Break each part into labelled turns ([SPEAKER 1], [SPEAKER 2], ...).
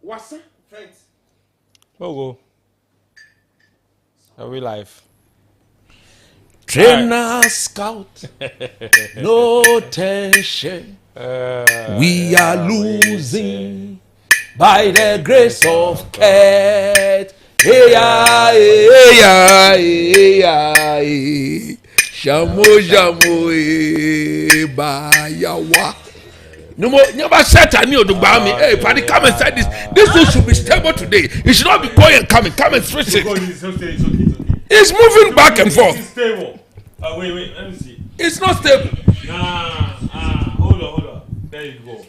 [SPEAKER 1] What's that?
[SPEAKER 2] Go. Are we live?
[SPEAKER 3] Trainer scout, no tension. We are losing by the grace of God. Hey, Shamu, Bayawa. No more, never set a new Dubami. Hey, Paddy, come and say this. This one should be stable today. You should not be going and coming. Come and switch it.
[SPEAKER 1] It's okay.
[SPEAKER 3] It's moving back and forth.
[SPEAKER 1] It's stable. Wait, let me see.
[SPEAKER 3] It's not stable.
[SPEAKER 1] Hold on. There you go.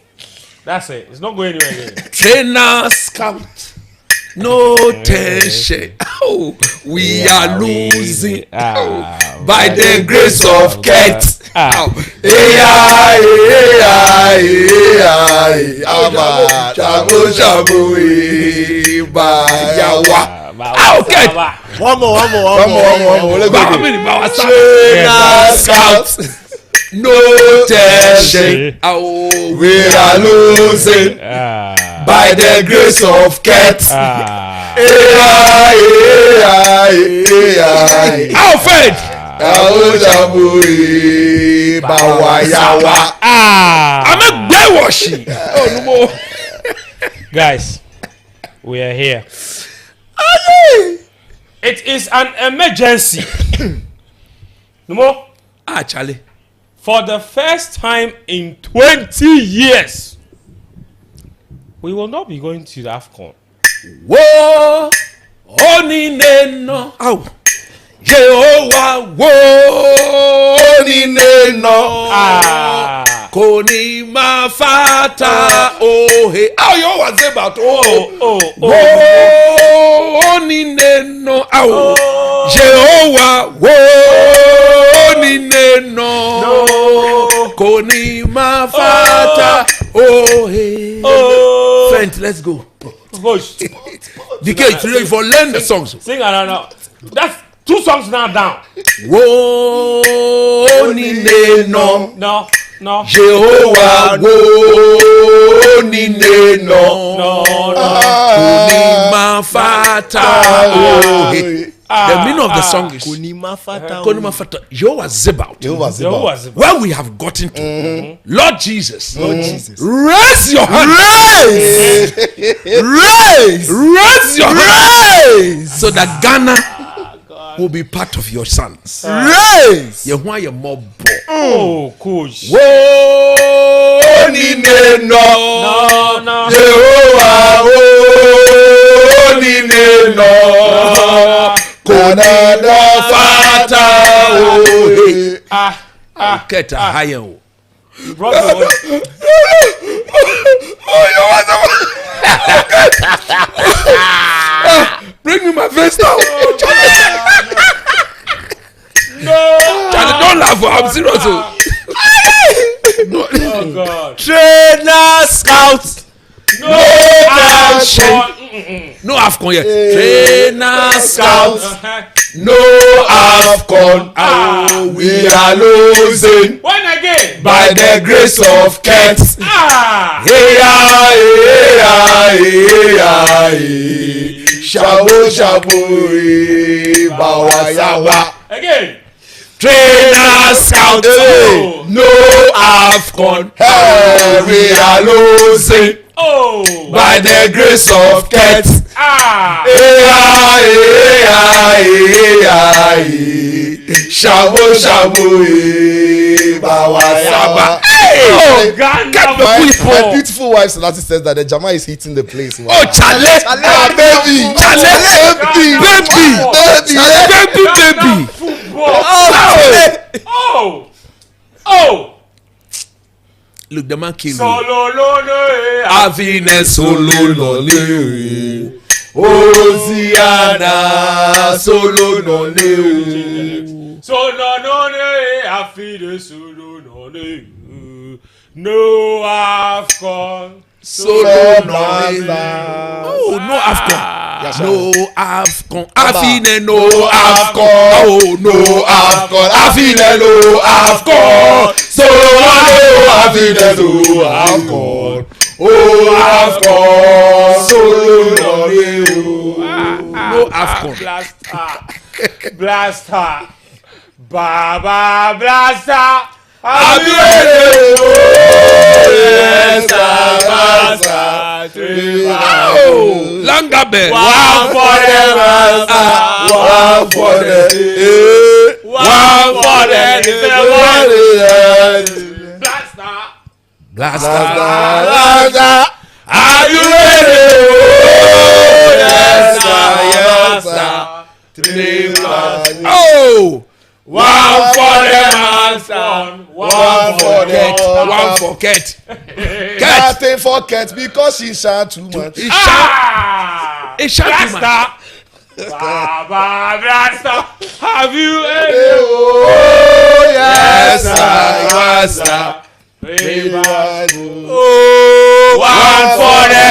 [SPEAKER 2] That's it. It's not going anywhere again.
[SPEAKER 3] Trainer scout, no tension. Oh, we are losing by the grace of God. Okay.
[SPEAKER 4] One more.
[SPEAKER 3] Trainer scout, no tension. Oh, we are losing by the grace of God. Alfred. I'm a brainwashing. Oh no more.
[SPEAKER 2] Guys, we are here. It is an emergency. No more.
[SPEAKER 3] Charlie.
[SPEAKER 2] For the first time in 20 years, we will not be going to the AFCON.
[SPEAKER 3] Whoa, oni neno. Ow. Jehovah, whoa, oni neno. Koni mafata. Oh, hey. Oh, you was about. Oh. Oni neno. Ow. Jehovah, whoa, oni neno. Koni mafata. Oh, hey. Friend, let's go.
[SPEAKER 2] Push.
[SPEAKER 3] DK, today for learn the songs.
[SPEAKER 2] Sing no. That's 2 songs now down.
[SPEAKER 3] Whoa, ni no.
[SPEAKER 2] No.
[SPEAKER 3] Jehovah, whoa, ni no. Kuni mafata. Oh, hey. The meaning of the song is Konimafata. Jehovah Zebaoth. Where we have gotten to, Lord Jesus, raise your hand. Raise your hand. So that Ghana will be part of your sons.
[SPEAKER 4] Raise.
[SPEAKER 3] Yehuaya mobo.
[SPEAKER 2] Oh, coach.
[SPEAKER 3] Whoa, ni no. Jehovah, whoa, ni no. Konada fata keta hayo. Bring me my vest now. No. Charlie, don't laugh. I'm serious.
[SPEAKER 2] No. Oh God.
[SPEAKER 4] Trainer scout.
[SPEAKER 2] No AFCON.
[SPEAKER 3] No AFCON yet. Trainer scout. No AFCON. We are losing.
[SPEAKER 2] When again?
[SPEAKER 3] By the grace of God. Shabu, bawayawa.
[SPEAKER 2] Again.
[SPEAKER 3] Trainer scout. No AFCON. We are losing. By the grace of God. Shabu, bawayawa.
[SPEAKER 4] My beautiful wife Salati says that the Jama is hitting the place.
[SPEAKER 3] Wow. Oh, Charlie, baby.
[SPEAKER 2] Oh.
[SPEAKER 3] Look, the man killed me.
[SPEAKER 2] Avine
[SPEAKER 3] solo Oziana solo
[SPEAKER 2] afide solo no AFCON.
[SPEAKER 3] Solo no AFCON. No AFCON. Afine no AFCON. Oh, no AFCON. Afine no AFCON. Solo no Afine no AFCON. Oh, AFCON. Solo no AFCON.
[SPEAKER 2] Blaster. Baba Blaster.
[SPEAKER 4] Have you
[SPEAKER 3] Longer bell.
[SPEAKER 2] One for the master.
[SPEAKER 4] One for the
[SPEAKER 2] One for the Blaster.
[SPEAKER 3] Blaster.
[SPEAKER 4] Are you ready? Yes, sir.
[SPEAKER 3] Oh.
[SPEAKER 2] One for the master.
[SPEAKER 4] One for the
[SPEAKER 3] One for Ket.
[SPEAKER 4] Nothing for Ket because she shot too much.
[SPEAKER 3] It shot too much.
[SPEAKER 2] Baba Blaster. Have you
[SPEAKER 4] Oh, yes, sir.
[SPEAKER 2] One for the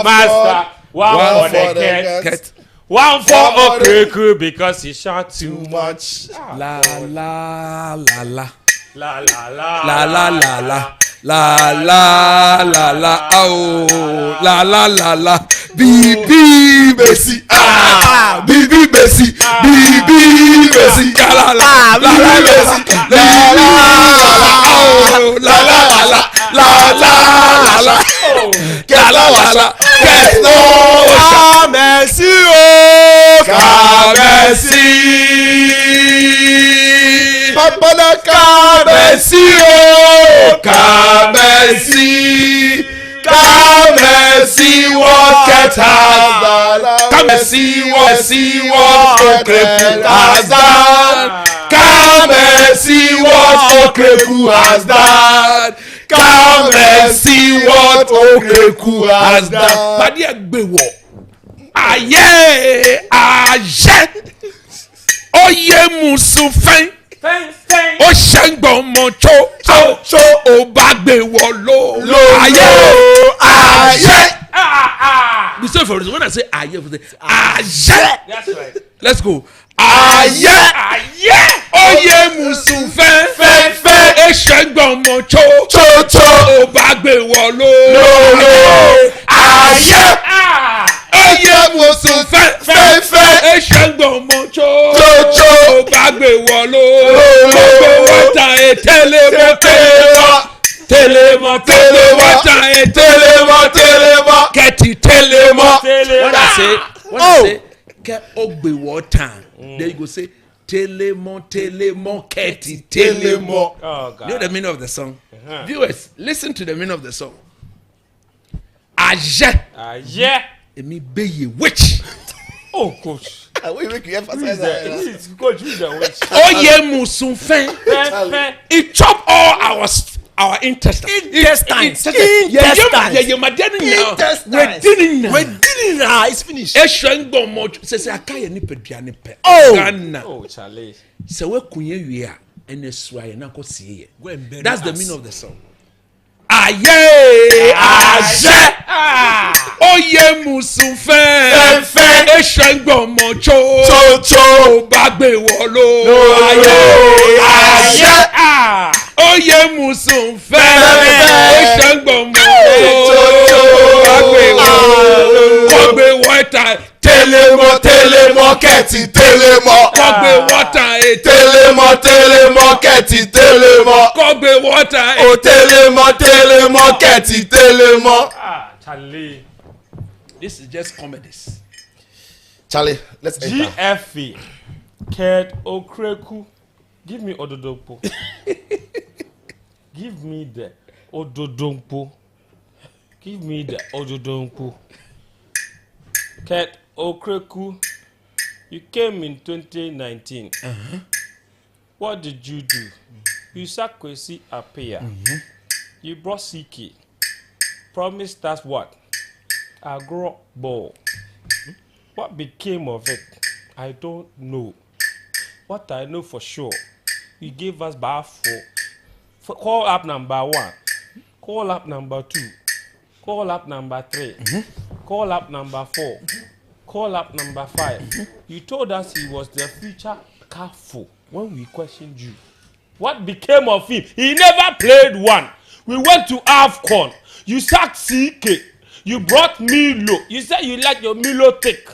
[SPEAKER 2] master. One for the cat. One for Okreku because he shot too much.
[SPEAKER 3] La la la la.
[SPEAKER 2] La la la
[SPEAKER 3] La la la la. La la la la. Oh, la la la la.
[SPEAKER 4] Bibi Bessie. Bibi Bessie. Bibi Bessie.
[SPEAKER 3] La la la la
[SPEAKER 4] Bessie. La la la la.
[SPEAKER 3] la la la.
[SPEAKER 4] Get la la. Get no.
[SPEAKER 2] Merci
[SPEAKER 4] Merci. Papa na merci. Merci what has done. Merci what has done. Merci what Okreku has done. Merci what Okreku has done.
[SPEAKER 3] Padi agbewo. Aye. Oye musufen. Ó ṣẹ́ngbọ̀n mọ̀ cho ó bá gbé wọ̀ ló ayé. Be sorry for this. When I say ayé, for the ayé.
[SPEAKER 2] That's right.
[SPEAKER 3] Let's go. Ayé. Oye musufen. Ó ṣẹ́ngbọ̀n mọ̀ cho ó bá gbé wọ̀ ló ayé. Oye musufen. Ó ṣẹ́ngbọ̀n mọ̀ cho ó bá gbé wọ̀ ló. Télémọ̀ kẹ́tì télémọ̀. When I say kẹ́ ó gbé wọ̀ tán, then you go say télémọ̀ kẹ́tì télémọ̀.
[SPEAKER 2] Oh, God.
[SPEAKER 3] You know the meaning of the song? Viewers, listen to the meaning of the song. Ajẹ́
[SPEAKER 2] Yeah.
[SPEAKER 3] èmi bẹ́yẹ̀ witch.
[SPEAKER 2] Oh, coach.
[SPEAKER 4] We make you
[SPEAKER 2] Who
[SPEAKER 4] emphasize
[SPEAKER 2] is that?
[SPEAKER 4] that.
[SPEAKER 2] Coach, who is that? Which?
[SPEAKER 3] Oye musunfẹ́. It chop all our intestines.
[SPEAKER 5] Intestines. It's finished.
[SPEAKER 3] Ehwɛ ngɔmɔ sɛsɛ aka yɛ nipadua ne pɛ. Ghana.
[SPEAKER 2] Oh, Charlie.
[SPEAKER 3] Sɛ wɔkunye wie a ɛna esua yɛ na kɔ sie yɛ. That's the meaning of the song. Ayé. Oye musunfẹ́. Ehwɛ ngɔmɔ cho bá gbé wọ̀ ló ayé. Oye musunfẹ́. Ehwɛ ngɔmɔ cho bá gbé wọ̀ ló. Kọ́gbé wọ́ta.
[SPEAKER 4] Télémọ̀ kẹ́tì télémọ̀.
[SPEAKER 3] Kọ́gbé wọ́ta.
[SPEAKER 4] Télémọ̀ kẹ́tì télémọ̀.
[SPEAKER 3] Kọ́gbé wọ́ta.
[SPEAKER 4] O télémọ̀ kẹ́tì télémọ̀.
[SPEAKER 2] Charlie.
[SPEAKER 3] This is just comedies.
[SPEAKER 4] Charlie, let's enter.
[SPEAKER 2] GFE. Ket Okreku. Give me Ododompo. Give me the Ododompo. Give me the Ododompo. Ket Okreku. You came in 2019. What did you do? You sacked Kwesi Appiah. You brought CK. Promised us what? Agro ball. What became of it? I don't know. What I know for sure, you gave us bar for call up number 1, call up number 2, call up number 3, call up number 4, call up number 5. You told us he was the future careful when we questioned you. What became of him? He never played one. We went to AFCON. You sacked CK. You brought Milo. You said you like your Milo thick.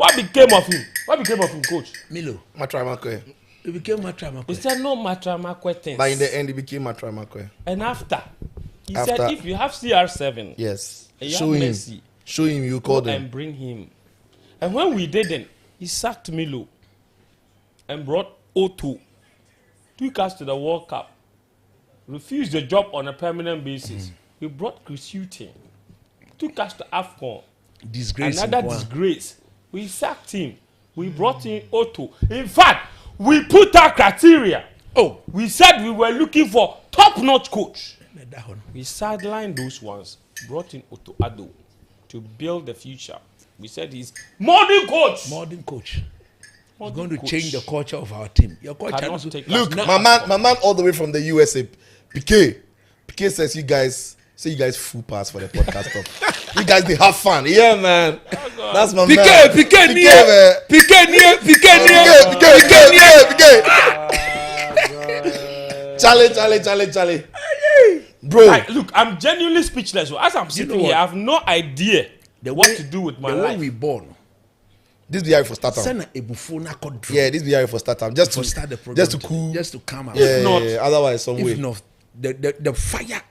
[SPEAKER 2] What became of him? What became of him, coach?
[SPEAKER 3] Milo.
[SPEAKER 4] Matramakwe.
[SPEAKER 3] It became Matramakwe.
[SPEAKER 2] He said no Matramakwe things.
[SPEAKER 4] But in the end, it became Matramakwe.
[SPEAKER 2] And after, he said if you have CR7,
[SPEAKER 4] yes,
[SPEAKER 2] and you
[SPEAKER 4] show
[SPEAKER 2] have
[SPEAKER 4] him.
[SPEAKER 2] Messi,
[SPEAKER 4] Show him you called him
[SPEAKER 2] and bring him. And when we didn't, he sacked Milo and brought Otto. Took us to the World Cup. Refused the job on a permanent basis. We brought Chris Hughton. Took us to AFCON.
[SPEAKER 3] Disgrace.
[SPEAKER 2] Another disgrace. We sacked him. We brought in Otto. In fact, we put our criteria.
[SPEAKER 3] Oh,
[SPEAKER 2] We said we were looking for top-notch coach.
[SPEAKER 3] that one.
[SPEAKER 2] We sidelined those ones. Brought in Otto Addo to build the future. We said he's modern coach.
[SPEAKER 3] Modern coach. He's
[SPEAKER 2] Modern
[SPEAKER 3] going to
[SPEAKER 2] coach.
[SPEAKER 3] change the culture of our team. Your culture
[SPEAKER 2] Cannot
[SPEAKER 3] also
[SPEAKER 2] take
[SPEAKER 4] Look,
[SPEAKER 2] us.
[SPEAKER 4] my man all the way from the USA, PK says you guys full pass for the podcast stuff. You guys they have fun. Yeah, man. That's my man.
[SPEAKER 3] PK
[SPEAKER 4] Charlie. Bro.
[SPEAKER 2] Like, look, I'm genuinely speechless. As I'm sitting
[SPEAKER 3] know
[SPEAKER 2] here,
[SPEAKER 3] what?
[SPEAKER 2] I have no idea what to do with my
[SPEAKER 3] the
[SPEAKER 2] life.
[SPEAKER 3] way we born.
[SPEAKER 4] This be for start time.
[SPEAKER 3] Send a bufona called
[SPEAKER 4] Yeah, this be for start time. Just
[SPEAKER 3] to
[SPEAKER 4] to
[SPEAKER 3] start the program.
[SPEAKER 4] just to cool.
[SPEAKER 3] Just to come out.
[SPEAKER 4] Yeah,
[SPEAKER 2] not-
[SPEAKER 4] otherwise some way.
[SPEAKER 3] If not, the fire.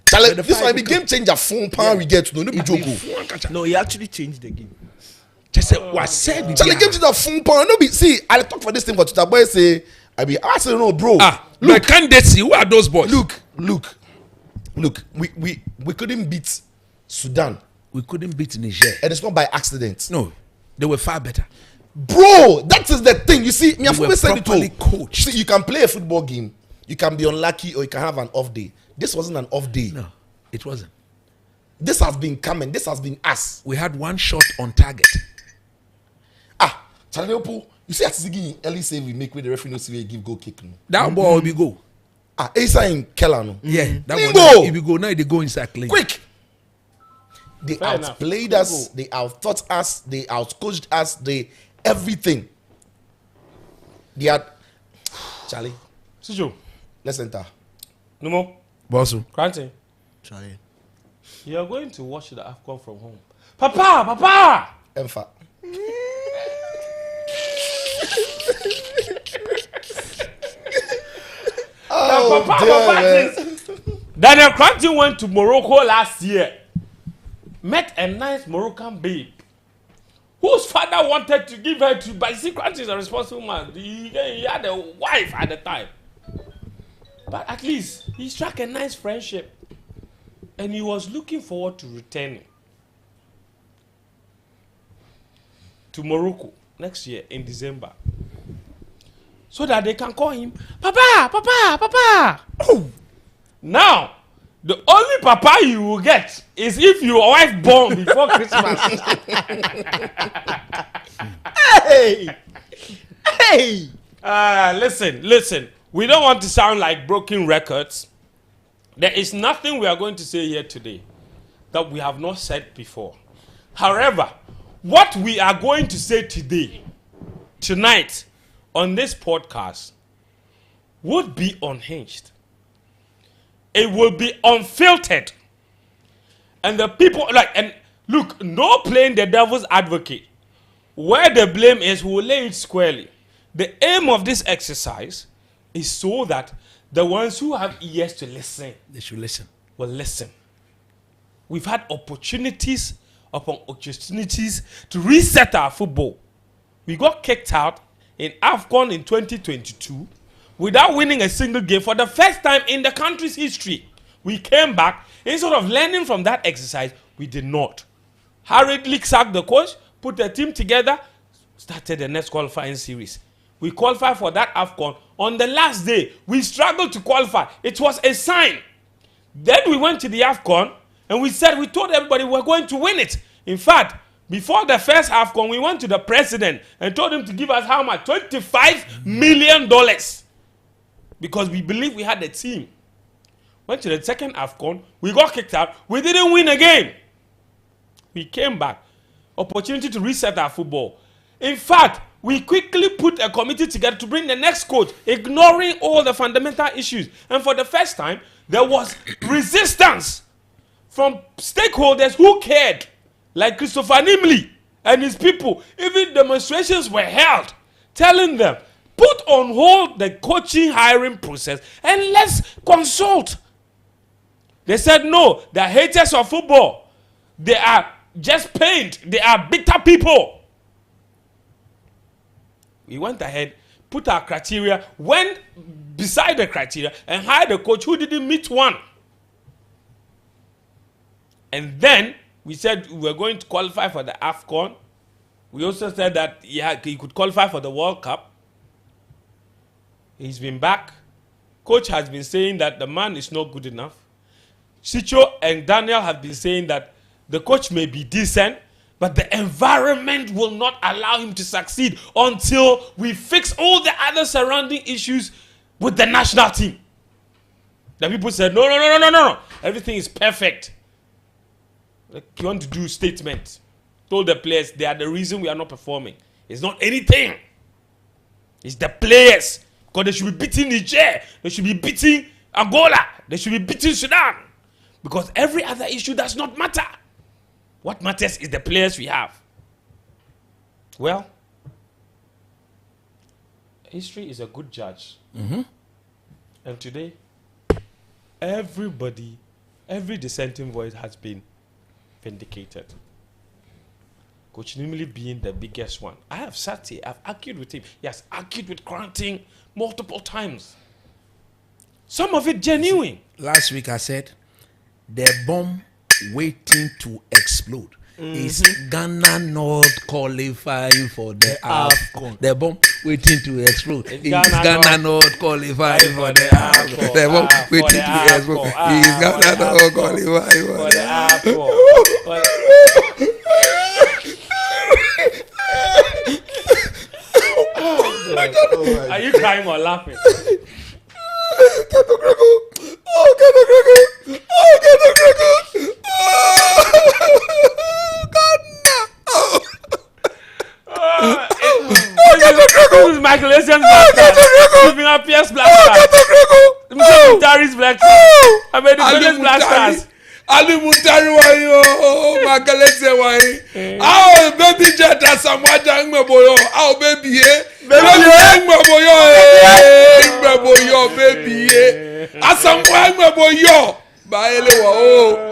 [SPEAKER 4] Charlie,
[SPEAKER 3] the
[SPEAKER 4] this
[SPEAKER 3] fire
[SPEAKER 4] one be
[SPEAKER 3] become-
[SPEAKER 4] game changer phone power we get to no be joke.
[SPEAKER 5] No, he actually changed the game.
[SPEAKER 3] Just say what said.
[SPEAKER 4] Charlie game changer phone power no be see I talk for this thing for Twitter boy say I say no bro.
[SPEAKER 3] Look, can't they see who are those boys?
[SPEAKER 4] Look. We couldn't beat Sudan.
[SPEAKER 3] We couldn't beat Niger.
[SPEAKER 4] And it's not by accident.
[SPEAKER 3] No, they were far better.
[SPEAKER 4] Bro, that is the thing. You see, me I've
[SPEAKER 3] were
[SPEAKER 4] always said it
[SPEAKER 3] properly
[SPEAKER 4] all.
[SPEAKER 3] coached.
[SPEAKER 4] See, you can play a football game, you can be unlucky, or you can have an off day. This wasn't an off day.
[SPEAKER 3] No, it wasn't.
[SPEAKER 4] This has been coming. This has been us.
[SPEAKER 3] We had one shot on target.
[SPEAKER 4] Charlie Opo, you see, at Ziggy early save we make with the referee no see where he give goal kick. No.
[SPEAKER 3] That ball will be go.
[SPEAKER 4] Asa in Keller. No.
[SPEAKER 3] Yeah, that
[SPEAKER 4] Clean
[SPEAKER 3] one.
[SPEAKER 4] goal.
[SPEAKER 3] If you go now, they go inside clean.
[SPEAKER 4] Quick. They
[SPEAKER 2] Fair enough.
[SPEAKER 4] outplayed us. They outthought us. They outcoached us. They everything. They had Charlie.
[SPEAKER 2] Sijo,
[SPEAKER 4] Let's enter.
[SPEAKER 2] no more.
[SPEAKER 3] Bosu.
[SPEAKER 2] Granting,
[SPEAKER 5] Charlie.
[SPEAKER 2] you are going to watch the AFCON from home. Papa!
[SPEAKER 4] Emfa.
[SPEAKER 2] Daniel Cranton went to Morocco last year. Met a nice Moroccan babe. Whose father wanted to give her to, but you see, Cranton is a responsible man. He had a wife at the time. But at least he struck a nice friendship. And he was looking forward to returning to Morocco next year in December. So that they can call him Papa. Oh. Now, the only Papa you will get is if your wife born before Christmas.
[SPEAKER 5] Hey!
[SPEAKER 2] Listen. We don't want to sound like broken records. There is nothing we are going to say here today that we have not said before. However, what we are going to say today, tonight, on this podcast, would be unhinged. It will be unfiltered. And the people, look, no playing the devil's advocate. Where the blame is, we will lay it squarely. The aim of this exercise is so that the ones who have ears to listen
[SPEAKER 3] They should listen.
[SPEAKER 2] will listen. We've had opportunities upon opportunities to reset our football. We got kicked out in AFCON in 2022 without winning a single game for the first time in the country's history. We came back. Instead of learning from that exercise, we did not. Hurriedly sacked the coach, put the team together, started the next qualifying series. We qualified for that AFCON. On the last day, we struggled to qualify. It was a sign. Then we went to the AFCON and we told everybody we're going to win it. In fact, before the first AFCON, we went to the president and told him to give us how much? $25 million. Because we believed we had a team. Went to the second AFCON, we got kicked out, we didn't win a game. We came back. Opportunity to reset our football. In fact, we quickly put a committee together to bring the next coach, ignoring all the fundamental issues. And for the first time, there was resistance from stakeholders who cared, like Christopher Nimley and his people, even demonstrations were held, telling them, put on hold the coaching hiring process and let's consult. They said no, they're haters of football. They are just pained. They are bitter people. We went ahead, put our criteria, went beside the criteria, and hired a coach who didn't meet one. And then we said we were going to qualify for the AFCON. We also said that he could qualify for the World Cup. He's been back. Coach has been saying that the man is not good enough. Chicho and Daniel have been saying that the coach may be decent, but the environment will not allow him to succeed until we fix all the other surrounding issues with the national team. The people said, no. Everything is perfect. Like, you want to do statement. Told the players they are the reason we are not performing. It's not anything. It's the players. Because they should be beating Niger. They should be beating Angola. They should be beating Sudan. Because every other issue does not matter. What matters is the players we have. Well, history is a good judge. And today, everybody, every dissenting voice has been vindicated. Coach Nimili being the biggest one. I have sat here, I've argued with him. He has argued with Granting multiple times. Some of it genuine.
[SPEAKER 3] Last week I said, the bomb waiting to explode is Ghana not qualifying for the AFCON. The bomb waiting to explode is Ghana not qualifying for the AFCON. The bomb waiting to explode is Ghana not qualifying for the AFCON.
[SPEAKER 2] Are you crying or laughing? This is Michael Essence Black Stars. Giving up PS Black Stars. Mr. Mutari's Black Stars. I made the Black Stars.
[SPEAKER 3] Ali Mutari wayo, Michael Essence wayo. Aw baby jeta samwaja ngmeboyo. Aw baby baby ngmeboyo ngmeboyo baby asamwa ngmeboyo. Baele wa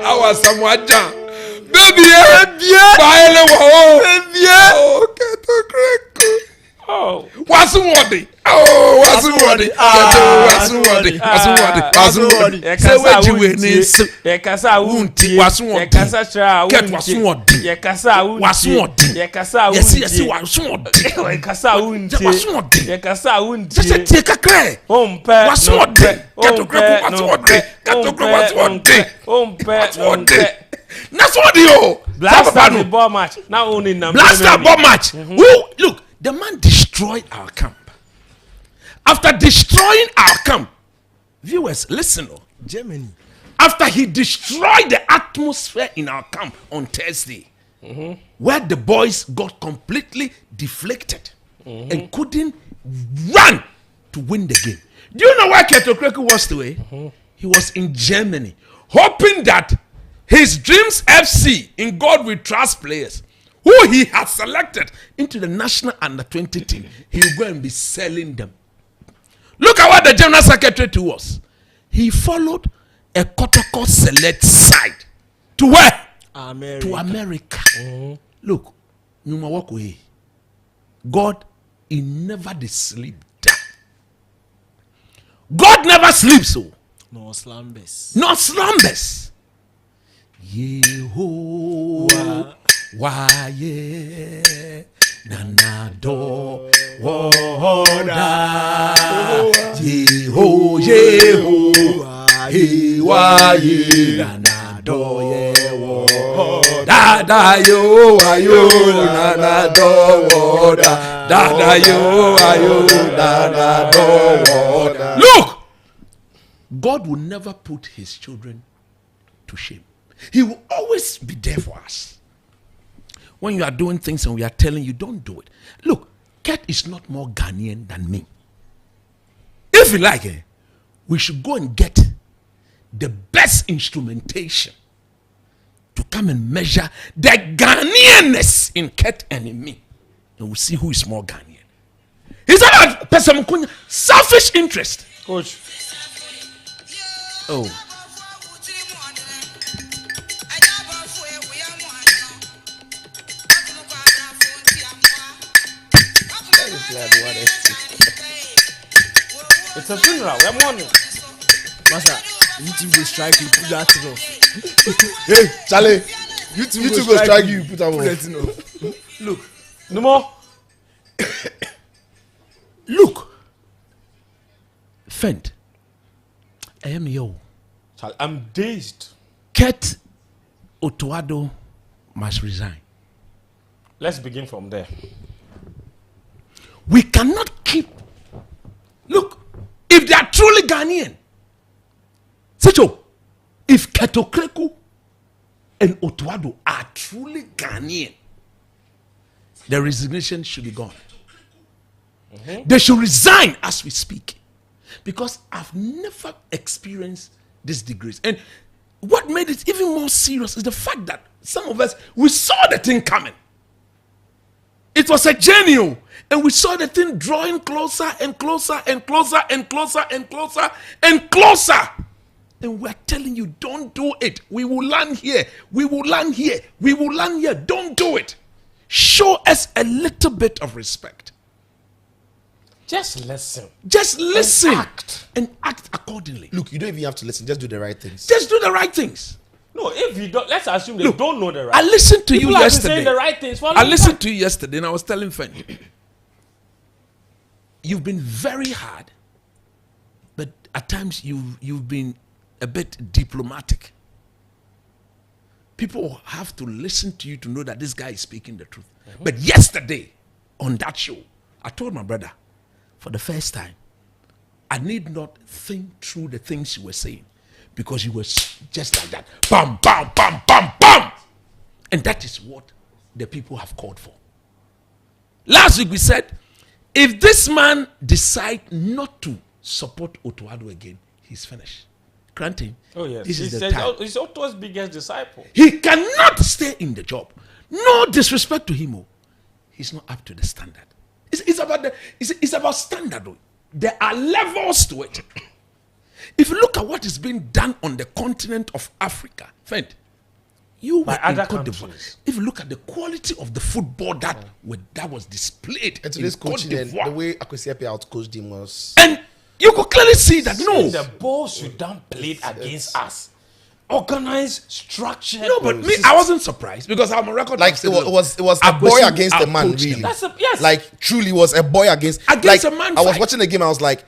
[SPEAKER 3] awa samwaja. Baby baele wa baby. Keto kreko. Wasuwodi. Wasuwodi. Say what you win is.
[SPEAKER 2] Yekasa wunti.
[SPEAKER 3] Wasuwodi.
[SPEAKER 2] Yekasa tra wunti.
[SPEAKER 3] Get wasuwodi.
[SPEAKER 2] Yekasa wunti.
[SPEAKER 3] Wasuwodi.
[SPEAKER 2] Yekasa wunti.
[SPEAKER 3] Yes, wasuwodi.
[SPEAKER 2] Yekasa wunti.
[SPEAKER 3] Wasuwodi.
[SPEAKER 2] Yekasa wunti.
[SPEAKER 3] Just take a cray.
[SPEAKER 2] Ompe.
[SPEAKER 3] Wasuwodi. Keto kreko wasuwodi. Keto kreko wasuwodi.
[SPEAKER 2] Ompe.
[SPEAKER 3] Wasuwodi. That's what you.
[SPEAKER 2] Blaster ball match. Now only number.
[SPEAKER 3] Blaster ball match. Who look? The man destroyed our camp. After destroying our camp, viewers, listen.
[SPEAKER 5] Germany.
[SPEAKER 3] After he destroyed the atmosphere in our camp on Thursday, where the boys got completely deflated and couldn't run to win the game. Do you know where Keto Kreko was today? He was in Germany, hoping that his Dreams FC in God We Trust players, who he has selected into the national under-20 team, he will go and be selling them. Look at what the general secretary to was. He followed a Kotoko select side. To where?
[SPEAKER 5] America.
[SPEAKER 3] To America. Look, Numa walk away. God, he never did sleep down. God never sleeps. So.
[SPEAKER 5] No slumbers.
[SPEAKER 3] No slumbers. Yehovah. Waye nanado woda Yehovah waye nanado yewo dada yo ayo nanado woda dada yo ayo nanado woda. Look, God will never put his children to shame. He will always be there for us. When you are doing things and we are telling you, don't do it. Look, Ket is not more Ghanaian than me. If you like, we should go and get the best instrumentation to come and measure the Ghanaianness in Ket and in me, and we'll see who is more Ghanaian. He's about Pesamukunya, selfish interest.
[SPEAKER 2] Coach.
[SPEAKER 3] Oh.
[SPEAKER 2] It's a funeral. We're mourning.
[SPEAKER 5] Master, YouTube will strike you. Put that thing off.
[SPEAKER 4] Hey, Charlie. YouTube go strike you. Put that
[SPEAKER 5] Put that
[SPEAKER 4] one.
[SPEAKER 5] thing off.
[SPEAKER 3] Look.
[SPEAKER 2] No more.
[SPEAKER 3] Look. Fent. I am yo.
[SPEAKER 2] I'm dazed.
[SPEAKER 3] Ket Otto must resign.
[SPEAKER 2] Let's begin from there.
[SPEAKER 3] We cannot keep. Look, if they are truly Ghanaian, Secho, if Ketokreku and Otto are truly Ghanaian, the resignation should be gone. They should resign as we speak. Because I've never experienced this degrees. And what made it even more serious is the fact that some of us, we saw the thing coming. It was a journey, and we saw the thing drawing closer and closer and closer and closer and closer and closer. And we're telling you, don't do it. We will land here. We will land here. We will land here. Don't do it. Show us a little bit of respect.
[SPEAKER 2] Just listen.
[SPEAKER 3] Just listen
[SPEAKER 2] And
[SPEAKER 3] and act accordingly.
[SPEAKER 4] Look, you don't even have to listen. Just do the right things.
[SPEAKER 3] Just do the right things.
[SPEAKER 2] No, if you don't, let's assume they
[SPEAKER 3] Look,
[SPEAKER 2] don't know the right.
[SPEAKER 3] I listened to
[SPEAKER 2] People
[SPEAKER 3] you
[SPEAKER 2] have been saying
[SPEAKER 3] yesterday.
[SPEAKER 2] the right things.
[SPEAKER 3] I listened to you yesterday, and I was telling Fanny, you've been very hard, but at times you've been a bit diplomatic. People have to listen to you to know that this guy is speaking the truth. But yesterday, on that show, I told my brother, for the first time, I need not think through the things you were saying, because you were just like that. Bam, bam, bam, bam, bam. And that is what the people have called for. Last week we said, if this man decide not to support Otto Addo again, he's finished. Grant him.
[SPEAKER 2] Oh yes.
[SPEAKER 3] This is the time.
[SPEAKER 2] He's Otto's biggest disciple.
[SPEAKER 3] He cannot stay in the job. No disrespect to him. He's not up to the standard. It's about standard. There are levels to it. If you look at what is being done on the continent of Africa, friend, you were
[SPEAKER 2] By
[SPEAKER 3] in
[SPEAKER 2] other
[SPEAKER 3] Cote d'Ivoire.
[SPEAKER 2] countries.
[SPEAKER 3] If you look at the quality of the football that was displayed
[SPEAKER 4] And
[SPEAKER 3] in
[SPEAKER 4] today's
[SPEAKER 3] Cote
[SPEAKER 4] coaching, and the
[SPEAKER 3] d'Ivoire,
[SPEAKER 4] way Akwesiepe outcoached him was.
[SPEAKER 3] and you could clearly see that
[SPEAKER 2] The ball Sudan played against us. Organized, structured.
[SPEAKER 3] No, but me, I wasn't surprised because I'm a record.
[SPEAKER 4] Like it was a
[SPEAKER 3] Akwesi
[SPEAKER 4] boy against a man,
[SPEAKER 3] outcoached
[SPEAKER 4] really.
[SPEAKER 3] them.
[SPEAKER 2] That's a yes.
[SPEAKER 4] Like truly was a boy against
[SPEAKER 3] Against
[SPEAKER 4] like,
[SPEAKER 3] a man
[SPEAKER 4] I was
[SPEAKER 3] fight.
[SPEAKER 4] watching the game. I was like,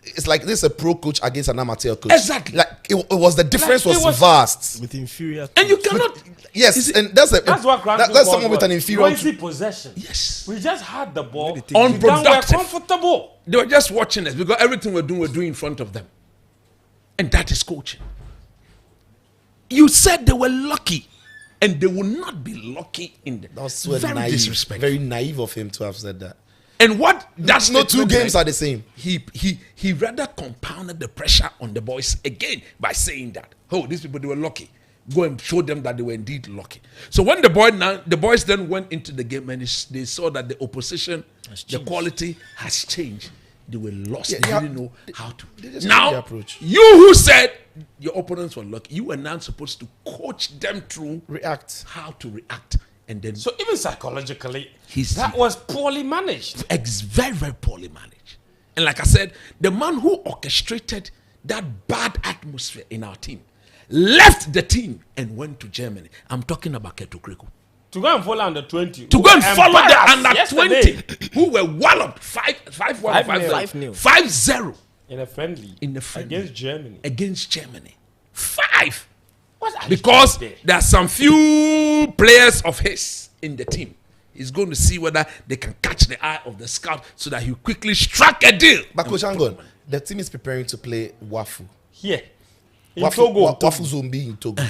[SPEAKER 4] it's like this is a pro coach against an amateur coach.
[SPEAKER 3] Exactly.
[SPEAKER 4] Like it was the difference
[SPEAKER 2] Like, it
[SPEAKER 4] was
[SPEAKER 2] was-
[SPEAKER 4] vast.
[SPEAKER 5] With inferior.
[SPEAKER 3] And you cannot.
[SPEAKER 4] Yes,
[SPEAKER 3] Is it-
[SPEAKER 4] and that's
[SPEAKER 2] what
[SPEAKER 4] someone with an inferior.
[SPEAKER 2] noisy possession.
[SPEAKER 3] Yes.
[SPEAKER 2] We just had the ball.
[SPEAKER 5] Really
[SPEAKER 2] Sudan were
[SPEAKER 3] Unproductive.
[SPEAKER 2] comfortable.
[SPEAKER 3] They were just watching us because everything we're doing in front of them. And that is coaching. You said they were lucky, and they will not be lucky in the
[SPEAKER 4] That was so
[SPEAKER 3] very
[SPEAKER 4] naive,
[SPEAKER 3] disrespectful.
[SPEAKER 4] very naive of him to have said that.
[SPEAKER 3] And what that's
[SPEAKER 4] No two games are the same.
[SPEAKER 3] He rather compounded the pressure on the boys again by saying that, oh, these people, they were lucky. Go and show them that they were indeed lucky. So when the boys then went into the game and they saw that the opposition, the quality has changed. They were lost.
[SPEAKER 4] Yeah,
[SPEAKER 3] they
[SPEAKER 4] yeah.
[SPEAKER 3] didn't know how to.
[SPEAKER 4] They just changed
[SPEAKER 3] Now,
[SPEAKER 4] their approach.
[SPEAKER 3] you who said your opponents were lucky, you were now supposed to coach them through
[SPEAKER 4] React.
[SPEAKER 3] how to react. And then
[SPEAKER 2] So even psychologically,
[SPEAKER 3] He's-
[SPEAKER 2] that was poorly managed.
[SPEAKER 3] very, very poorly managed. And like I said, the man who orchestrated that bad atmosphere in our team left the team and went to Germany. I'm talking about Keto Kreko.
[SPEAKER 2] To go and follow under 20.
[SPEAKER 3] To go and follow the under
[SPEAKER 2] yesterday
[SPEAKER 3] 20 who were walloped 5-1,
[SPEAKER 2] 5-0.
[SPEAKER 3] 5-0
[SPEAKER 2] in a friendly. Against Germany.
[SPEAKER 3] against Germany. 5.
[SPEAKER 2] What are you
[SPEAKER 3] Because
[SPEAKER 2] doing there?
[SPEAKER 3] there are some few players of his in the team. He's going to see whether they can catch the eye of the scout so that he quickly strike a deal.
[SPEAKER 4] But Coach Angon, the team is preparing to play Wafu.
[SPEAKER 2] Here. In
[SPEAKER 4] Wafu,
[SPEAKER 2] Togo.
[SPEAKER 4] Wafu Zombie in Togo.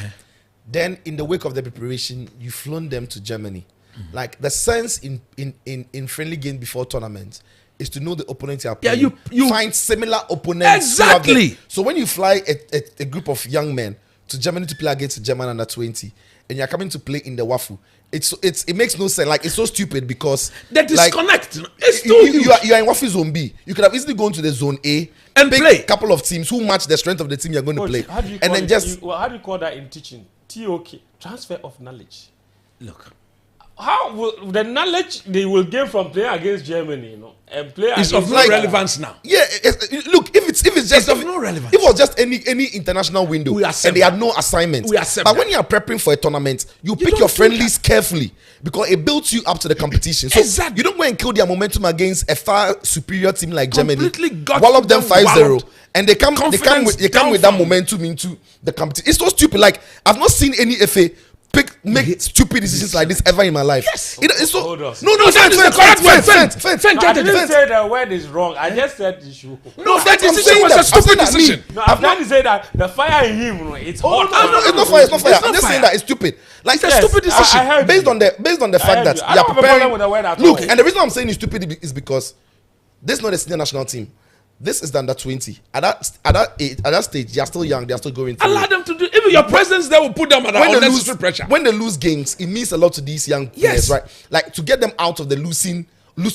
[SPEAKER 4] Then, in the wake of the preparation, you've flown them to Germany. Like the sense in friendly games before tournaments is to know the opponents you are
[SPEAKER 3] Yeah,
[SPEAKER 4] playing.
[SPEAKER 3] you-
[SPEAKER 4] find similar opponents.
[SPEAKER 3] Exactly.
[SPEAKER 4] So when you fly a group of young men to Germany to play against a German under 20, and you're coming to play in the Wafu, it makes no sense. Like it's so stupid because
[SPEAKER 3] The
[SPEAKER 4] like,
[SPEAKER 3] disconnect is too
[SPEAKER 4] you are in Wafi Zone B. You could have easily gone to the Zone A
[SPEAKER 3] And
[SPEAKER 4] pick
[SPEAKER 3] play.
[SPEAKER 4] a couple of teams who match the strength of the team you're going to
[SPEAKER 2] Coach,
[SPEAKER 4] play,
[SPEAKER 2] how do you
[SPEAKER 4] and
[SPEAKER 2] call
[SPEAKER 4] then
[SPEAKER 2] it?
[SPEAKER 4] just
[SPEAKER 2] How do you call that in teaching? TOK, transfer of knowledge.
[SPEAKER 3] Look,
[SPEAKER 2] How will the knowledge they will gain from playing against Germany, and play
[SPEAKER 3] it's
[SPEAKER 2] against
[SPEAKER 3] of no
[SPEAKER 4] like-
[SPEAKER 3] relevance now.
[SPEAKER 4] yeah. Look, if it's just
[SPEAKER 3] It's of no relevance.
[SPEAKER 4] If it was just any international window
[SPEAKER 3] We
[SPEAKER 4] and
[SPEAKER 3] accept
[SPEAKER 4] they had
[SPEAKER 3] that.
[SPEAKER 4] no assignment,
[SPEAKER 3] We accept
[SPEAKER 4] but
[SPEAKER 3] that.
[SPEAKER 4] when you are prepping for a tournament, you pick
[SPEAKER 3] don't
[SPEAKER 4] your
[SPEAKER 3] do
[SPEAKER 4] friendlies carefully because it builds you up to the competition. So
[SPEAKER 3] Exactly.
[SPEAKER 4] you don't go and kill their momentum against a far superior team like Germany.
[SPEAKER 3] Completely got
[SPEAKER 4] Wallop them
[SPEAKER 3] them
[SPEAKER 4] 5-0,
[SPEAKER 3] walloped.
[SPEAKER 4] and they come
[SPEAKER 3] Confidence
[SPEAKER 4] with that
[SPEAKER 3] down.
[SPEAKER 4] momentum into the competition. It's so stupid. Like I've not seen any FA make stupid decisions like this ever in my life.
[SPEAKER 3] Yes.
[SPEAKER 4] It's so
[SPEAKER 2] Hold on.
[SPEAKER 4] no.
[SPEAKER 3] that is the correct word.
[SPEAKER 2] No, I didn't
[SPEAKER 4] Fence.
[SPEAKER 2] say the word is wrong. I just said the issue.
[SPEAKER 3] No, that
[SPEAKER 4] I'm
[SPEAKER 3] decision
[SPEAKER 4] saying
[SPEAKER 3] was
[SPEAKER 4] that.
[SPEAKER 3] a
[SPEAKER 4] I'm saying
[SPEAKER 3] stupid
[SPEAKER 4] that.
[SPEAKER 3] decision.
[SPEAKER 2] No, I'm trying to say that the fire in him, it's hot.
[SPEAKER 4] No, it's not fire. It's not fire.
[SPEAKER 3] It's
[SPEAKER 4] I'm
[SPEAKER 3] not
[SPEAKER 4] just
[SPEAKER 3] fire.
[SPEAKER 4] saying that it's stupid. Like
[SPEAKER 3] It's a stupid decision.
[SPEAKER 2] I heard
[SPEAKER 4] based
[SPEAKER 2] you.
[SPEAKER 4] on the fact
[SPEAKER 2] heard
[SPEAKER 4] that
[SPEAKER 2] you. I
[SPEAKER 4] you are
[SPEAKER 2] don't have a
[SPEAKER 4] preparing.
[SPEAKER 2] problem with the word at
[SPEAKER 4] Look,
[SPEAKER 2] all.
[SPEAKER 4] and the reason I'm saying it's stupid is because this is not a senior national team. This is the under 20. At that stage, they are still young. They are still going through.
[SPEAKER 3] Allow them to do. Even your presence there will put them under
[SPEAKER 4] When they
[SPEAKER 3] unnecessary
[SPEAKER 4] lose
[SPEAKER 3] pressure.
[SPEAKER 4] when they lose games, it means a lot to these young
[SPEAKER 3] Yes.
[SPEAKER 4] players, right? Like to get them out of the losing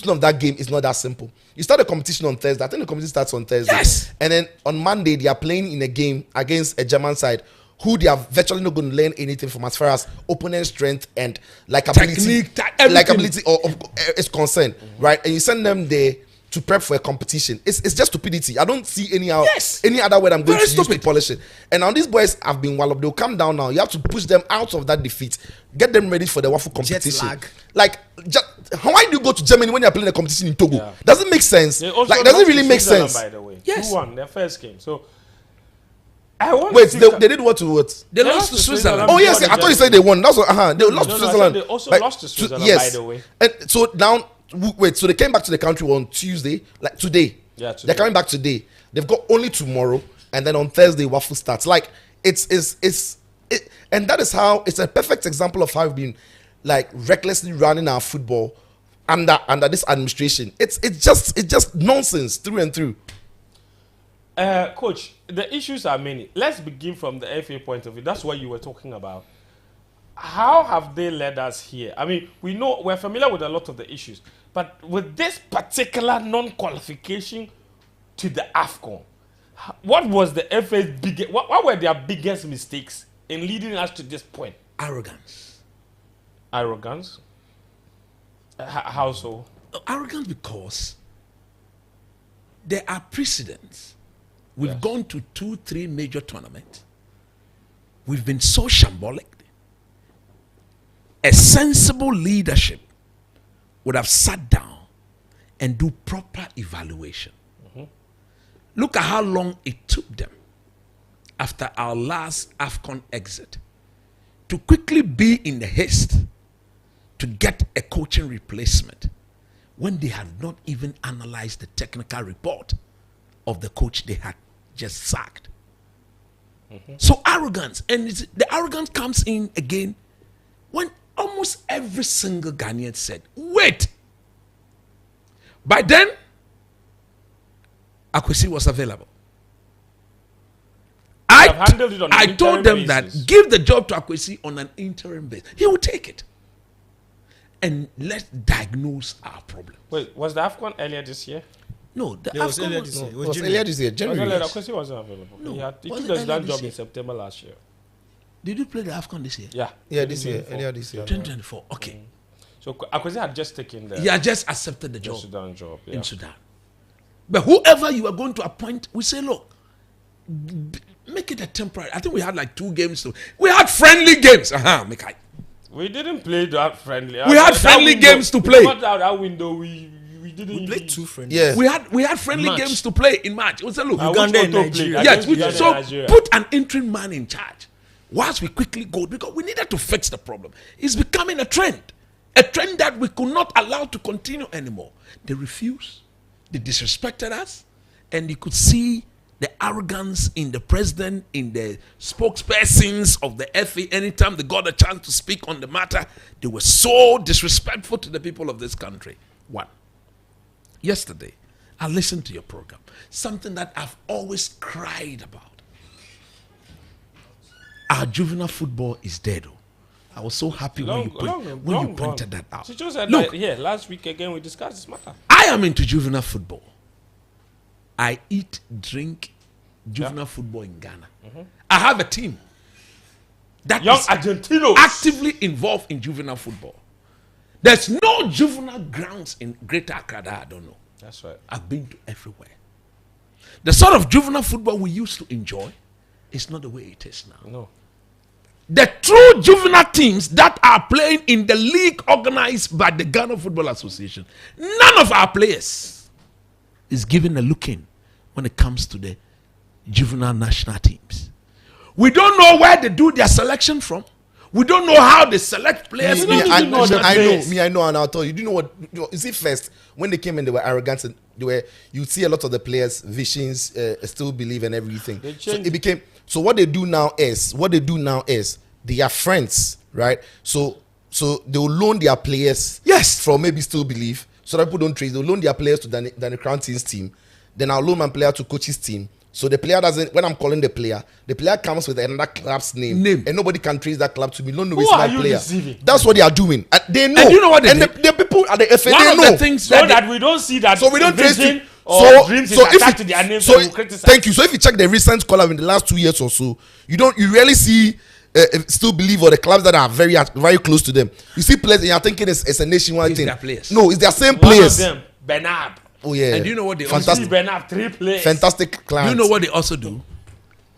[SPEAKER 4] of that game is not that simple. You start the competition on Thursday. I think the competition starts on Thursday.
[SPEAKER 3] Yes.
[SPEAKER 4] And then on Monday, they are playing in a game against a German side who they are virtually not going to learn anything from as far as opponent strength and likability,
[SPEAKER 3] Technique, everything.
[SPEAKER 4] likability is concerned, right? And you send them there to prep for a competition. It's just stupidity. I don't see any other word I'm going
[SPEAKER 3] Very
[SPEAKER 4] to use
[SPEAKER 3] stupid.
[SPEAKER 4] to polish it. And now these boys have been walloped. They'll come down now. You have to push them out of that defeat. Get them ready for the waffle competition.
[SPEAKER 5] lag.
[SPEAKER 4] Like, why do you go to Germany when you're playing a competition in Togo?
[SPEAKER 2] Yeah.
[SPEAKER 4] Doesn't make sense.
[SPEAKER 2] They also
[SPEAKER 4] Like, doesn't
[SPEAKER 2] lost
[SPEAKER 4] really
[SPEAKER 2] to
[SPEAKER 4] make
[SPEAKER 2] Switzerland,
[SPEAKER 4] sense.
[SPEAKER 2] By the way,
[SPEAKER 3] Yes.
[SPEAKER 2] 2-1 their first game. So I want
[SPEAKER 4] Wait,
[SPEAKER 2] to see
[SPEAKER 4] they did what to what?
[SPEAKER 3] They lost to Switzerland.
[SPEAKER 4] Oh yes,
[SPEAKER 2] before
[SPEAKER 4] I thought you
[SPEAKER 2] the
[SPEAKER 4] said they won. That's what. They lost
[SPEAKER 2] No,
[SPEAKER 4] to
[SPEAKER 2] no, I
[SPEAKER 4] Switzerland.
[SPEAKER 2] said they also
[SPEAKER 4] Like,
[SPEAKER 2] lost to Switzerland,
[SPEAKER 4] yes.
[SPEAKER 2] by the way.
[SPEAKER 4] And so now, wait. So they came back to the country on Tuesday, like today.
[SPEAKER 2] Yeah, today.
[SPEAKER 4] They're coming back today. They've got only tomorrow, and then on Thursday, waffle starts. Like and that is how it's a perfect example of how we've been like recklessly running our football under this administration. It's just nonsense through and through.
[SPEAKER 2] Coach, the issues are many. Let's begin from the FA point of view. That's what you were talking about. How have they led us here? I mean, we're familiar with a lot of the issues, but with this particular non-qualification to the AFCON, what was the FA's biggest? What were their biggest mistakes in leading us to this point?
[SPEAKER 3] Arrogance.
[SPEAKER 2] Arrogance. How so?
[SPEAKER 3] Arrogance because there are precedents. We've gone to 2-3 major tournaments. We've been so shambolic. A sensible leadership would have sat down and do proper evaluation. Look at how long it took them after our last AFCON exit to quickly be in the haste to get a coaching replacement when they had not even analyzed the technical report of the coach they had just sacked. So arrogance, and the arrogance comes in again when almost every single Ghanaian said, wait. By then, Akwesi was available.
[SPEAKER 2] have handled it on an
[SPEAKER 3] I told them
[SPEAKER 2] interim
[SPEAKER 3] that
[SPEAKER 2] basis.
[SPEAKER 3] give the job to Akwesi on an interim basis. He will take it. And let's diagnose our problem.
[SPEAKER 2] Wait, was the AFCON earlier this year?
[SPEAKER 3] No, the
[SPEAKER 5] It was
[SPEAKER 3] AFCON
[SPEAKER 5] earlier
[SPEAKER 3] was-
[SPEAKER 5] this year. It
[SPEAKER 4] It
[SPEAKER 5] was
[SPEAKER 4] was
[SPEAKER 5] January.
[SPEAKER 4] earlier this year,
[SPEAKER 2] Was
[SPEAKER 4] January.
[SPEAKER 2] earlier, Kwesi wasn't available.
[SPEAKER 3] No,
[SPEAKER 2] He
[SPEAKER 3] was
[SPEAKER 2] took
[SPEAKER 3] it
[SPEAKER 2] the Sudan
[SPEAKER 3] earlier
[SPEAKER 2] job
[SPEAKER 3] this
[SPEAKER 2] in
[SPEAKER 3] year?
[SPEAKER 2] September last year.
[SPEAKER 3] Did you play the AFCON this year?
[SPEAKER 2] Yeah.
[SPEAKER 4] Yeah, this year,
[SPEAKER 2] 2024.
[SPEAKER 4] earlier this year.
[SPEAKER 3] 2024. Okay.
[SPEAKER 2] So Akwesi had just taken the
[SPEAKER 3] He had just accepted the job
[SPEAKER 2] Sudan job. Yeah.
[SPEAKER 3] in Sudan. But whoever you are going to appoint, we say, look, make it a temporary. I think we had like 2 games. We had friendly games. Mekai.
[SPEAKER 2] We didn't play that friendly.
[SPEAKER 3] We had friendly games to play.
[SPEAKER 2] Not out that window. We didn't.
[SPEAKER 5] We played 2 friendly.
[SPEAKER 4] Yeah.
[SPEAKER 3] We had friendly
[SPEAKER 5] March.
[SPEAKER 3] games to play in March. We said, look,
[SPEAKER 5] Uganda and
[SPEAKER 2] Otto
[SPEAKER 5] Nigeria.
[SPEAKER 2] played
[SPEAKER 3] yes,
[SPEAKER 2] against Uganda
[SPEAKER 3] so
[SPEAKER 2] and Nigeria.
[SPEAKER 3] put an interim man in charge whilst we quickly go, because we needed to fix the problem. It's becoming a trend that we could not allow to continue anymore. They refused, they disrespected us, and you could see the arrogance in the president, in the spokespersons of the FA. Anytime they got a chance to speak on the matter, they were so disrespectful to the people of this country. One, yesterday, I listened to your program, something that I've always cried about. Our juvenile football is dead. I was so happy when you pointed that out.
[SPEAKER 2] She just said
[SPEAKER 3] Look,
[SPEAKER 2] that here last week again we discussed this matter.
[SPEAKER 3] I am into juvenile football. I eat, drink juvenile football in Ghana. I have a team that
[SPEAKER 2] Young
[SPEAKER 3] is
[SPEAKER 2] Argentinos
[SPEAKER 3] actively involved in juvenile football. There's no juvenile grounds in Greater Accra that I don't know.
[SPEAKER 2] That's right.
[SPEAKER 3] I've been to everywhere. The sort of juvenile football we used to enjoy is not the way it is now.
[SPEAKER 2] No.
[SPEAKER 3] The true juvenile teams that are playing in the league organized by the Ghana Football Association, none of our players is given a look in when it comes to the juvenile national teams. We don't know where they do their selection from. We don't know how they select players.
[SPEAKER 4] I know, and I'll tell you. Do you know what? You see, first when they came in, they were arrogant, and they were. You see a lot of the players' visions, still believe and everything. So it became. So what they do now is they are friends, right? So they will loan their players,
[SPEAKER 3] yes,
[SPEAKER 4] from maybe still believe, so that people don't trade. They'll loan their players to the Crown Team's team. Then I'll loan my player to coach's team. So the player doesn't. When I'm calling the player comes with another club's name, and nobody can trace that club to me. No, it's my player. Deceiving? That's what they are doing. They know.
[SPEAKER 3] And you know what they
[SPEAKER 4] did? The people at the FA,
[SPEAKER 2] One
[SPEAKER 4] they
[SPEAKER 2] of
[SPEAKER 4] know.
[SPEAKER 2] the things so that we don't see that.
[SPEAKER 4] So we don't trace it.
[SPEAKER 2] Dreams attached to their names.
[SPEAKER 4] Thank you. So if you check the recent column in the last 2 years or so, you rarely see still believe or the clubs that are very very close to them. You see players, and you're thinking it's a nationwide thing. No, it's their same players.
[SPEAKER 2] One of them, Bernard.
[SPEAKER 4] Oh yeah.
[SPEAKER 3] And do you know what they
[SPEAKER 4] fantastic.
[SPEAKER 3] also do?
[SPEAKER 2] Bernard, 3 players.
[SPEAKER 4] Fantastic clients.
[SPEAKER 3] You know what they also do?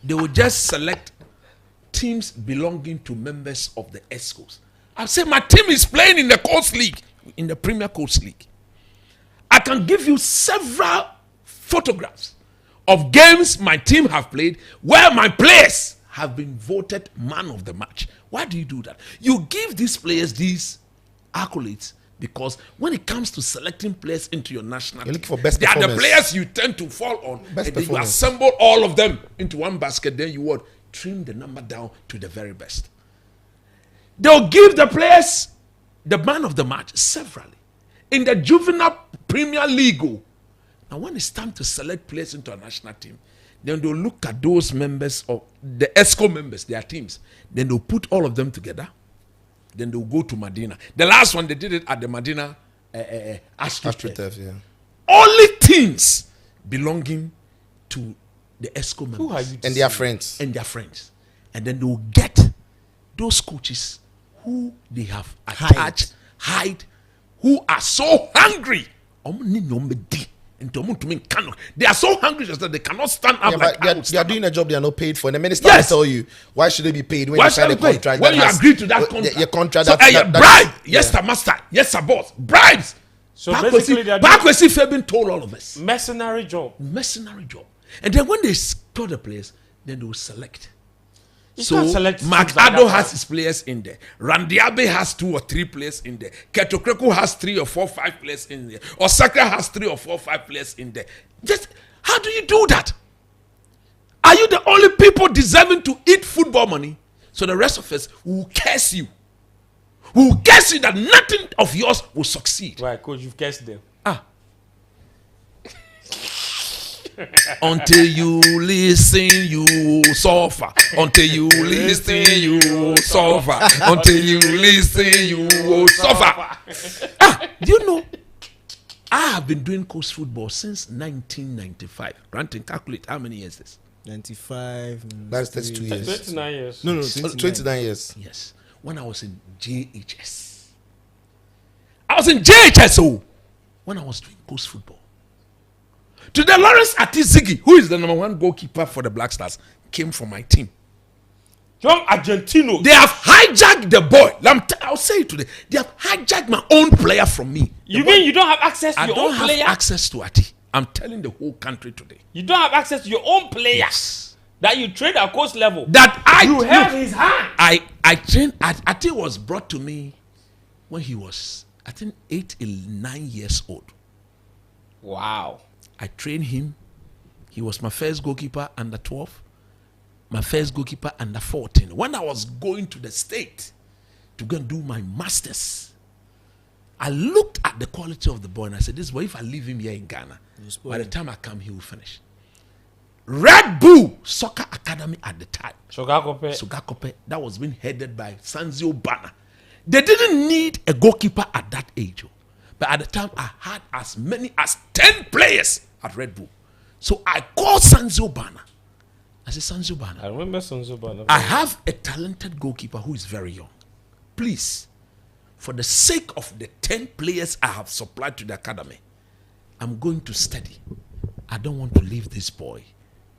[SPEAKER 3] They will just select teams belonging to members of the ESCOs. I'll say my team is playing in the Coast League, in the Premier Coast League. I can give you several photographs of games my team have played where my players have been voted man of the match. Why do you do that? You give these players these accolades because when it comes to selecting players into your national team,
[SPEAKER 4] looking for best
[SPEAKER 3] they are the
[SPEAKER 4] performance.
[SPEAKER 3] Players you tend to fall on.
[SPEAKER 4] Best
[SPEAKER 3] and then you
[SPEAKER 4] performance.
[SPEAKER 3] assemble all of them into one basket, then you would trim the number down to the very best. They'll give the players the man of the match severally. In the Juvenile Premier League, now when it's time to select players into a national team, then they'll look at those members of the ESCO members, their teams. Then they'll put all of them together. Then they'll go to Medina. The last one, they did it at the Medina AstroTurf.
[SPEAKER 4] yeah.
[SPEAKER 3] Only teams belonging to the ESCO members.
[SPEAKER 2] Who are you
[SPEAKER 4] And their friends.
[SPEAKER 3] And their friends. And then they'll get those coaches who they have attached, who are so hungry. They are so hungry just that they cannot stand up.
[SPEAKER 4] They are doing a job they are not paid for. And the minister will tell you, why should they be paid when you sign a contract?
[SPEAKER 3] When you agree to that contract.
[SPEAKER 4] Your contract.
[SPEAKER 3] So, bribe. Yes, sir, master. Yes, sir, boss. Bribes.
[SPEAKER 2] So basically, they are
[SPEAKER 3] Bakwesi Febin told all of us.
[SPEAKER 2] mercenary job.
[SPEAKER 3] Mercenary job. And then when they score the players, then they will select.
[SPEAKER 2] You can't select
[SPEAKER 3] Mark
[SPEAKER 2] teams like
[SPEAKER 3] Addo
[SPEAKER 2] that.
[SPEAKER 3] has his players in there. Randy Abe has 2 or 3 players in there. Ketokreku has 3 or 4, 5 players in there. Osaka has 3 or 4, 5 players in there. Just how do you do that? Are you the only people deserving to eat football money? So the rest of us will curse you. We will curse you that nothing of yours will succeed.
[SPEAKER 2] Right, coach, you've cursed them.
[SPEAKER 3] Until you listen, you will suffer. Until you listen, you will suffer. Until you listen, you will suffer. Do you know? I have been doing coast football since 1995. Granting, calculate how many years this?
[SPEAKER 5] 95.
[SPEAKER 4] That's 2 years.
[SPEAKER 2] 29 years.
[SPEAKER 5] No,
[SPEAKER 4] 29 years.
[SPEAKER 3] Yes. When I was in JHS. I was in JHS when I was doing coast football. Today, Lawrence Atizigi, who is the #1 goalkeeper for the Black Stars, came from my team.
[SPEAKER 2] Young Argentino.
[SPEAKER 3] They have hijacked the boy. I'll say it today. They have hijacked my own player from me.
[SPEAKER 2] You mean you don't have access to
[SPEAKER 3] I
[SPEAKER 2] your
[SPEAKER 3] don't
[SPEAKER 2] own
[SPEAKER 3] have
[SPEAKER 2] player?
[SPEAKER 3] access to Ati. I'm telling the whole country today.
[SPEAKER 2] You don't have access to your own player.
[SPEAKER 3] Yes.
[SPEAKER 2] That you trade at coast level.
[SPEAKER 3] You
[SPEAKER 2] held his hand.
[SPEAKER 3] I trained. Ati was brought to me when he was, I think, 8 or 9 years old.
[SPEAKER 2] Wow.
[SPEAKER 3] I trained him. He was my first goalkeeper under 12. My first goalkeeper under 14. When I was going to the state to go and do my masters, I looked at the quality of the boy and I said, this boy, if I leave him here in Ghana, by the time I come, he will finish. Red Bull Soccer Academy at the time.
[SPEAKER 2] Sogakope.
[SPEAKER 3] That was being headed by Sanzio Bana. They didn't need a goalkeeper at that age. But at the time, I had as many as 10 players at Red Bull. So I called Sanzio Bana. I said, Sanzio Bana.
[SPEAKER 2] I remember Sanzio Bana.
[SPEAKER 3] I have a talented goalkeeper who is very young. Please, for the sake of the 10 players I have supplied to the academy, I'm going to study. I don't want to leave this boy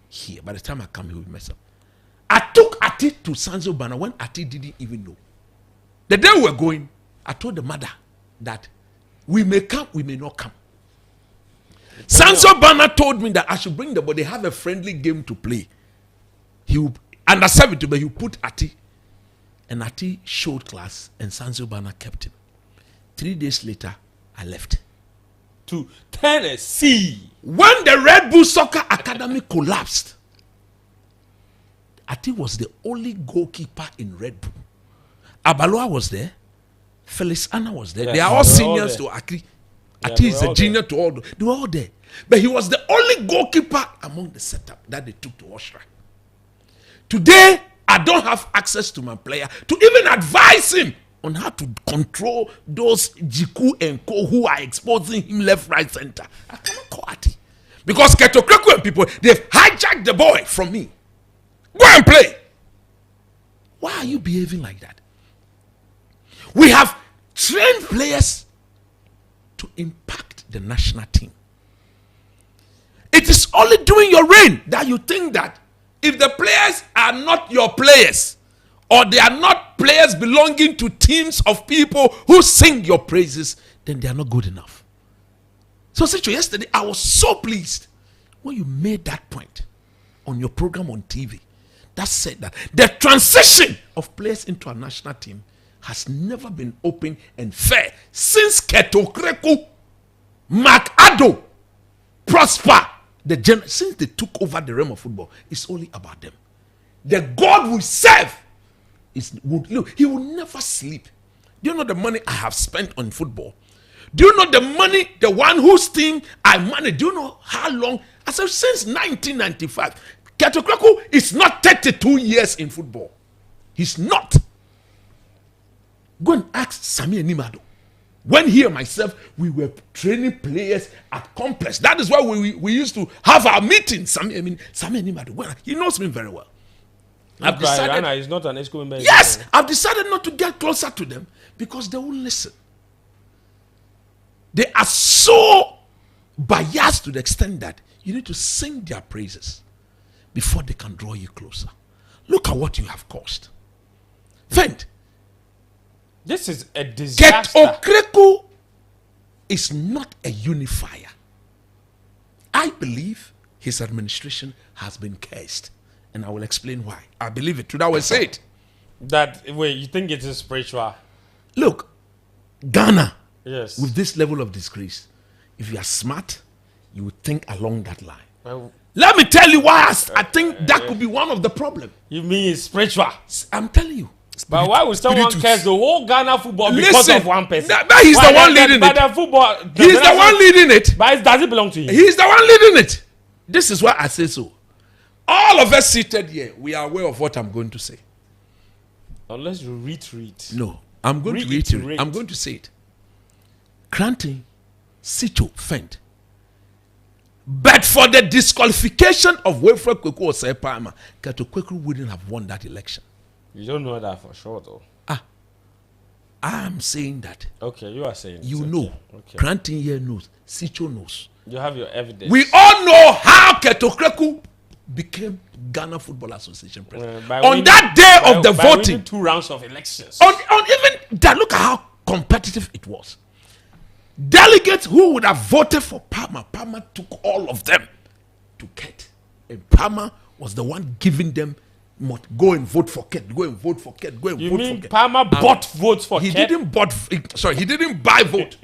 [SPEAKER 3] here. By the time I come, he will mess up. I took Ati to Sanzio Bana when Ati didn't even know. The day we were going, I told the mother that we may come, we may not come. Sanzio Bana told me that I should bring the boy. They have a friendly game to play. He will, under 70, but he will put Ati. And Ati showed class, and Sanzio Bana kept him. 3 days later, I left.
[SPEAKER 2] To Tennessee.
[SPEAKER 3] When the Red Bull Soccer Academy collapsed, Ati was the only goalkeeper in Red Bull. Abaloa was there. Felix Anna was there.
[SPEAKER 2] Yes,
[SPEAKER 3] they are all seniors to Aki. Ati is a junior to all. They were all there. But he was the only goalkeeper among the setup that they took to Austria. Today, I don't have access to my player to even advise him on how to control those Jiku and Co who are exposing him left, right, center. I cannot call Ati. Because Ketokreku and people, they've hijacked the boy from me. Go and play. Why are you behaving like that? We have trained players to impact the national team. It is only during your reign that you think that if the players are not your players, or they are not players belonging to teams of people who sing your praises, then they are not good enough. So, yesterday, I was so pleased when you made that point on your program on TV that said that the transition of players into a national team has never been open and fair since Ketokreku, Addo, Prosper, since they took over the realm of football. It's only about them. The God we serve he will never sleep. Do you know the money I have spent on football? Do you know the money, the one whose team I manage? Do you know how long? I said since 1995. Ketokreku is not 32 years in football. He's not. Go and ask Samir Nimado. When he and myself, we were training players at Complex. That is why we used to have our meetings. Samir Nimado. Well, he knows me very well. I've decided,
[SPEAKER 2] is not an ESCO member.
[SPEAKER 3] yes, I've decided not to get closer to them because they won't listen. They are so biased to the extent that you need to sing their praises before they can draw you closer. Look at what you have caused. Friend,
[SPEAKER 2] this is a disaster.
[SPEAKER 3] Ketokreku is not a unifier. I believe his administration has been cursed. And I will explain why. I believe it. Today I will say it.
[SPEAKER 2] Wait, you think it is spiritual?
[SPEAKER 3] Look, Ghana,
[SPEAKER 2] Yes.
[SPEAKER 3] with this level of disgrace, if you are smart, you would think along that line.
[SPEAKER 2] Well,
[SPEAKER 3] Let me tell you why I think that could be one of the problems.
[SPEAKER 2] you mean it's spiritual?
[SPEAKER 3] I'm telling you.
[SPEAKER 2] But why would someone curse the whole Ghana football because
[SPEAKER 3] Listen,
[SPEAKER 2] of one person?
[SPEAKER 3] that he's the one leading
[SPEAKER 2] but
[SPEAKER 3] it.
[SPEAKER 2] the football,
[SPEAKER 3] He's the one leading it.
[SPEAKER 2] But does it belong to him?
[SPEAKER 3] He's the one leading it. This is why I say so. All of us seated here, we are aware of what I'm going to say.
[SPEAKER 2] Unless you retreat.
[SPEAKER 3] No, I'm going to
[SPEAKER 2] Reiterate.
[SPEAKER 3] reiterate. I'm going to say it. Granting, Sito Fend. But for the disqualification of Wilfred Kweku or Sepama, Ketokreku wouldn't have won that election.
[SPEAKER 2] You don't know that for sure, though.
[SPEAKER 3] I'm saying that.
[SPEAKER 2] Okay, you are saying
[SPEAKER 3] You
[SPEAKER 2] it's
[SPEAKER 3] know.
[SPEAKER 2] Okay.
[SPEAKER 3] Granting here knows. Sito knows.
[SPEAKER 2] You have your evidence.
[SPEAKER 3] We all know how Ketokreku became Ghana Football Association president. On that day of the voting,
[SPEAKER 2] 2 rounds of elections.
[SPEAKER 3] on even that, look at how competitive it was. Delegates who would have voted for Palmer took all of them to Ket. And Palmer was the one giving them, go and vote for Ket, go and vote for Ket, go and
[SPEAKER 2] You
[SPEAKER 3] vote
[SPEAKER 2] mean
[SPEAKER 3] for Ket.
[SPEAKER 2] Palmer bought votes for
[SPEAKER 3] He
[SPEAKER 2] Ket?
[SPEAKER 3] didn't he didn't buy vote.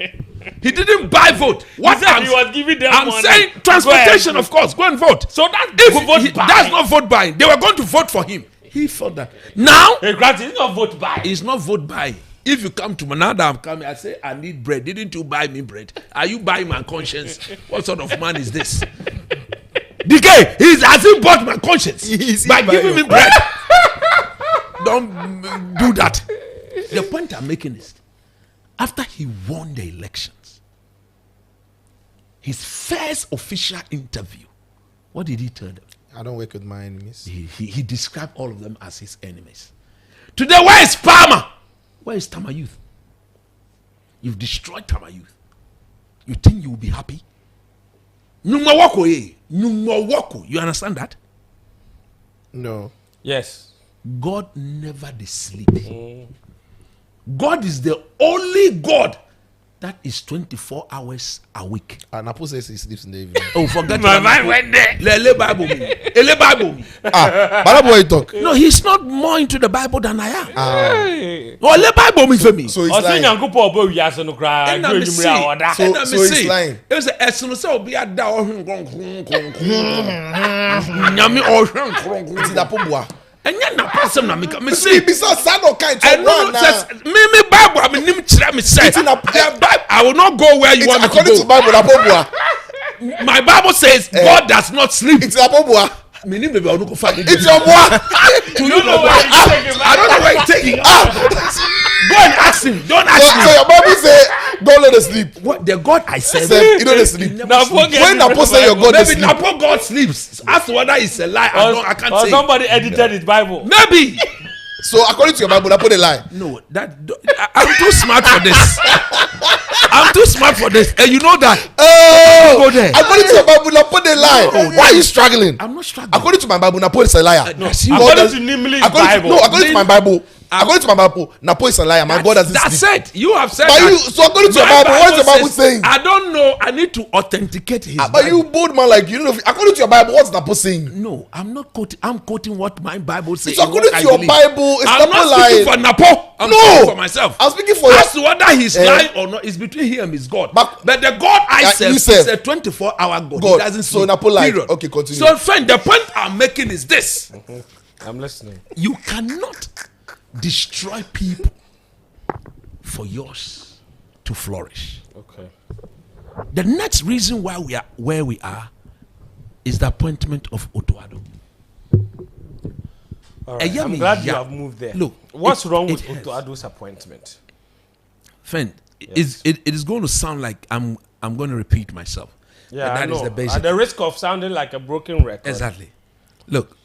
[SPEAKER 3] He didn't buy vote. What
[SPEAKER 2] He said he was giving them
[SPEAKER 3] I'm
[SPEAKER 2] money.
[SPEAKER 3] saying
[SPEAKER 2] Go
[SPEAKER 3] transportation,
[SPEAKER 2] ahead.
[SPEAKER 3] of course, go and vote.
[SPEAKER 2] So that's
[SPEAKER 3] If
[SPEAKER 2] vote
[SPEAKER 3] he-
[SPEAKER 2] buying.
[SPEAKER 3] that's not vote buying. They were going to vote for him. He thought that. Now,
[SPEAKER 2] Hey, granted, it's not vote buying.
[SPEAKER 3] it's not vote buying. If you come to Manada, I'm coming, I say, I need bread. Didn't you buy me bread? Are you buying my conscience? What sort of man is this? The guy, has he bought my conscience
[SPEAKER 4] He's
[SPEAKER 3] by
[SPEAKER 4] eating
[SPEAKER 3] giving
[SPEAKER 4] my
[SPEAKER 3] me bread? Don't do that. The point I'm making is, after he won the elections, his first official interview, what did he tell them?
[SPEAKER 4] I don't work with my enemies.
[SPEAKER 3] He described all of them as his enemies. Today, where is Palmer? Where is Tama Youth? You've destroyed Tama Youth. You think you will be happy? Numawako, you understand that?
[SPEAKER 4] No.
[SPEAKER 2] Yes.
[SPEAKER 3] God never did sleep. God is the only God that is 24 hours a week.
[SPEAKER 4] And Apo says he sleeps in the evening.
[SPEAKER 3] Oh, forget
[SPEAKER 2] My mind went there.
[SPEAKER 3] Lele Bible me. Ele Bible me.
[SPEAKER 4] But boy talk.
[SPEAKER 3] No, he's not more into the Bible than I am.
[SPEAKER 2] Hey.
[SPEAKER 3] Oh, le Bible me for me.
[SPEAKER 4] So he's
[SPEAKER 2] Ọsẹ
[SPEAKER 4] lying.
[SPEAKER 2] Nyankopɔn bɔ wiase no koraa.
[SPEAKER 3] And
[SPEAKER 2] Ɛna
[SPEAKER 3] I'm
[SPEAKER 2] enyimire
[SPEAKER 3] see.
[SPEAKER 2] a ɔda.
[SPEAKER 4] So-
[SPEAKER 3] And
[SPEAKER 4] so he's lying.
[SPEAKER 3] It was a son so be a da ohun kon. Nyame ohun kon.
[SPEAKER 4] It's Apobua.
[SPEAKER 3] And yet na person na me
[SPEAKER 4] See,
[SPEAKER 3] see.
[SPEAKER 4] besides sad or kind.
[SPEAKER 3] I know says me Bible I mean nim kira me say.
[SPEAKER 4] It's in a-
[SPEAKER 3] The Bible, I will not go where you
[SPEAKER 4] It's
[SPEAKER 3] want me to
[SPEAKER 4] according to
[SPEAKER 3] go.
[SPEAKER 4] Bible, Apobua.
[SPEAKER 3] My Bible says God does not sleep.
[SPEAKER 4] It's Apobua.
[SPEAKER 3] Me nim baby I don't go find it.
[SPEAKER 4] It's your boy.
[SPEAKER 3] Do you know where he's taking? I don't know where he's taking. Go and ask him. Don't
[SPEAKER 4] So,
[SPEAKER 3] ask
[SPEAKER 4] so
[SPEAKER 3] me.
[SPEAKER 4] your Bible say, don't let us sleep.
[SPEAKER 3] What the God I serve?
[SPEAKER 4] Say, you don't let us sleep.
[SPEAKER 2] Now forget
[SPEAKER 4] When
[SPEAKER 2] it.
[SPEAKER 4] Apo say your God is
[SPEAKER 3] Maybe
[SPEAKER 4] sleep.
[SPEAKER 3] Napo God sleeps. Ask whether it's a lie. I can't
[SPEAKER 2] Or
[SPEAKER 3] say.
[SPEAKER 2] somebody edited his Bible.
[SPEAKER 3] Maybe.
[SPEAKER 4] So according to your Bible, Apo the lie.
[SPEAKER 3] No, I'm too smart for this. I'm too smart for this. And you know that.
[SPEAKER 4] Oh,
[SPEAKER 3] Go there.
[SPEAKER 4] according to your Bible, Apo the lie. Why are you struggling?
[SPEAKER 3] I'm not struggling.
[SPEAKER 4] According to my Bible, Napo is a liar.
[SPEAKER 3] No,
[SPEAKER 2] According to Nimli's Bible.
[SPEAKER 4] According to my Bible, according to my Bible, Napo is a liar. My God doesn't
[SPEAKER 3] That's
[SPEAKER 4] sleep.
[SPEAKER 3] it. You have said
[SPEAKER 4] But
[SPEAKER 3] that.
[SPEAKER 4] you, so according to your
[SPEAKER 3] My
[SPEAKER 4] Bible, what is the Bible
[SPEAKER 3] says-
[SPEAKER 4] saying?
[SPEAKER 3] I don't know. I need to authenticate his
[SPEAKER 4] But
[SPEAKER 3] Bible.
[SPEAKER 4] you bold man like you know. According to your Bible, what's Napo saying?
[SPEAKER 3] No, I'm not quoting. I'm quoting what my Bible says.
[SPEAKER 4] So according to your Bible, it's
[SPEAKER 3] I'm
[SPEAKER 4] Napo
[SPEAKER 3] not speaking
[SPEAKER 4] lying.
[SPEAKER 3] for Napo. I'm
[SPEAKER 4] No.
[SPEAKER 3] speaking for myself.
[SPEAKER 4] I'm speaking for you.
[SPEAKER 3] As to whether he's lying or not, it's between him and his God.
[SPEAKER 4] But-
[SPEAKER 3] But the God I serve
[SPEAKER 4] you
[SPEAKER 3] is
[SPEAKER 4] serve.
[SPEAKER 3] a 24-hour God.
[SPEAKER 4] God.
[SPEAKER 3] He doesn't
[SPEAKER 4] So
[SPEAKER 3] sleep.
[SPEAKER 4] Napo lied.
[SPEAKER 3] Period.
[SPEAKER 4] Okay, continue.
[SPEAKER 3] So, friend, the point I'm making is this:
[SPEAKER 2] I'm listening.
[SPEAKER 3] you cannot destroy people for yours to flourish.
[SPEAKER 2] Okay.
[SPEAKER 3] The next reason why we are where we are is the appointment of Otto Addo.
[SPEAKER 2] All right.
[SPEAKER 3] Yeah,
[SPEAKER 2] I'm
[SPEAKER 3] me,
[SPEAKER 2] glad you
[SPEAKER 3] yeah.
[SPEAKER 2] have moved there.
[SPEAKER 3] Look,
[SPEAKER 2] what's
[SPEAKER 3] it-
[SPEAKER 2] wrong
[SPEAKER 3] it
[SPEAKER 2] with
[SPEAKER 3] has.
[SPEAKER 2] Otto Addo's appointment?
[SPEAKER 3] Friend,
[SPEAKER 2] Yes.
[SPEAKER 3] it is going to sound like I'm going to repeat myself.
[SPEAKER 2] Yeah,
[SPEAKER 3] But
[SPEAKER 2] I
[SPEAKER 3] that
[SPEAKER 2] know.
[SPEAKER 3] is the
[SPEAKER 2] At
[SPEAKER 3] basic.
[SPEAKER 2] the risk of sounding like a broken record,
[SPEAKER 3] Exactly. Look,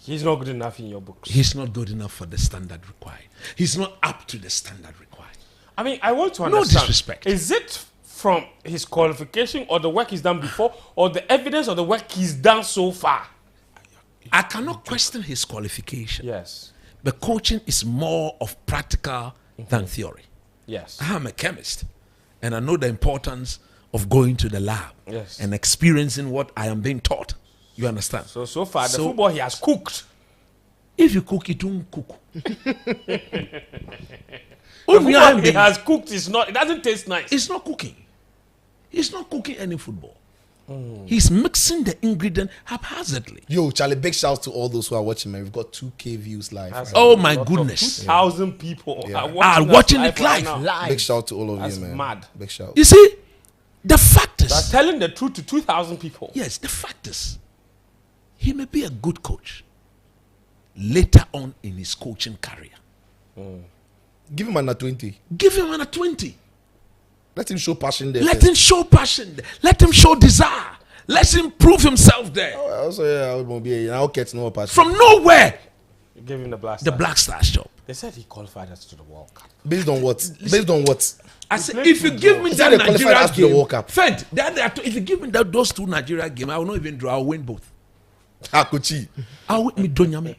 [SPEAKER 2] he's not good enough in your books.
[SPEAKER 3] he's not good enough for the standard required. He's not up to the standard required.
[SPEAKER 2] I mean, I want to
[SPEAKER 3] No
[SPEAKER 2] understand.
[SPEAKER 3] disrespect.
[SPEAKER 2] Is it from his qualification or the work he's done before or the evidence of the work he's done so far?
[SPEAKER 3] I cannot question his qualification.
[SPEAKER 2] Yes.
[SPEAKER 3] But coaching is more of practical than theory.
[SPEAKER 2] Yes.
[SPEAKER 3] I'm a chemist, and I know the importance of going to the lab
[SPEAKER 2] Yes.
[SPEAKER 3] and experiencing what I am being taught. You understand?
[SPEAKER 2] So far, the
[SPEAKER 3] So-
[SPEAKER 2] football he has cooked.
[SPEAKER 3] If you cook, it won't cook.
[SPEAKER 2] The
[SPEAKER 3] Oh, me,
[SPEAKER 2] football
[SPEAKER 3] I'm
[SPEAKER 2] he
[SPEAKER 3] being-
[SPEAKER 2] has cooked is not. It doesn't taste nice.
[SPEAKER 3] It's not cooking. He's not cooking any football. He's mixing the ingredient haphazardly.
[SPEAKER 4] Yo, Charlie, big shouts to all those who are watching, man. We've got 2K views live.
[SPEAKER 2] That's
[SPEAKER 3] Oh
[SPEAKER 2] a
[SPEAKER 3] my
[SPEAKER 2] lot of
[SPEAKER 3] goodness.
[SPEAKER 2] 2,000 people are
[SPEAKER 3] Are
[SPEAKER 2] watching,
[SPEAKER 3] watching
[SPEAKER 2] us
[SPEAKER 3] it live.
[SPEAKER 2] right now.
[SPEAKER 4] Big shout to all of
[SPEAKER 2] That's
[SPEAKER 4] you, man.
[SPEAKER 2] mad.
[SPEAKER 4] Big shout.
[SPEAKER 3] You see, the fact
[SPEAKER 2] That's
[SPEAKER 3] is,
[SPEAKER 2] telling the truth to 2,000 people.
[SPEAKER 3] yes, the fact is, he may be a good coach later on in his coaching career.
[SPEAKER 4] Give him under 20.
[SPEAKER 3] Give him an 20.
[SPEAKER 4] Let him show passion there.
[SPEAKER 3] Let
[SPEAKER 4] first.
[SPEAKER 3] him show passion. Let him show desire. Let him prove himself there.
[SPEAKER 4] Also, yeah, I will be. I'll get no passion.
[SPEAKER 3] From nowhere,
[SPEAKER 2] You gave him the blast.
[SPEAKER 3] the Black Stars job.
[SPEAKER 2] They said he qualified us to the World Cup.
[SPEAKER 4] Based on what? Based on what?
[SPEAKER 3] I said,
[SPEAKER 2] played
[SPEAKER 3] if you
[SPEAKER 2] two
[SPEAKER 3] give
[SPEAKER 2] games.
[SPEAKER 3] me
[SPEAKER 4] He said
[SPEAKER 3] that
[SPEAKER 4] they qualified
[SPEAKER 3] Nigeria
[SPEAKER 4] us to the
[SPEAKER 3] game,
[SPEAKER 4] World Cup.
[SPEAKER 3] friend, if you give me those two Nigeria games, I will not even draw. I'll win both.
[SPEAKER 4] Akuchi.
[SPEAKER 3] I'll win me Donyame.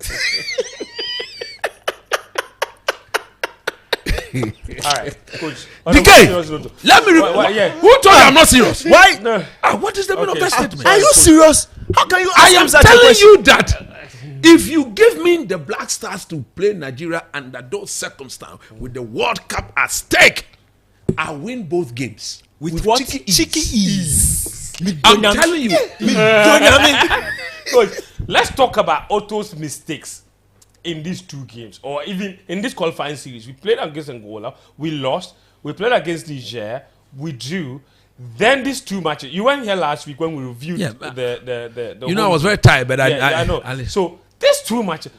[SPEAKER 2] All right, coach.
[SPEAKER 3] DK, let me.
[SPEAKER 2] yeah.
[SPEAKER 3] Who told you I'm not serious?
[SPEAKER 5] Why?
[SPEAKER 2] No.
[SPEAKER 3] What is the meaning of
[SPEAKER 2] Okay.
[SPEAKER 3] that statement?
[SPEAKER 5] Are you serious? How can you
[SPEAKER 3] I
[SPEAKER 5] ask
[SPEAKER 3] am
[SPEAKER 5] him such a
[SPEAKER 3] telling
[SPEAKER 5] question?
[SPEAKER 3] you that if you give me the Black Stars to play Nigeria under those circumstances with the World Cup at stake, I win both games
[SPEAKER 5] With what?
[SPEAKER 3] cheeky ease.
[SPEAKER 5] Cheeky ease.
[SPEAKER 3] I'm telling you.
[SPEAKER 2] Coach, let's talk about Otto's mistakes in these two games, or even in this qualifying series. We played against Angola, we lost. We played against Niger, we drew. Then these 2 matches. You weren't here last week when we reviewed the
[SPEAKER 3] you know, I was very tired, but
[SPEAKER 2] I know. So these 2 matches,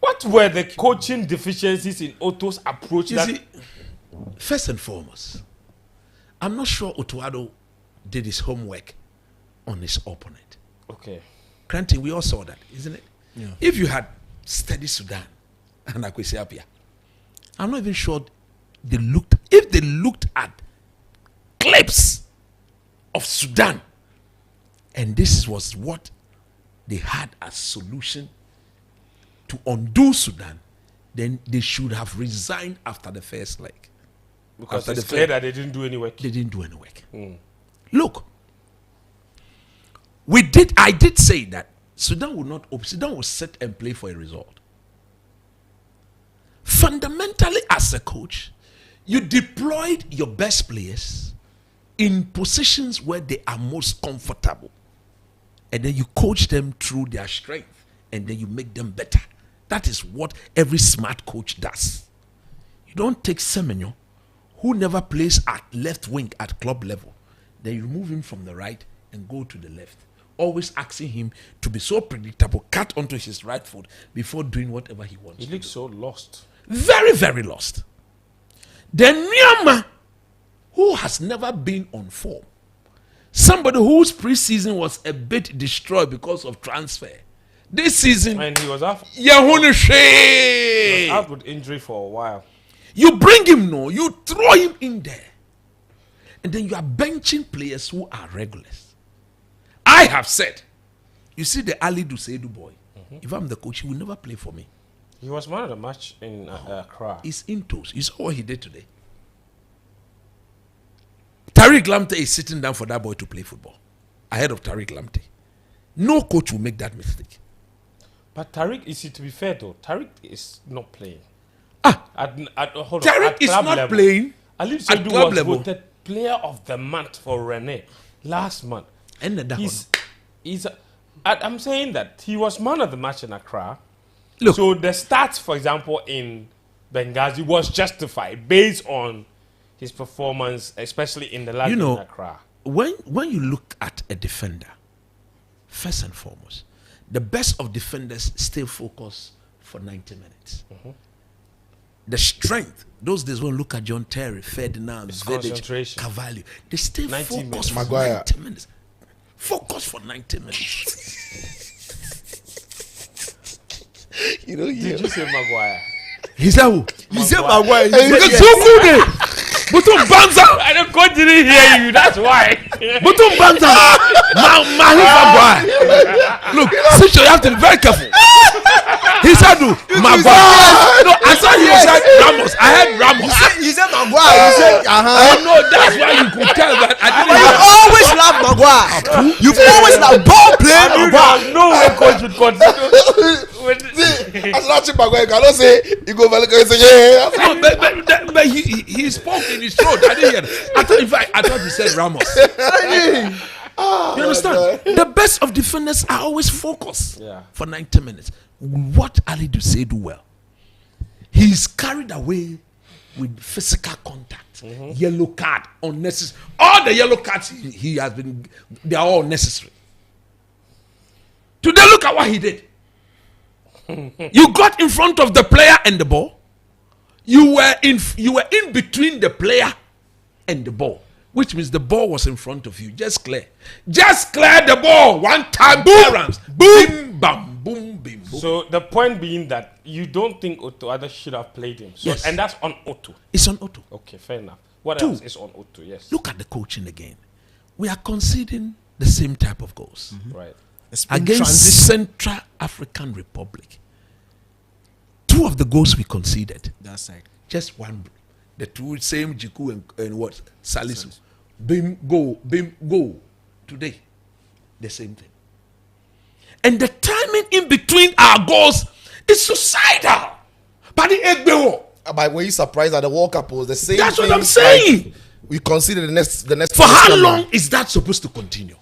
[SPEAKER 2] what were the coaching deficiencies in Otto's approach?
[SPEAKER 3] You see, first and foremost, I'm not sure Otto did his homework on his opponent.
[SPEAKER 2] Okay.
[SPEAKER 3] Granted, we all saw that, isn't it? Yeah. If you had studied Sudan and Akwesi Appiah, I'm not even sure if they looked at clips of Sudan and this was what they had as solution to undo Sudan, then they should have resigned after the first leg.
[SPEAKER 2] Because it's clear that they didn't do any work.
[SPEAKER 3] They didn't do any work. Look, I did say that Sudan will sit and play for a result. Fundamentally, as a coach, you deployed your best players in positions where they are most comfortable. And then you coach them through their strength. And then you make them better. That is what every smart coach does. You don't take Semenyo, who never plays at left wing at club level. Then you remove him from the right and go to the left. Always asking him to be so predictable, cut onto his right foot before doing whatever he wants.
[SPEAKER 2] He looks so lost.
[SPEAKER 3] Very, very lost. Then Nyama, who has never been on form. Somebody whose preseason was a bit destroyed because of transfer. This season,
[SPEAKER 2] and he was out with injury for a while.
[SPEAKER 3] You bring him, you throw him in there. And then you are benching players who are regulars. I have said, you see the Ali Duseidu boy, if I'm the coach, he will never play for me.
[SPEAKER 2] He was man of the match in Accra.
[SPEAKER 3] He's intos. You saw what he did today. Tariq Lamptey is sitting down for that boy to play football ahead of Tariq Lamptey. No coach will make that mistake.
[SPEAKER 2] But Tariq, to be fair though, Tariq is not playing.
[SPEAKER 3] Tariq is not playing
[SPEAKER 2] at club level. Voted player of the month for Rene last month. I'm saying that he was man of the match in Accra.
[SPEAKER 3] Look,
[SPEAKER 2] so the stats, for example, in Benghazi was justified based on his performance, especially in the last in Accra.
[SPEAKER 3] When you look at a defender, first and foremost, the best of defenders stay focused for 90 minutes. The strength, those days when look at John Terry, Ferdinand, Vidic, Cavallo, they stay focused for 90 minutes. Focus for 90 minutes.
[SPEAKER 2] Did you say Maguire?
[SPEAKER 3] He said who?
[SPEAKER 5] You said Maguire.
[SPEAKER 3] Because so good. Butum Banza.
[SPEAKER 2] I don't didn't hear you. That's why.
[SPEAKER 3] Butum Banza. Maguire. Look, since you have to be very careful. He said who? Maguire. No, I thought he was like Ramos. I heard Ramos.
[SPEAKER 5] He said Maguire. He said,
[SPEAKER 3] I know that's why you could tell that.
[SPEAKER 5] You always love Maguire. You've always loved ball playing Maguire.
[SPEAKER 2] No way coach would consider.
[SPEAKER 4] As watching Maguire, you cannot say you go back and say yeah.
[SPEAKER 3] No, but he spoke in his throat. I didn't hear that. I thought he said Ramos. You understand? The best of defenders are always focused for 90 minutes. What Ali Duseidu do well? He's carried away with physical contact, yellow card, unnecessary. All the yellow cards he has been, they are all necessary. Today, look at what he did. You got in front of the player and the ball. You were in between the player and the ball, which means the ball was in front of you. Just clear the ball. One time clearance. Boom, bam, boom, bim, boom.
[SPEAKER 2] So the point being that you don't think Otto should have played him. So,
[SPEAKER 3] yes.
[SPEAKER 2] And that's on Otto.
[SPEAKER 3] It's on Otto.
[SPEAKER 2] Okay, fair enough. What else is on Otto? Yes.
[SPEAKER 3] Look at the coaching again. We are conceding the same type of goals.
[SPEAKER 2] Right.
[SPEAKER 3] Against Central African Republic. 2 of the goals we conceded.
[SPEAKER 5] That's right.
[SPEAKER 3] Just one. The 2 same Jiku and what? Salisu. Bim, go. Today, the same thing. And the timing in between our goals is suicidal.
[SPEAKER 4] But were you surprised that the World Cup was the same?
[SPEAKER 3] That's what I'm saying.
[SPEAKER 4] Like we conceded the next.
[SPEAKER 3] For how long is that supposed to continue?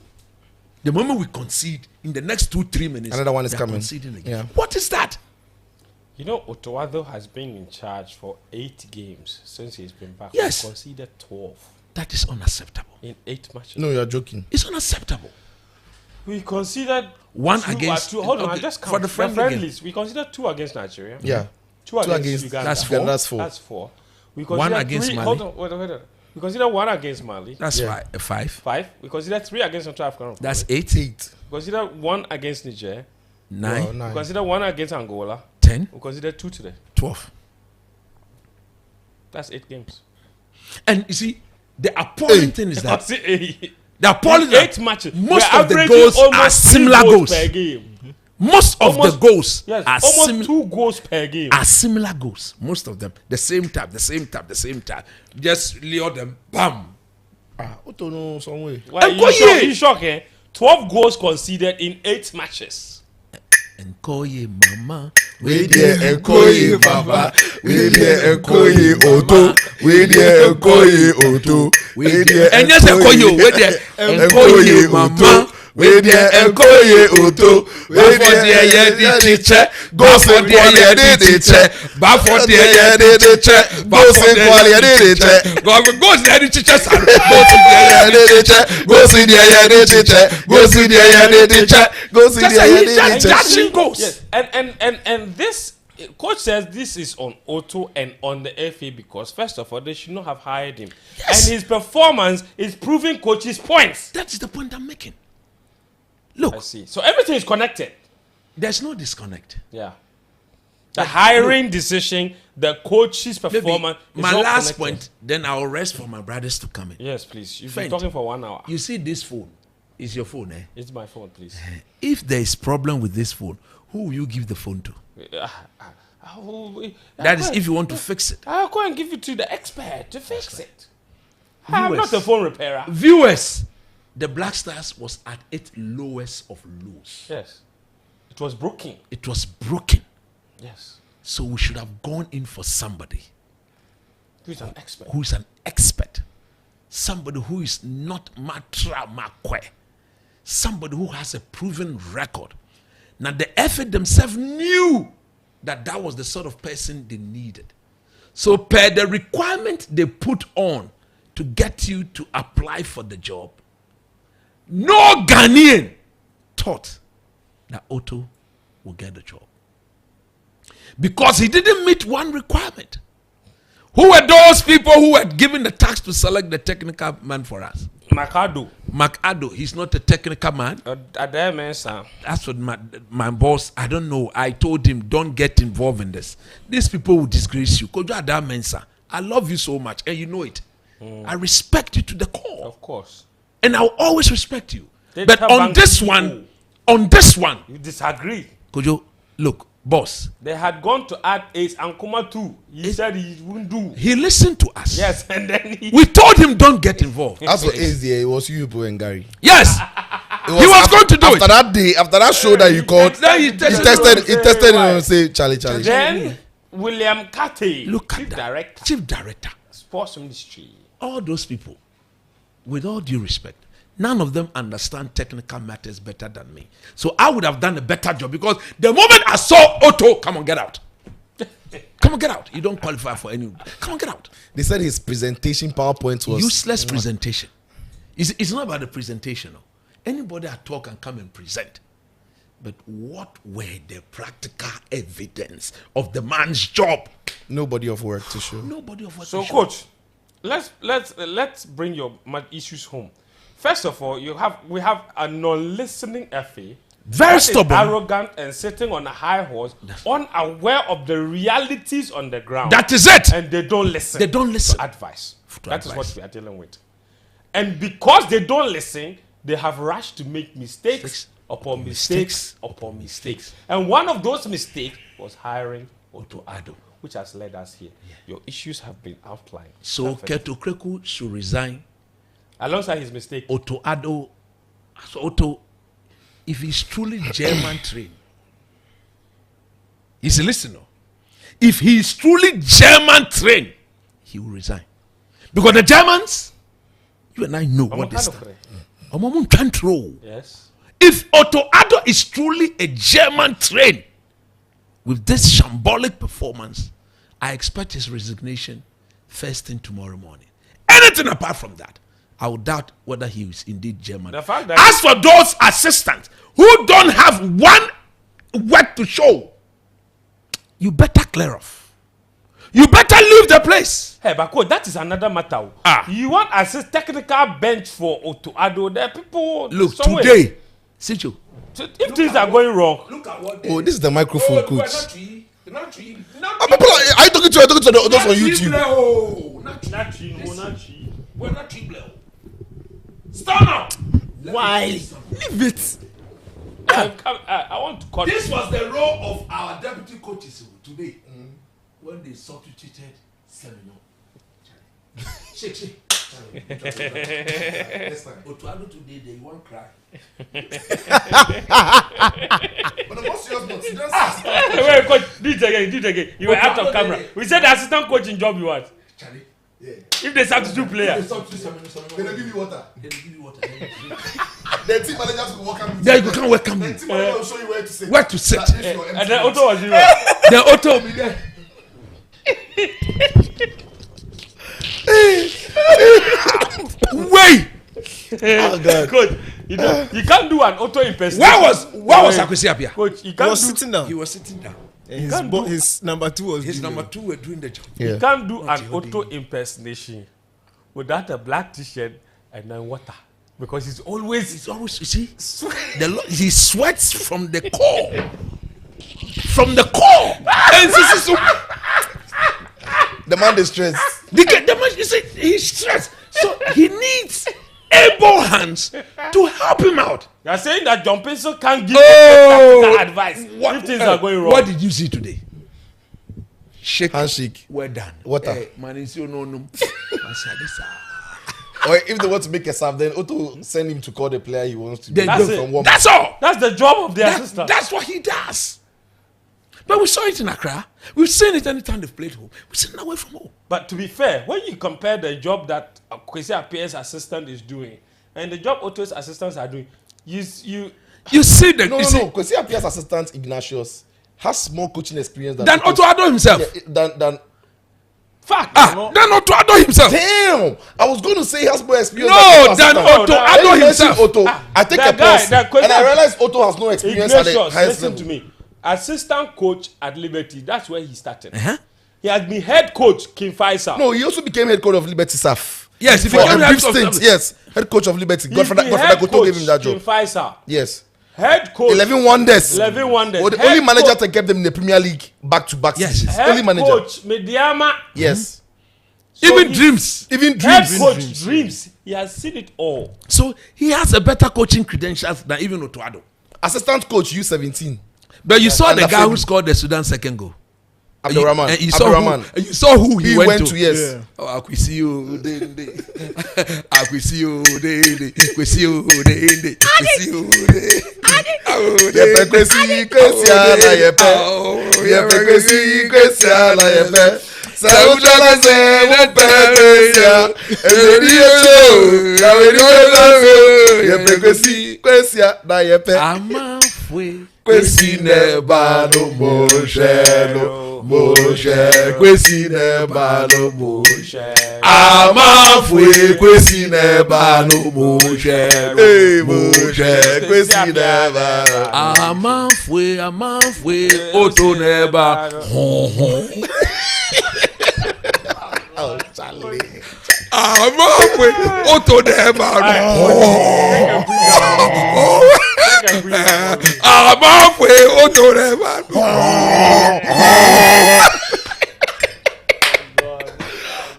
[SPEAKER 3] The moment we concede, in the next 2-3 minutes,
[SPEAKER 4] another one is coming.
[SPEAKER 3] Conceding again.
[SPEAKER 4] Yeah.
[SPEAKER 3] What is that?
[SPEAKER 2] You know, Otto has been in charge for 8 games since he's been back.
[SPEAKER 3] Yes.
[SPEAKER 2] He conceded 12.
[SPEAKER 3] That is unacceptable.
[SPEAKER 2] in 8 matches.
[SPEAKER 4] No, you're joking.
[SPEAKER 3] It's unacceptable.
[SPEAKER 2] We considered
[SPEAKER 3] One
[SPEAKER 2] two,
[SPEAKER 3] against-
[SPEAKER 2] hold on,
[SPEAKER 3] okay,
[SPEAKER 2] I just
[SPEAKER 3] for
[SPEAKER 2] count.
[SPEAKER 3] the friendly
[SPEAKER 2] friendlies. We considered 2 against Nigeria.
[SPEAKER 4] Yeah.
[SPEAKER 2] 2 against,
[SPEAKER 4] against-
[SPEAKER 2] Uganda.
[SPEAKER 3] That's 4.
[SPEAKER 4] That's 4.
[SPEAKER 2] That's 4. We considered
[SPEAKER 3] against
[SPEAKER 2] 3,
[SPEAKER 3] Mali.
[SPEAKER 2] Hold on, wait. We considered 1 against Mali.
[SPEAKER 3] That's
[SPEAKER 4] Yeah.
[SPEAKER 3] 5.
[SPEAKER 2] 5. We considered 3 against Central African Republic.
[SPEAKER 3] That's 8.
[SPEAKER 4] 8.
[SPEAKER 2] We considered 1 against Niger.
[SPEAKER 3] 9.
[SPEAKER 4] Wow,
[SPEAKER 2] We
[SPEAKER 4] 9.
[SPEAKER 2] considered 1 against Angola.
[SPEAKER 3] 10.
[SPEAKER 2] We considered 2 today.
[SPEAKER 3] 12.
[SPEAKER 2] That's 8 games.
[SPEAKER 3] And you see, the appalling thing is that
[SPEAKER 2] That's it.
[SPEAKER 3] the appalling
[SPEAKER 2] 8 matches.
[SPEAKER 3] most
[SPEAKER 2] We're
[SPEAKER 3] of the
[SPEAKER 2] averaging
[SPEAKER 3] goals
[SPEAKER 2] almost
[SPEAKER 3] are
[SPEAKER 2] 3
[SPEAKER 3] similar goals.
[SPEAKER 2] per game.
[SPEAKER 3] Most of
[SPEAKER 2] Almost-
[SPEAKER 3] the goals
[SPEAKER 2] Yes,
[SPEAKER 3] are
[SPEAKER 2] almost 2 goals per game.
[SPEAKER 3] are similar goals. Most of them, the same type. Just lure them, bam.
[SPEAKER 4] Otto no some way.
[SPEAKER 2] Why,
[SPEAKER 3] Nkoye!
[SPEAKER 2] you shock, eh? 12 goals conceded in 8 matches.
[SPEAKER 3] Nkoye mama,
[SPEAKER 4] We there Nkoye Baba. We there Nkoye Otto. We there Nkoye Otto. We there
[SPEAKER 3] and yes, Nkoye, we there Nkoye mama.
[SPEAKER 4] We there Nkoye Otto. We there
[SPEAKER 3] the teacher.
[SPEAKER 4] Go say quality the teacher.
[SPEAKER 3] Back for the
[SPEAKER 4] the teacher. Go say quality the teacher.
[SPEAKER 3] Go see the teachers.
[SPEAKER 4] Go see the teacher. Go see the teacher. Go see the teacher.
[SPEAKER 3] Dashing goals.
[SPEAKER 2] Yes, and this coach says this is on Otto and on the FA because first of all they should not have hired him,
[SPEAKER 3] Yes.
[SPEAKER 2] and his performance is proving coach's points.
[SPEAKER 3] That is the point I'm making.
[SPEAKER 2] I
[SPEAKER 3] Look,
[SPEAKER 2] see. So everything is connected.
[SPEAKER 3] there's no disconnect.
[SPEAKER 2] Yeah. The hiring decision, the coach's
[SPEAKER 3] Maybe
[SPEAKER 2] performance. is
[SPEAKER 3] my
[SPEAKER 2] all
[SPEAKER 3] last
[SPEAKER 2] connected.
[SPEAKER 3] point, then I'll rest for my brothers to come in.
[SPEAKER 2] Yes, please. You've
[SPEAKER 3] Friend.
[SPEAKER 2] been talking for 1 hour.
[SPEAKER 3] You see this phone is your phone, eh?
[SPEAKER 2] It's my phone, please.
[SPEAKER 3] If there is problem with this phone, who will you give the phone to? That is if you want to fix it.
[SPEAKER 2] I'll go and give it to the expert to fix it. I'm
[SPEAKER 3] Viewers.
[SPEAKER 2] not a phone repairer.
[SPEAKER 3] Viewers, the Black Stars was at its lowest of lows.
[SPEAKER 2] Yes. It was broken.
[SPEAKER 3] It was broken.
[SPEAKER 2] Yes.
[SPEAKER 3] So we should have gone in for somebody
[SPEAKER 2] Who's an expert?
[SPEAKER 3] who is an expert. Somebody who is not matra makwe. Somebody who has a proven record. Now the FA themselves knew that that was the sort of person they needed. So per the requirement they put on to get you to apply for the job, no Ghanaian thought that Otto will get the job. Because he didn't meet one requirement. Who were those people who were given the task to select the technical man for us?
[SPEAKER 2] Addo.
[SPEAKER 3] Addo, he's not a technical man. That's what my boss, I don't know. I told him, don't get involved in this. These people will disgrace you. Kojo Ada Mensah, I love you so much, and you know it. I respect you to the core.
[SPEAKER 2] Of course.
[SPEAKER 3] And I'll always respect you.
[SPEAKER 2] They
[SPEAKER 3] But
[SPEAKER 2] have
[SPEAKER 3] on this
[SPEAKER 2] Bank
[SPEAKER 3] one,
[SPEAKER 2] You disagree.
[SPEAKER 3] Kojo, look, boss,
[SPEAKER 2] They had gone to add Ace and Kuma too. He said he wouldn't do.
[SPEAKER 3] he listened to us.
[SPEAKER 2] Yes, and then he.
[SPEAKER 3] We told him, don't get involved.
[SPEAKER 4] As for Ace, it was you, Bo and Gary.
[SPEAKER 3] Yes,
[SPEAKER 4] It
[SPEAKER 3] he was going to do
[SPEAKER 4] after
[SPEAKER 3] it.
[SPEAKER 4] that day, after that show that you called,
[SPEAKER 3] Then he
[SPEAKER 4] he
[SPEAKER 3] tested
[SPEAKER 4] tested him and say, Charlie.
[SPEAKER 2] Then William Kate,
[SPEAKER 3] Look at
[SPEAKER 2] chief
[SPEAKER 3] that.
[SPEAKER 2] director,
[SPEAKER 3] Chief director.
[SPEAKER 2] sports ministry.
[SPEAKER 3] All those people, with all due respect, none of them understand technical matters better than me. So I would have done a better job because the moment I saw Otto, come on, get out. Come on, get out. You don't qualify for any. Come on, get out.
[SPEAKER 4] They said his presentation PowerPoint was
[SPEAKER 3] Useless presentation. It's not about the presentation. No. Anybody at all can come and present. But what were the practical evidence of the man's job?
[SPEAKER 4] nobody of work to show.
[SPEAKER 3] Nobody of what
[SPEAKER 2] So,
[SPEAKER 3] to show.
[SPEAKER 2] coach, let's bring your issues home. First of all, we have a non-listening FA.
[SPEAKER 3] Very
[SPEAKER 2] that is
[SPEAKER 3] stubborn.
[SPEAKER 2] arrogant and sitting on a high horse, unaware of the realities on the ground.
[SPEAKER 3] That is it.
[SPEAKER 2] And they don't listen.
[SPEAKER 3] They don't listen.
[SPEAKER 2] To advice.
[SPEAKER 3] To
[SPEAKER 2] That is
[SPEAKER 3] advice.
[SPEAKER 2] what we are dealing with. And because they don't listen, they have rushed to make mistakes upon mistakes upon mistakes. And one of those mistakes was hiring Otto Addo, which has led us here. Your issues have been outlined.
[SPEAKER 3] So
[SPEAKER 2] perfectly.
[SPEAKER 3] Keto Kreku should resign.
[SPEAKER 2] Alongside his mistake.
[SPEAKER 3] Otto Addo, so Otto, if he's truly German trained, he's a listener. If he is truly German trained, he will resign. Because the Germans, you and I know what this is.
[SPEAKER 2] Yes.
[SPEAKER 3] If Otto Addo is truly a German trained with this shambolic performance, I expect his resignation first thing tomorrow morning. anything apart from that, I would doubt whether he is indeed German.
[SPEAKER 2] The fact that
[SPEAKER 3] As for those assistants who don't have one work to show, you better clear off. You better leave the place.
[SPEAKER 2] Hey, but coach, that is another matter. You want assist technical bench for Otto Addo? There are people.
[SPEAKER 3] Look,
[SPEAKER 2] somewhere.
[SPEAKER 3] today, Sicho.
[SPEAKER 2] If things are going wrong,
[SPEAKER 5] Look at what
[SPEAKER 4] Oh, this is the microphone, coach.
[SPEAKER 5] Not
[SPEAKER 4] Are you talking to those on YouTube?
[SPEAKER 5] We're not triple. Stand up.
[SPEAKER 4] Why? Leave it.
[SPEAKER 2] I want to cut.
[SPEAKER 5] This was the role of our deputy coaches today when they substituted Seminole. Shake. Next time. Otto Addo today, they won't cry. But the most serious note, Sudan
[SPEAKER 2] Wait, coach, do it again. You were out of camera. We said the assistant coaching job you want.
[SPEAKER 5] Charlie. Yeah.
[SPEAKER 2] If they substitute player.
[SPEAKER 5] They substitute Seminole.
[SPEAKER 4] They don't give you water.
[SPEAKER 5] They give you water.
[SPEAKER 4] The team managers will welcome you.
[SPEAKER 3] There you can welcome
[SPEAKER 4] The
[SPEAKER 3] me.
[SPEAKER 4] team manager will show you where to sit.
[SPEAKER 3] Where to sit.
[SPEAKER 4] That if you're
[SPEAKER 2] And
[SPEAKER 4] empty.
[SPEAKER 2] then Otto was doing
[SPEAKER 3] The Otto will be there. Wait.
[SPEAKER 4] Oh, God.
[SPEAKER 2] Coach, you can't do an Otto impersonation.
[SPEAKER 3] Where was Akwesi Appiah?
[SPEAKER 2] Coach, you
[SPEAKER 6] He
[SPEAKER 2] can't
[SPEAKER 6] was
[SPEAKER 2] do.
[SPEAKER 6] sitting down.
[SPEAKER 3] He was sitting down.
[SPEAKER 6] And
[SPEAKER 2] can't do-
[SPEAKER 6] his number 2 was
[SPEAKER 3] His
[SPEAKER 6] doing
[SPEAKER 3] number 2 were doing the job.
[SPEAKER 2] You can't do an Otto impersonation without a black t-shirt and then water, because he's always
[SPEAKER 3] He's always, you see, he sweats from the core. From the core. And
[SPEAKER 4] The man is stressed.
[SPEAKER 3] the man, you see, he's stressed. So he needs able hands to help him out.
[SPEAKER 2] You are saying that John Peso can't give
[SPEAKER 3] Oh,
[SPEAKER 2] tactical advice if things are going wrong.
[SPEAKER 3] What did you see today? Shake.
[SPEAKER 4] Handshake.
[SPEAKER 3] Well done.
[SPEAKER 4] Water.
[SPEAKER 3] Hey, man, it's your no.
[SPEAKER 4] Or if they want to make a sub, then Otto send him to call the player he wants to.
[SPEAKER 3] They
[SPEAKER 2] That's
[SPEAKER 3] do.
[SPEAKER 2] it.
[SPEAKER 4] From warm-
[SPEAKER 3] That's all.
[SPEAKER 2] That's the job of the assistant.
[SPEAKER 3] That's what he does. But we saw it in Accra. We've seen it anytime they've played home. We've seen it away from home.
[SPEAKER 2] But to be fair, when you compare the job that Kwesi Appiah's assistant is doing and the job Otto's assistants are doing, you
[SPEAKER 3] You see the
[SPEAKER 4] No,
[SPEAKER 3] you
[SPEAKER 4] no,
[SPEAKER 3] see,
[SPEAKER 4] no. Kwesi Appiah's assistant Ignatius has more coaching experience
[SPEAKER 3] than Otto Addo himself.
[SPEAKER 4] Than
[SPEAKER 2] fact.
[SPEAKER 3] Than Otto Addo himself.
[SPEAKER 4] damn. I was going to say he has more experience.
[SPEAKER 3] No,
[SPEAKER 4] than
[SPEAKER 3] than
[SPEAKER 4] Otto
[SPEAKER 3] Otto
[SPEAKER 2] no,
[SPEAKER 3] Addo
[SPEAKER 4] When you mention
[SPEAKER 3] himself.
[SPEAKER 4] Otto, I take
[SPEAKER 2] that
[SPEAKER 4] a
[SPEAKER 2] guy,
[SPEAKER 4] pause,
[SPEAKER 2] that Kwesi-
[SPEAKER 4] and I realized Otto has no experience at the
[SPEAKER 2] Ignatius,
[SPEAKER 4] highest
[SPEAKER 2] listen
[SPEAKER 4] level.
[SPEAKER 2] to me. Assistant coach at Liberty, that's where he started.
[SPEAKER 3] Uh-huh.
[SPEAKER 2] He has been head coach King Faisal.
[SPEAKER 4] No, he also became head coach of Liberty SAF.
[SPEAKER 3] Yes, if
[SPEAKER 4] For
[SPEAKER 3] he
[SPEAKER 4] a
[SPEAKER 3] came
[SPEAKER 4] brief
[SPEAKER 3] out of
[SPEAKER 4] stint,
[SPEAKER 3] some-
[SPEAKER 4] yes, head coach of Liberty.
[SPEAKER 2] He's
[SPEAKER 4] Godfather
[SPEAKER 2] been
[SPEAKER 4] Godfather
[SPEAKER 2] head
[SPEAKER 4] Goto gave him that
[SPEAKER 2] King
[SPEAKER 4] job.
[SPEAKER 2] Faisal.
[SPEAKER 4] Yes,
[SPEAKER 2] Head coach.
[SPEAKER 4] 11 wonders.
[SPEAKER 2] 11 wonders.
[SPEAKER 4] Well, the
[SPEAKER 2] Head
[SPEAKER 4] only manager
[SPEAKER 2] coach-
[SPEAKER 4] that kept them in the Premier League back to back.
[SPEAKER 3] Yes.
[SPEAKER 4] seasons.
[SPEAKER 2] Head
[SPEAKER 4] Only manager.
[SPEAKER 2] coach Mediama.
[SPEAKER 4] Yes,
[SPEAKER 3] Even
[SPEAKER 2] he-
[SPEAKER 3] dreams.
[SPEAKER 4] even
[SPEAKER 2] Head
[SPEAKER 4] dreams.
[SPEAKER 2] coach Dreams. He has seen it all.
[SPEAKER 3] So he has a better coaching credentials than even Otto Addo.
[SPEAKER 4] Assistant coach U17.
[SPEAKER 3] But you saw
[SPEAKER 4] and
[SPEAKER 3] the guy who
[SPEAKER 4] Afebu.
[SPEAKER 3] scored the Sudan second goal.
[SPEAKER 4] Abdurrahman.
[SPEAKER 3] And you saw
[SPEAKER 4] Abdurrahman.
[SPEAKER 3] who, and you saw who he, went to.
[SPEAKER 4] yes.
[SPEAKER 6] Yeah.
[SPEAKER 3] Oh, Akwesi Dende. Akwesi Dende. Akwesi Dende. Akwesi Dende.
[SPEAKER 4] Yepe kwesi kwesi ala yepe. Yepe kwesi kwesi ala yepe. Saudala se yepe kwesi. Emedi yepe. Emedi yepe. Yepe kwesi kwesi ala yepe.
[SPEAKER 3] Amafwe.
[SPEAKER 4] Kwesi neba no moshelo. Moshe kwesi neba no moshe. Amafwe kwesi neba no moshe. Hey moshe kwesi neba.
[SPEAKER 3] Amafwe. Otto neba.
[SPEAKER 4] Oh Charlie.
[SPEAKER 3] Amafwe. Otto neba. Amafwe. Otto neba.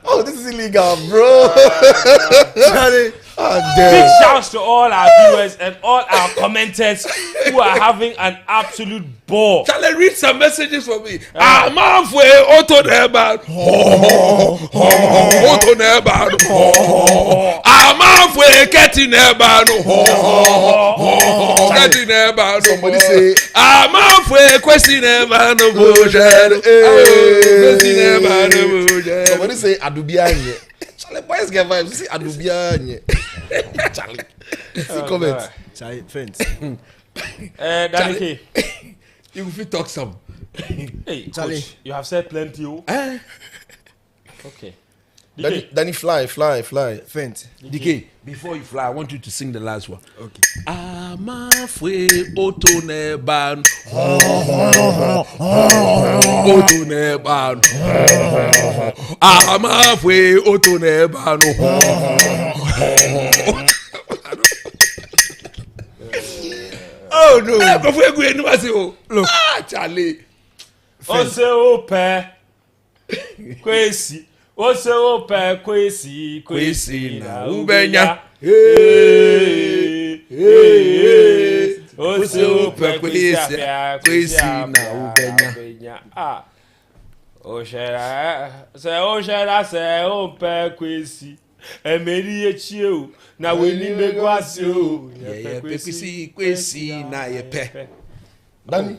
[SPEAKER 4] Oh, this is illegal, bro. Charlie. Oh,
[SPEAKER 2] Big
[SPEAKER 4] damn.
[SPEAKER 2] shouts to all our viewers and all our commenters who are having an absolute ball.
[SPEAKER 3] Shall I read some messages for me? Amafwe. Otto neba. Otto neba. Amafwe. Keti neba. Keti neba.
[SPEAKER 4] Somebody say,
[SPEAKER 3] Amafwe. Kwesi neba. No bullshit. Kwesi neba. No bullshit.
[SPEAKER 4] somebody say Adubianye. Charlie, boys get vibes. You see Adubianye. Charlie. See comments.
[SPEAKER 6] Charlie, friends.
[SPEAKER 2] Danny K.
[SPEAKER 3] You fit talk some.
[SPEAKER 2] Hey,
[SPEAKER 6] Charlie.
[SPEAKER 2] coach, you have said plenty. Oh.
[SPEAKER 3] Eh?
[SPEAKER 2] Okay.
[SPEAKER 4] Danny, fly.
[SPEAKER 6] Fent.
[SPEAKER 3] DK, before you fly, I want you to sing the last one.
[SPEAKER 6] Okay.
[SPEAKER 3] Amafwe Otto neban. Otto neban. Amafwe Otto neban.
[SPEAKER 6] Oh no.
[SPEAKER 3] Look. Charlie.
[SPEAKER 2] Ose ope. Kwesi. Ose ope kwesi na ubenya. Ose ope kwesi na ubenya. Ah. Oshera se ope kwesi. Emeri echi o na weni megwasi o.
[SPEAKER 3] Kwesi na yepe.
[SPEAKER 4] Danny,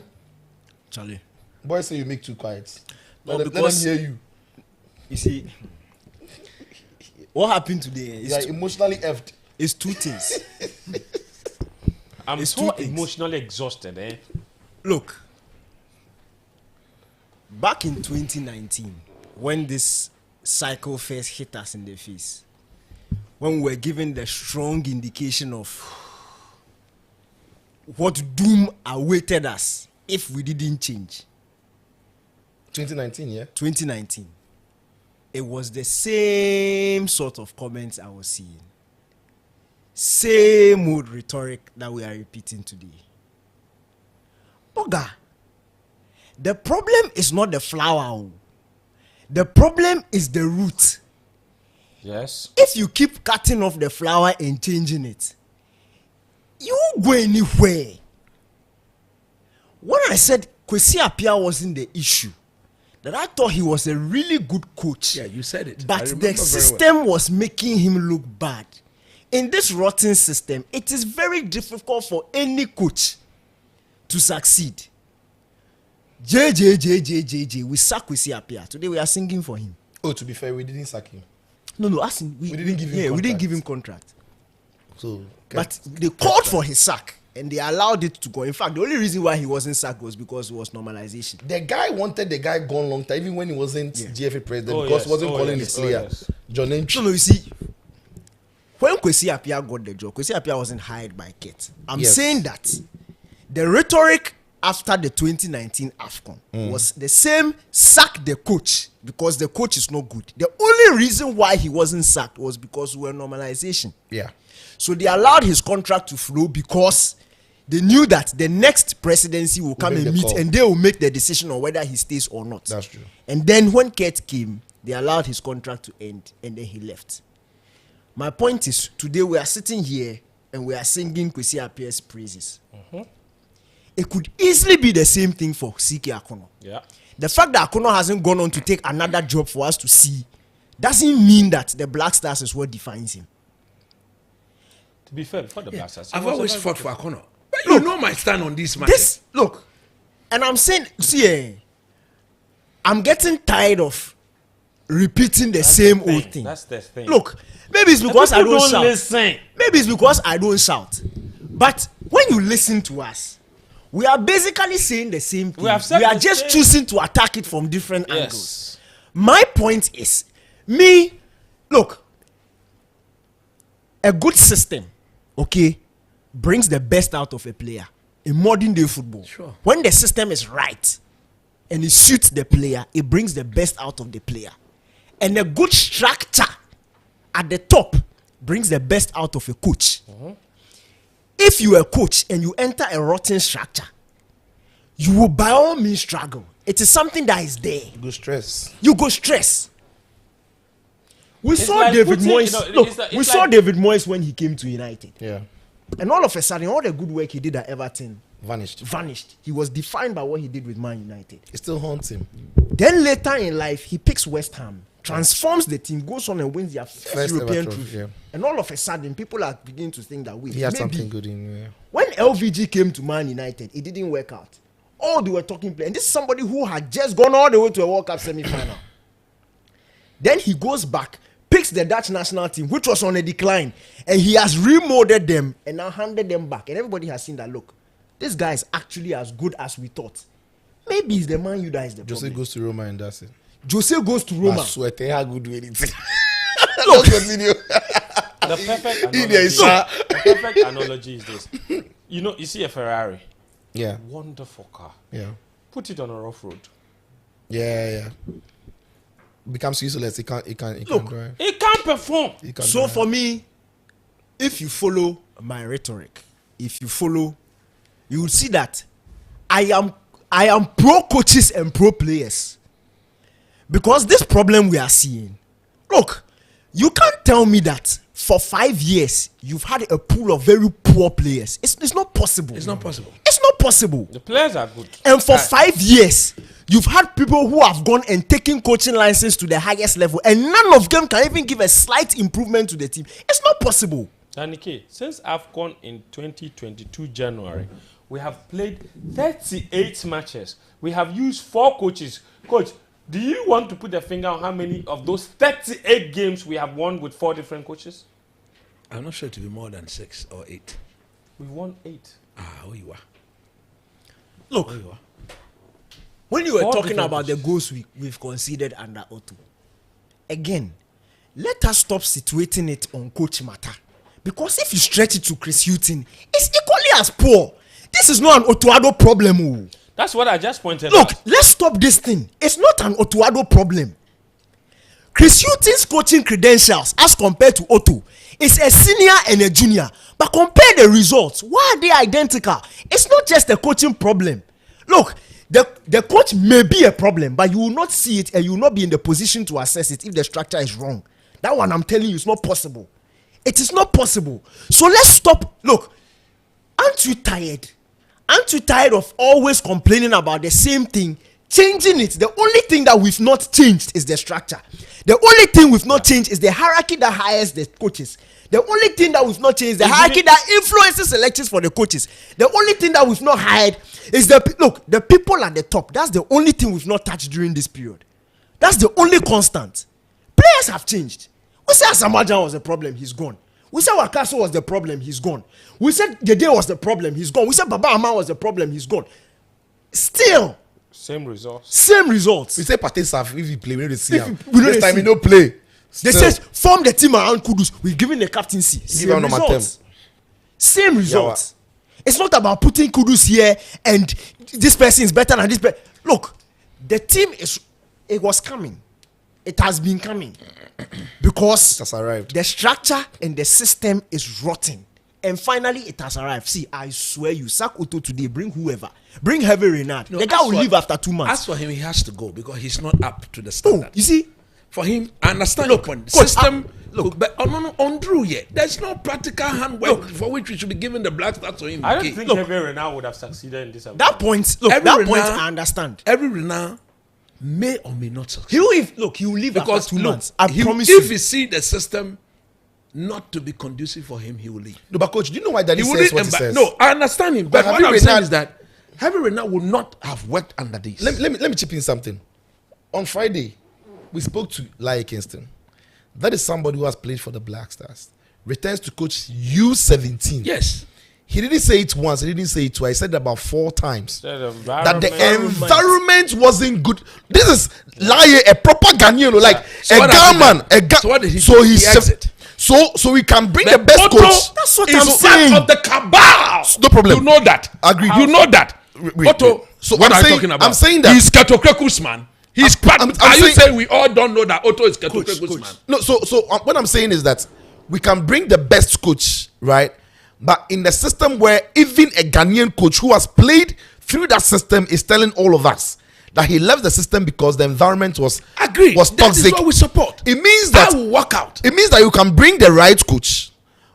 [SPEAKER 6] Charlie.
[SPEAKER 4] boy say you make too quiet.
[SPEAKER 6] No,
[SPEAKER 4] Let them
[SPEAKER 6] because-
[SPEAKER 4] hear you.
[SPEAKER 6] You see, what happened today
[SPEAKER 4] You are emotionally effed.
[SPEAKER 6] is two things.
[SPEAKER 2] I'm
[SPEAKER 6] It's
[SPEAKER 2] so
[SPEAKER 6] two things.
[SPEAKER 2] emotionally exhausted, eh?
[SPEAKER 6] Look, back in 2019, when this cycle first hit us in the face, when we were given the strong indication of what doom awaited us if we didn't change,
[SPEAKER 4] 2019, yeah.
[SPEAKER 6] 2019, it was the same sort of comments I was seeing. Same old rhetoric that we are repeating today. Boga, the problem is not the flower. Oh. The problem is the root.
[SPEAKER 2] Yes.
[SPEAKER 6] If you keep cutting off the flower and changing it, you won't go anywhere. When I said Kwesi Appiah wasn't the issue, that I thought he was a really good coach.
[SPEAKER 3] Yeah, you said it. I
[SPEAKER 6] But
[SPEAKER 3] remember
[SPEAKER 6] the
[SPEAKER 3] very well.
[SPEAKER 6] system was making him look bad. In this rotten system, it is very difficult for any coach to succeed. JJ, we sack Kwesi Appiah. Today we are singing for him.
[SPEAKER 4] Oh, to be fair, we didn't sack him.
[SPEAKER 6] No, ask him.
[SPEAKER 4] We didn't give him
[SPEAKER 6] Yeah, we didn't
[SPEAKER 4] contract.
[SPEAKER 6] give him contract.
[SPEAKER 4] So,
[SPEAKER 6] But they called for his sack and they allowed it to go. In fact, the only reason why he wasn't sacked was because it was normalization.
[SPEAKER 4] the guy wanted the guy gone long time, even when he wasn't
[SPEAKER 6] Yeah.
[SPEAKER 4] GFA president,
[SPEAKER 2] Oh,
[SPEAKER 4] because
[SPEAKER 2] yes.
[SPEAKER 4] he wasn't
[SPEAKER 2] Oh,
[SPEAKER 4] calling
[SPEAKER 2] yes.
[SPEAKER 4] his player.
[SPEAKER 2] Oh, yes.
[SPEAKER 4] John Entry.
[SPEAKER 6] So, no, you see, when Kwesi Appiah got the job, Kwesi Appiah wasn't hired by Kit. I'm
[SPEAKER 4] Yes.
[SPEAKER 6] saying that the rhetoric after the 2019 AFCON was the same: sack the coach because the coach is not good. The only reason why he wasn't sacked was because we were normalization.
[SPEAKER 4] Yeah.
[SPEAKER 6] So they allowed his contract to flow because they knew that the next presidency will come
[SPEAKER 4] make
[SPEAKER 6] and
[SPEAKER 4] the
[SPEAKER 6] meet
[SPEAKER 4] call.
[SPEAKER 6] and they will make the decision on whether he stays or not.
[SPEAKER 4] That's true.
[SPEAKER 6] And then when Kurt came, they allowed his contract to end and then he left. My point is, today we are sitting here and we are singing Kwesi Appiah's praises. It could easily be the same thing for CK Akono.
[SPEAKER 2] Yeah.
[SPEAKER 6] The fact that Akono hasn't gone on to take another job for us to see doesn't mean that the Black Stars is what defines him.
[SPEAKER 2] To be fair, for the Black Stars,
[SPEAKER 3] I've
[SPEAKER 2] it was
[SPEAKER 3] always
[SPEAKER 2] a
[SPEAKER 3] fought
[SPEAKER 2] very-
[SPEAKER 3] for Akono. But you know my stand on this matter.
[SPEAKER 6] This look, and I'm saying, see, I'm getting tired of repeating the same
[SPEAKER 2] thing.
[SPEAKER 6] old thing.
[SPEAKER 2] That's the thing.
[SPEAKER 6] Look, maybe it's because I
[SPEAKER 2] People
[SPEAKER 6] don't shout.
[SPEAKER 2] listen.
[SPEAKER 6] Maybe it's because I don't shout. But when you listen to us, we are basically saying the same thing.
[SPEAKER 2] We have said
[SPEAKER 6] We are
[SPEAKER 2] the
[SPEAKER 6] just
[SPEAKER 2] same-
[SPEAKER 6] choosing to attack it from different
[SPEAKER 2] Yes.
[SPEAKER 6] angles. My point is, look, a good system, okay, brings the best out of a player in modern day football.
[SPEAKER 3] Sure.
[SPEAKER 6] When the system is right and it suits the player, it brings the best out of the player. And a good structure at the top brings the best out of a coach. If you are a coach and you enter a rotten structure, you will by all means struggle. It is something that is there.
[SPEAKER 4] Go stress.
[SPEAKER 6] You go stress. We
[SPEAKER 2] It's
[SPEAKER 6] saw
[SPEAKER 2] like
[SPEAKER 6] David
[SPEAKER 2] putting,
[SPEAKER 6] Moyes.
[SPEAKER 2] you know,
[SPEAKER 6] Look,
[SPEAKER 2] it's like-
[SPEAKER 6] we
[SPEAKER 2] it's
[SPEAKER 6] saw
[SPEAKER 2] like-
[SPEAKER 6] David Moyes when he came to United,
[SPEAKER 4] Yeah.
[SPEAKER 6] and all of a sudden, all the good work he did at Everton
[SPEAKER 4] Vanished.
[SPEAKER 6] vanished. He was defined by what he did with Man United.
[SPEAKER 4] It still haunts him.
[SPEAKER 6] Then later in life, he picks West Ham, transforms the team, goes on and wins their first
[SPEAKER 4] First ever
[SPEAKER 6] European
[SPEAKER 4] trophy,
[SPEAKER 6] trophy.
[SPEAKER 4] yeah.
[SPEAKER 6] And all of a sudden, people are beginning to think that
[SPEAKER 4] He had
[SPEAKER 6] maybe
[SPEAKER 4] something good in. Yeah.
[SPEAKER 6] when LVG came to Man United, it didn't work out. All they were talking play, and this is somebody who had just gone all the way to a World Cup semi-final. Then he goes back, picks the Dutch national team, which was on a decline, and he has remolded them and now handed them back. And everybody has seen that, look, this guy is actually as good as we thought. Maybe it's the Man U that is the
[SPEAKER 4] Jose
[SPEAKER 6] problem.
[SPEAKER 4] goes to Roma and that's it.
[SPEAKER 6] Jose goes to
[SPEAKER 4] I
[SPEAKER 6] Roma.
[SPEAKER 4] swear, they are good with it. Look, continue.
[SPEAKER 2] The perfect analogy is this. You see a Ferrari.
[SPEAKER 4] Yeah.
[SPEAKER 2] Wonderful car.
[SPEAKER 4] Yeah.
[SPEAKER 2] Put it on a rough road.
[SPEAKER 4] Yeah. Becomes useless. It can't drive.
[SPEAKER 2] It can't perform.
[SPEAKER 6] So for me, if you follow my rhetoric, you will see that I am pro coaches and pro players. Because this problem we are seeing, look, you can't tell me that for 5 years you've had a pool of very poor players. It's not possible.
[SPEAKER 3] It's not possible.
[SPEAKER 6] It's not possible.
[SPEAKER 2] The players are good.
[SPEAKER 6] And for 5 years, you've had people who have gone and taken coaching license to the highest level, and none of them can even give a slight improvement to the team. It's not possible.
[SPEAKER 2] Danike, since AFCON in 2022 January, we have played 38 matches. We have used 4 coaches. Coach, do you want to put a finger on how many of those 38 games we have won with 4 different coaches?
[SPEAKER 3] I'm not sure it will be more than 6 or 8.
[SPEAKER 2] We won 8.
[SPEAKER 3] Oh, you are.
[SPEAKER 6] Look, when you were talking about the goals we've conceded under Otto, again, let us stop situating it on coach matter. Because if you stretch it to Chris Hughton, it's equally as poor. This is not an Otto problem.
[SPEAKER 2] That's what I just pointed out.
[SPEAKER 6] Look, let's stop this thing. It's not an Otto problem. Chris Hughton's coaching credentials as compared to Otto is a senior and a junior. But compare the results. Why are they identical? It's not just a coaching problem. Look, the coach may be a problem, but you will not see it and you will not be in the position to assess it if the structure is wrong. That one I'm telling you is not possible. It is not possible. So let's stop. Look, aren't you tired? Aren't you tired of always complaining about the same thing, changing it? The only thing that we've not changed is the structure. The only thing we've not changed is the hierarchy that hires the coaches. The only thing that we've not changed is the hierarchy that influences selections for the coaches. The only thing that we've not hired is the people at the top. That's the only thing we've not touched during this period. That's the only constant. Players have changed. We said Asamajan was the problem, he's gone. We said Wakaso was the problem, he's gone. We said Gede was the problem, he's gone. We said Baba Ama was the problem, he's gone. Still,
[SPEAKER 2] same results.
[SPEAKER 6] Same results.
[SPEAKER 4] We say Patesaf, if he play, we don't see him. Next time he don't play.
[SPEAKER 6] They say form the team around Kudus. We've given the captaincy. Same results. Same results. It's not about putting Kudus here and this person is better than this person. Look, the team it was coming. It has been coming because
[SPEAKER 4] it has arrived.
[SPEAKER 6] The structure and the system is rotten. And finally, it has arrived. See, I swear you, sack Otto today, bring whoever. Bring Heavy Renard. The guy will leave after 2 months.
[SPEAKER 3] As for him, he has to go because he's not up to the standard.
[SPEAKER 6] Oh, you see?
[SPEAKER 3] For him, I understand your point. System, but on Drew yet. There's no practical handwork for which we should be giving the black star to him.
[SPEAKER 2] I don't think Heavy Renard would have succeeded in this.
[SPEAKER 6] That point, I understand.
[SPEAKER 3] Every Renard may or may not succeed.
[SPEAKER 6] He will leave because after 2 months. I promise
[SPEAKER 3] you. If
[SPEAKER 6] he
[SPEAKER 3] see the system not to be conducive for him, he will leave.
[SPEAKER 4] No, but coach, do you know why Daddy says what he says?
[SPEAKER 3] No, I understand him. But what I'm saying is that Heavy Renard would not have worked under this.
[SPEAKER 4] Let me chip in something. On Friday, we spoke to Lai Kingston. That is somebody who has played for the Black Stars. Returns to coach U17.
[SPEAKER 3] Yes.
[SPEAKER 4] He didn't say it once, he didn't say it twice. He said it about 4 times.
[SPEAKER 2] That
[SPEAKER 4] the environment wasn't good. This is Lai, a proper Ghanaian, like
[SPEAKER 3] so
[SPEAKER 4] a Ghana.
[SPEAKER 3] So what did he do?
[SPEAKER 4] So
[SPEAKER 3] he exit.
[SPEAKER 4] So we can bring the best
[SPEAKER 3] Otto
[SPEAKER 4] coach.
[SPEAKER 6] That's what
[SPEAKER 3] is
[SPEAKER 6] I'm saying.
[SPEAKER 3] part of the cabal.
[SPEAKER 4] No problem.
[SPEAKER 3] You know that.
[SPEAKER 4] Agree.
[SPEAKER 3] You know that. Otto.
[SPEAKER 4] So
[SPEAKER 3] what
[SPEAKER 4] I'm
[SPEAKER 3] I'm talking about.
[SPEAKER 4] I'm saying that
[SPEAKER 3] he's Ketokreku's man. He's part. Are you saying we all don't know that Otto is Ketokreku's man?
[SPEAKER 4] No. So what I'm saying is that we can bring the best coach, right? But in the system where even a Ghanaian coach who has played through that system is telling all of us that he left the system because the environment was
[SPEAKER 3] toxic. That is what we support.
[SPEAKER 4] It means that
[SPEAKER 3] I will work out.
[SPEAKER 4] It means that you can bring the right coach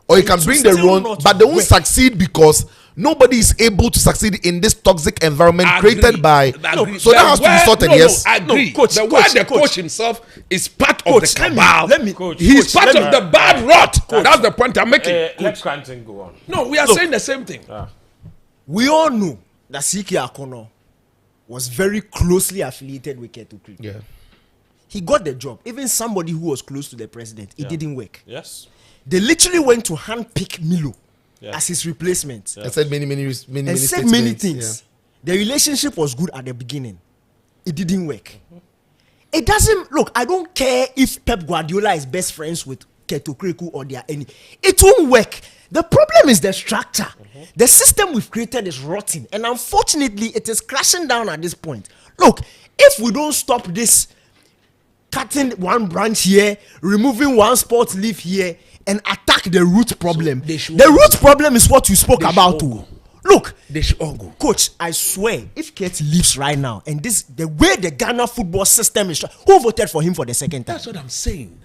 [SPEAKER 4] or you can bring the wrong, but they won't succeed because nobody is able to succeed in this toxic environment created by. So that has to be sorted. Yes,
[SPEAKER 3] I agree.
[SPEAKER 6] Coach,
[SPEAKER 3] the coach himself is part of the cabal.
[SPEAKER 6] Coach,
[SPEAKER 3] he's part of the bad rot. That's the point I'm making.
[SPEAKER 2] Let Cranton go on.
[SPEAKER 3] No, we are saying the same thing.
[SPEAKER 6] We all know that Siki Akono was very closely affiliated with Ketukri.
[SPEAKER 4] Yeah.
[SPEAKER 6] He got the job. Even somebody who was close to the president, it didn't work.
[SPEAKER 2] Yes.
[SPEAKER 6] They literally went to handpick Milo as his replacement.
[SPEAKER 4] I said many
[SPEAKER 6] things. The relationship was good at the beginning. It didn't work. It doesn't look. I don't care if Pep Guardiola is best friends with Keto Kreku or they are any. It won't work. The problem is the structure. The system we've created is rotten, and unfortunately, it is crashing down at this point. Look, if we don't stop this, cutting one branch here, removing one sport leaf here, and attack the root problem. The root problem is what you spoke about too. Look,
[SPEAKER 3] They should all go.
[SPEAKER 6] Coach, I swear, if Kate leaves right now, and this the way the Ghana football system is, who voted for him for the second time?
[SPEAKER 3] That's what I'm saying.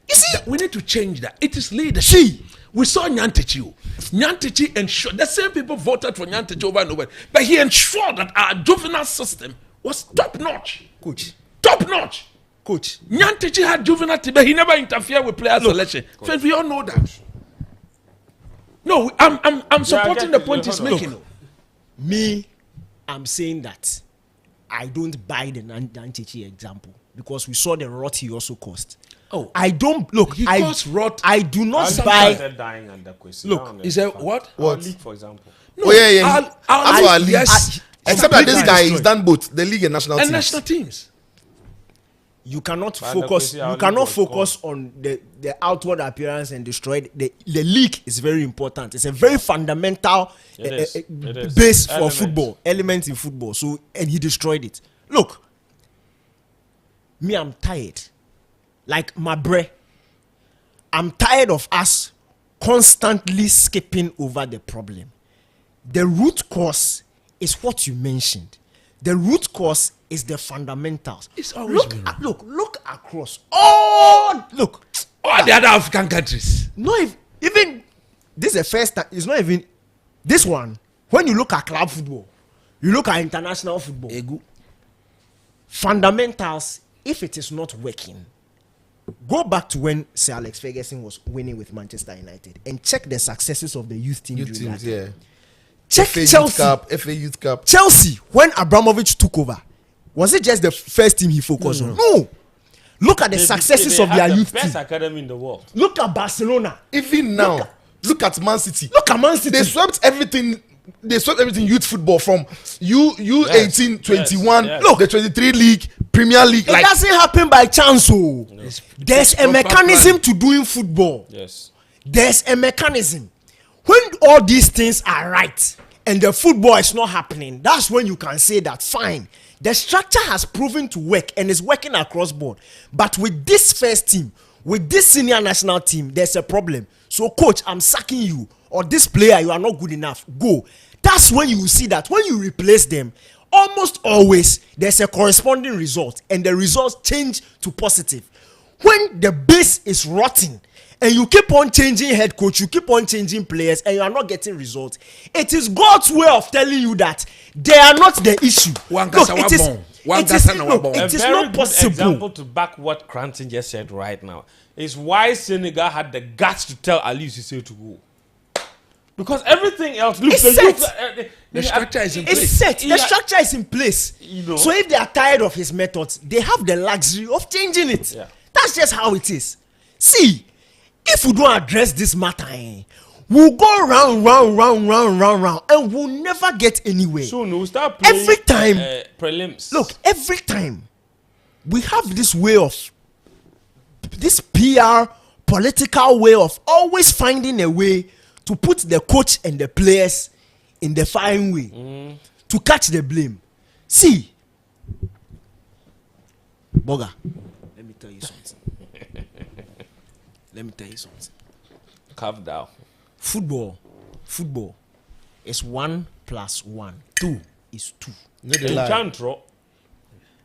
[SPEAKER 6] You see,
[SPEAKER 3] That we need to change that. It is leadership. We saw Nyantechi. Nyantechi ensured the same people voted for Nyantechi over and over, but he ensured that our juvenile system was top notch.
[SPEAKER 6] Coach,
[SPEAKER 3] Top notch.
[SPEAKER 6] Coach.
[SPEAKER 3] Nyantechi had juvenile team, but he never interfered with player selection. So we all know that. No, I'm supporting the point he's making.
[SPEAKER 6] Me, I'm saying that I don't buy the Nyantechi example because we saw the rot he also caused.
[SPEAKER 3] Oh,
[SPEAKER 6] I don't look.
[SPEAKER 3] He caused rot.
[SPEAKER 6] I do not
[SPEAKER 2] Some
[SPEAKER 6] buy.
[SPEAKER 2] started dying under question.
[SPEAKER 6] Look,
[SPEAKER 3] is that what?
[SPEAKER 2] Our league, for example.
[SPEAKER 3] No,
[SPEAKER 4] Oh, yeah. That's our league.
[SPEAKER 3] yes,
[SPEAKER 4] Except that this guy, he's
[SPEAKER 6] destroyed.
[SPEAKER 4] done both the league and national
[SPEAKER 3] and
[SPEAKER 4] teams.
[SPEAKER 3] national teams.
[SPEAKER 6] You cannot
[SPEAKER 2] But
[SPEAKER 6] focus.
[SPEAKER 2] the question,
[SPEAKER 6] You cannot
[SPEAKER 2] our league was
[SPEAKER 6] focus on the outward appearance and destroy the league is very important. It's a very fundamental
[SPEAKER 2] It is. It is.
[SPEAKER 6] base for
[SPEAKER 2] Element.
[SPEAKER 6] football, element in football. So and he destroyed it. Look, me, I'm tired. Like my bre, I'm tired of us constantly skipping over the problem. The root cause is what you mentioned. The root cause is the fundamentals.
[SPEAKER 3] It's always
[SPEAKER 6] look,
[SPEAKER 3] been.
[SPEAKER 6] look across. Oh, look.
[SPEAKER 3] All the other African countries.
[SPEAKER 6] No, even this is the first time. It's not even this one. When you look at club football, you look at international football. Fundamentals. If it is not working, go back to when Sir Alex Ferguson was winning with Manchester United and check the successes of the youth team.
[SPEAKER 4] Youth
[SPEAKER 6] during
[SPEAKER 4] teams,
[SPEAKER 6] that time.
[SPEAKER 4] yeah.
[SPEAKER 6] Check
[SPEAKER 4] FA Youth
[SPEAKER 6] Chelsea.
[SPEAKER 4] Cup, FA Youth Cup.
[SPEAKER 6] Chelsea, when Abramovich took over, was it just the first team he focused on? No. Look at the successes of their youth
[SPEAKER 2] best
[SPEAKER 6] team.
[SPEAKER 2] academy in the world.
[SPEAKER 6] Look at Barcelona.
[SPEAKER 4] Even now, look at Man City.
[SPEAKER 6] Look at Man City.
[SPEAKER 4] They swept everything. They swept everything youth football from U18, 21.
[SPEAKER 2] yes.
[SPEAKER 4] Look, the 23 league, Premier League.
[SPEAKER 6] It
[SPEAKER 4] Like
[SPEAKER 6] doesn't happen by chance. Oh. There's a
[SPEAKER 3] proper
[SPEAKER 6] mechanism to doing football.
[SPEAKER 2] Yes.
[SPEAKER 6] There's a mechanism. When all these things are right and the football is not happening, that's when you can say that fine. The structure has proven to work and is working across board. But with this first team, with this senior national team, there's a problem. So, coach, I'm sacking you. Or this player, you are not good enough. Go. That's when you will see that when you replace them, almost always there's a corresponding result, and the results change to positive. When the base is rotting and you keep on changing head coach, you keep on changing players, and you are not getting results, it is God's way of telling you that they are not the issue. It is
[SPEAKER 2] A very
[SPEAKER 6] not
[SPEAKER 2] good
[SPEAKER 6] possible.
[SPEAKER 2] example to back what Cranton just said right now is why Senegal had the guts to tell Ali Cisse to go. Because everything else, look,
[SPEAKER 6] It's
[SPEAKER 2] the
[SPEAKER 6] set.
[SPEAKER 2] youth,
[SPEAKER 3] The structure is in
[SPEAKER 6] It's
[SPEAKER 3] place.
[SPEAKER 6] set. The
[SPEAKER 2] Yeah.
[SPEAKER 6] structure is in place.
[SPEAKER 2] You know.
[SPEAKER 6] So if they are tired of his methods, they have the luxury of changing it.
[SPEAKER 2] Yeah.
[SPEAKER 6] That's just how it is. See, if we don't address this matter, we'll go round, and we'll never get anywhere.
[SPEAKER 2] soon we'll start playing
[SPEAKER 6] Every time-
[SPEAKER 2] prelims.
[SPEAKER 6] Look, every time we have this way of this PR political way of always finding a way to put the coach and the players in the fine way to catch the blame. See, Boga, let me tell you something. Let me tell you something.
[SPEAKER 2] carved out.
[SPEAKER 6] Football is 1 + 1. 2 is 2.
[SPEAKER 4] no, they lie.
[SPEAKER 2] Enchantro,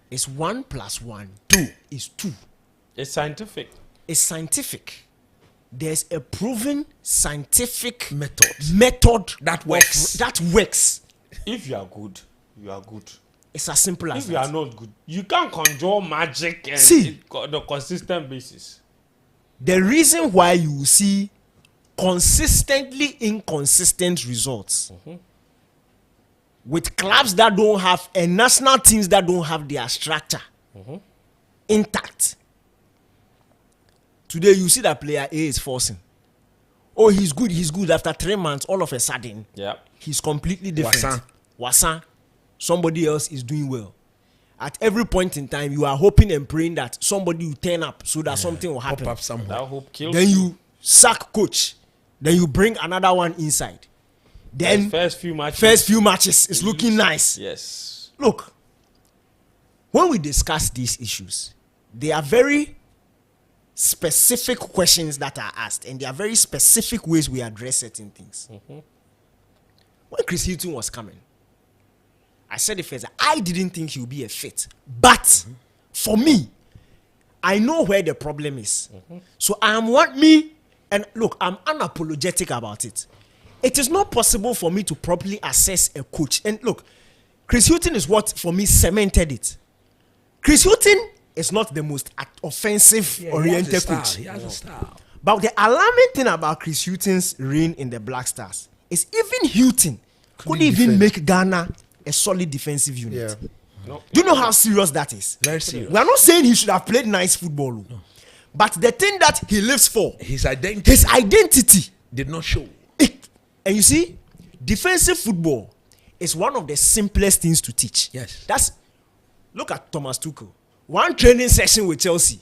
[SPEAKER 6] It's 1 + 1. 2 is 2.
[SPEAKER 2] it's scientific.
[SPEAKER 6] It's scientific. There's a proven scientific
[SPEAKER 3] Method. That works.
[SPEAKER 6] That works.
[SPEAKER 2] If you are good, you are good.
[SPEAKER 6] It's as simple as
[SPEAKER 2] If you are
[SPEAKER 6] that.
[SPEAKER 2] not good, you can't conjure magic and
[SPEAKER 6] See.
[SPEAKER 2] on a consistent basis.
[SPEAKER 6] The reason why you will see consistently inconsistent results with clubs that don't have and national teams that don't have their structure intact. Today you see that player A is forcing. Oh, he's good. After 3 months, all of a sudden,
[SPEAKER 2] Yeah.
[SPEAKER 6] he's completely different. Wasan. Somebody else is doing well. at every point in time, you are hoping and praying that somebody will turn up so that something will happen.
[SPEAKER 3] Pop up somewhere.
[SPEAKER 2] That hope kills
[SPEAKER 6] Then you sack coach. Then you bring another one inside. Then
[SPEAKER 2] first few matches
[SPEAKER 6] it's looking nice.
[SPEAKER 2] Yes.
[SPEAKER 6] Look, when we discuss these issues, they are very specific questions that are asked, and there are very specific ways we address certain things. When Chris Hilton was coming, I said it first, I didn't think he would be a fit. But for me, I know where the problem is. So I'm unapologetic about it. It is not possible for me to properly assess a coach. And look, Chris Hilton is what, for me, cemented it. Chris Hilton is not the most offensive-oriented coach.
[SPEAKER 3] He has a style.
[SPEAKER 6] But the alarming thing about Chris Hilton's reign in the Black Stars is even Hilton couldn't even make Ghana a solid defensive unit.
[SPEAKER 4] Yeah.
[SPEAKER 2] No.
[SPEAKER 6] Do you know how serious that is?
[SPEAKER 3] Very serious.
[SPEAKER 6] We are not saying he should have played nice football. No. But the thing that he lives for,
[SPEAKER 3] His identity did not show.
[SPEAKER 6] And you see, defensive football is one of the simplest things to teach.
[SPEAKER 3] Yes.
[SPEAKER 6] Look at Thomas Tuchel. One training session with Chelsea.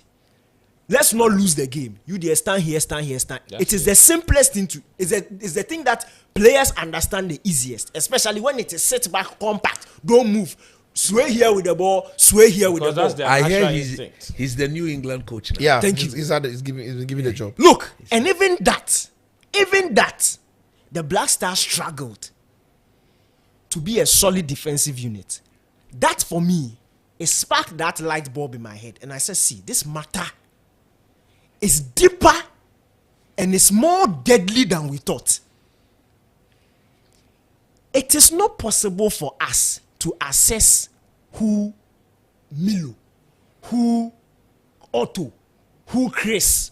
[SPEAKER 6] Let's not lose the game. You there, stand here. It is the simplest thing to. It's the thing that players understand the easiest, especially when it is set back, compact. Don't move. Sway here with the ball. Sway here with the ball.
[SPEAKER 2] That's their
[SPEAKER 3] I hear
[SPEAKER 2] natural
[SPEAKER 3] he's
[SPEAKER 2] instinct.
[SPEAKER 3] the New England coach now.
[SPEAKER 4] Yeah,
[SPEAKER 6] Thank you.
[SPEAKER 4] He's giving the job.
[SPEAKER 6] Look, and even that, the Black Stars struggled to be a solid defensive unit. That for me, it sparked that light bulb in my head, and I said, "See, this matter is deeper and it's more deadly than we thought." It is not possible for us to assess who Milo, who Otto, who Chris,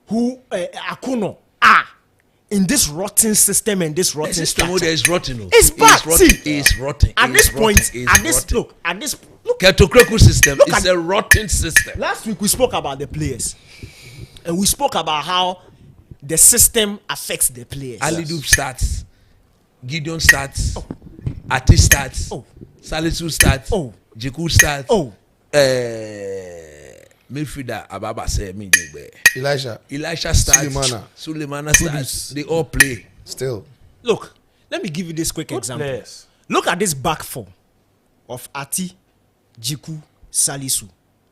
[SPEAKER 6] who Akuno are in this rotten system and this rotten structure.
[SPEAKER 3] Is rotten.
[SPEAKER 6] It's bad.
[SPEAKER 3] It's rotten.
[SPEAKER 6] At this point, look.
[SPEAKER 3] Ketokreku system is a rotten system.
[SPEAKER 6] Last week we spoke about the players, and we spoke about how the system affects the players.
[SPEAKER 3] Ali Dube starts, Gideon starts, Ati starts, Salisu starts, Jiku starts, midfielder Ababa say Elisha starts, Sulemana starts. They all play.
[SPEAKER 4] Still.
[SPEAKER 6] Look, let me give you this quick example.
[SPEAKER 2] Players.
[SPEAKER 6] Look at this back four of Ati, Jiku, Salisu,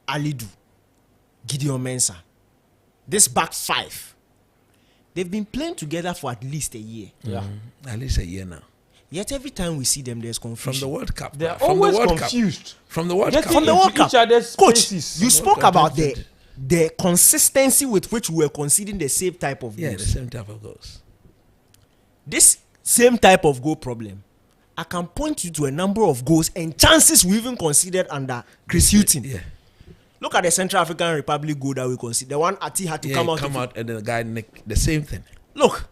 [SPEAKER 6] Alidu, Gideon Mensah. This back five, they've been playing together for at least a year.
[SPEAKER 2] Yeah.
[SPEAKER 3] At least a year now.
[SPEAKER 6] Yet every time we see them, there's confusion.
[SPEAKER 3] From the World Cup.
[SPEAKER 2] They are
[SPEAKER 3] From
[SPEAKER 2] always
[SPEAKER 3] the World
[SPEAKER 2] confused.
[SPEAKER 3] Cup. From the World
[SPEAKER 2] Getting
[SPEAKER 3] Cup.
[SPEAKER 6] From the World
[SPEAKER 2] into
[SPEAKER 6] Cup.
[SPEAKER 2] each other's
[SPEAKER 6] Coach,
[SPEAKER 2] spaces.
[SPEAKER 6] you spoke
[SPEAKER 3] World Cup
[SPEAKER 6] about the consistency with which we were conceding the same type of
[SPEAKER 3] Yeah,
[SPEAKER 6] goals.
[SPEAKER 3] the same type of goals.
[SPEAKER 6] This same type of goal problem, I can point you to a number of goals and chances we even considered under Chris Hilton.
[SPEAKER 3] Yeah.
[SPEAKER 6] Look at the Central African Republic goal that we considered. The one Ati had to come out.
[SPEAKER 3] And the guy nicked the same thing.
[SPEAKER 6] Look,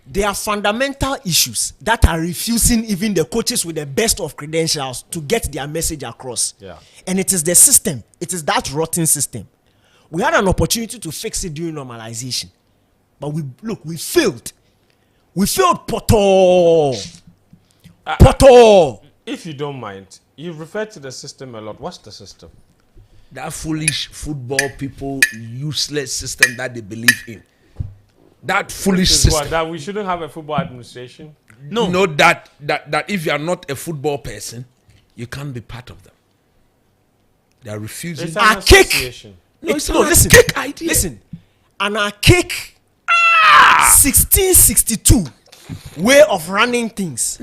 [SPEAKER 6] there are fundamental issues that are refusing even the coaches with the best of credentials to get their message across.
[SPEAKER 2] Yeah.
[SPEAKER 6] And it is the system. It is that rotten system. We had an opportunity to fix it during normalization. But we failed. We failed Poto.
[SPEAKER 2] If you don't mind, you refer to the system a lot. What's the system?
[SPEAKER 3] That foolish football people useless system that they believe in. That foolish
[SPEAKER 2] Is
[SPEAKER 3] system.
[SPEAKER 2] what, that we shouldn't have a football administration?
[SPEAKER 3] No. Know that if you are not a football person, you can't be part of them. They are refusing.
[SPEAKER 2] It's an
[SPEAKER 6] Archaic.
[SPEAKER 2] association.
[SPEAKER 6] Listen,
[SPEAKER 3] idea.
[SPEAKER 6] Listen, an archaic 1662 way of running things,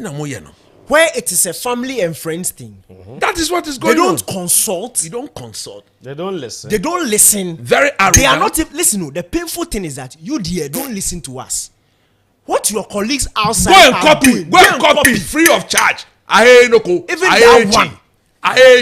[SPEAKER 6] where it is a family and friends thing.
[SPEAKER 3] That is what is
[SPEAKER 6] They
[SPEAKER 3] going on.
[SPEAKER 6] don't consult.
[SPEAKER 3] You don't consult.
[SPEAKER 2] They don't listen.
[SPEAKER 6] They don't listen.
[SPEAKER 3] Very arrogant.
[SPEAKER 6] They are not even listen. No, the painful thing is that you dear don't listen to us. What your colleagues outside
[SPEAKER 3] Go and
[SPEAKER 6] are
[SPEAKER 3] copy.
[SPEAKER 6] doing,
[SPEAKER 3] Go and copy free of charge. Even
[SPEAKER 6] that one.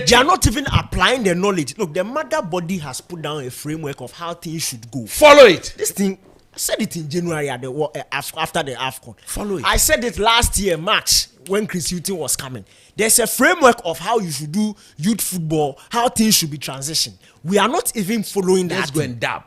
[SPEAKER 6] They are not even applying the knowledge. Look, the mother body has put down a framework of how things should go.
[SPEAKER 3] Follow it.
[SPEAKER 6] This thing, I said it in January at after the AFCON.
[SPEAKER 3] Follow it.
[SPEAKER 6] I said it last year, March, when Chris Hilton was coming. There's a framework of how you should do youth football, how things should be transitioned. We are not even following that.
[SPEAKER 3] Let's go and dab.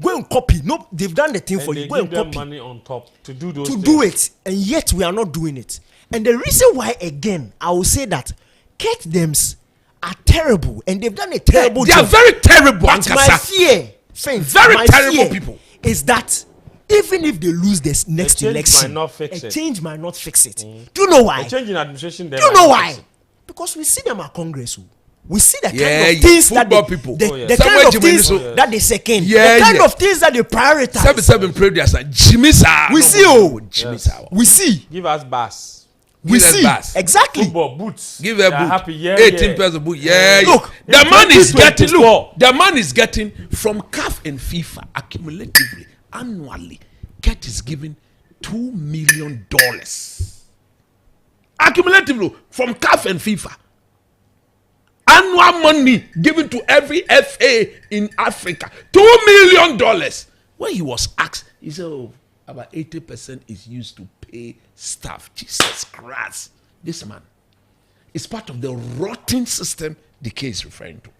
[SPEAKER 6] Go and copy. No, they've done the thing
[SPEAKER 2] and
[SPEAKER 6] for
[SPEAKER 2] they
[SPEAKER 6] you. Go and
[SPEAKER 2] give them
[SPEAKER 6] copy.
[SPEAKER 2] money on top to do those
[SPEAKER 6] To
[SPEAKER 2] things.
[SPEAKER 6] do it, and yet we are not doing it. And the reason why, again, I will say that Kurt Dems are terrible, and they've done a terrible
[SPEAKER 3] They
[SPEAKER 6] job.
[SPEAKER 3] are very terrible.
[SPEAKER 6] But my
[SPEAKER 3] Ankasa.
[SPEAKER 6] fear, friends,
[SPEAKER 3] Very
[SPEAKER 6] my
[SPEAKER 3] terrible
[SPEAKER 6] fear
[SPEAKER 3] people.
[SPEAKER 6] is that even if they lose this next
[SPEAKER 2] change
[SPEAKER 6] election,
[SPEAKER 2] might not fix
[SPEAKER 6] a
[SPEAKER 2] it.
[SPEAKER 6] change might not fix it. Do you know why?
[SPEAKER 2] A change in administration.
[SPEAKER 6] Do you know why? Because we see them at Congress. We see the kind of things that
[SPEAKER 3] football
[SPEAKER 6] they,
[SPEAKER 3] people.
[SPEAKER 6] the,
[SPEAKER 2] Oh, yes.
[SPEAKER 6] the
[SPEAKER 3] Somewhere
[SPEAKER 6] kind of things
[SPEAKER 3] Juvenile,
[SPEAKER 6] that they second,
[SPEAKER 3] Yeah,
[SPEAKER 6] the kind
[SPEAKER 3] yeah.
[SPEAKER 6] of things that they prioritize.
[SPEAKER 3] 7 previous. Jimmy sir.
[SPEAKER 6] We see, oh.
[SPEAKER 3] Jimmy
[SPEAKER 2] Yes.
[SPEAKER 3] sir.
[SPEAKER 6] We see,
[SPEAKER 2] Give us bass.
[SPEAKER 6] we
[SPEAKER 3] Give us
[SPEAKER 6] see
[SPEAKER 3] bass.
[SPEAKER 6] exactly.
[SPEAKER 2] Football boots.
[SPEAKER 3] Give a
[SPEAKER 2] They are
[SPEAKER 3] boot.
[SPEAKER 2] Happy. Yeah,
[SPEAKER 3] 18
[SPEAKER 2] yeah.
[SPEAKER 3] pairs of boot. Yeah.
[SPEAKER 6] Look,
[SPEAKER 3] the
[SPEAKER 2] in
[SPEAKER 3] man is getting.
[SPEAKER 2] 2024.
[SPEAKER 3] Look, the man is getting from CAF and FIFA accumulatively annually. Ket is giving $2 million accumulatively from CAF and FIFA. Annual money given to every FA in Africa. $2 million. When he was asked, he said, "Oh, about 80% is used to pay staff." Jesus Christ. This man is part of the rotten system the case is referring to.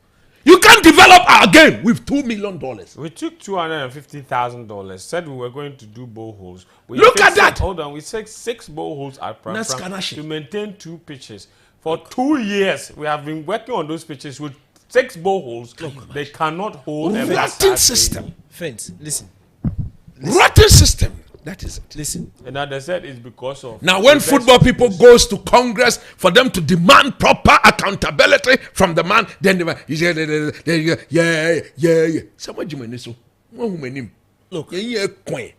[SPEAKER 3] You can't develop our game with $2 million.
[SPEAKER 2] We took $250,000. Said we were going to do boreholes. We
[SPEAKER 3] Look
[SPEAKER 2] fixed
[SPEAKER 3] at that.
[SPEAKER 2] Hold on. We said 6 boreholes at Pram
[SPEAKER 3] That's
[SPEAKER 2] Pram
[SPEAKER 3] Kanashi.
[SPEAKER 2] to maintain 2 pitches. For 2 years, we have been working on those pitches with 6 boreholes. They cannot hold a
[SPEAKER 3] Rotten system.
[SPEAKER 6] Friends, listen,
[SPEAKER 3] Rotten system. That is it.
[SPEAKER 6] listen.
[SPEAKER 2] And now they said it's because of.
[SPEAKER 3] Now, when
[SPEAKER 2] the
[SPEAKER 3] football
[SPEAKER 2] best-
[SPEAKER 3] people goes to Congress for them to demand proper accountability from the man, then the man, he said, yeah. Someone you mean so?
[SPEAKER 6] Look.
[SPEAKER 3] Yeah, yeah, coin.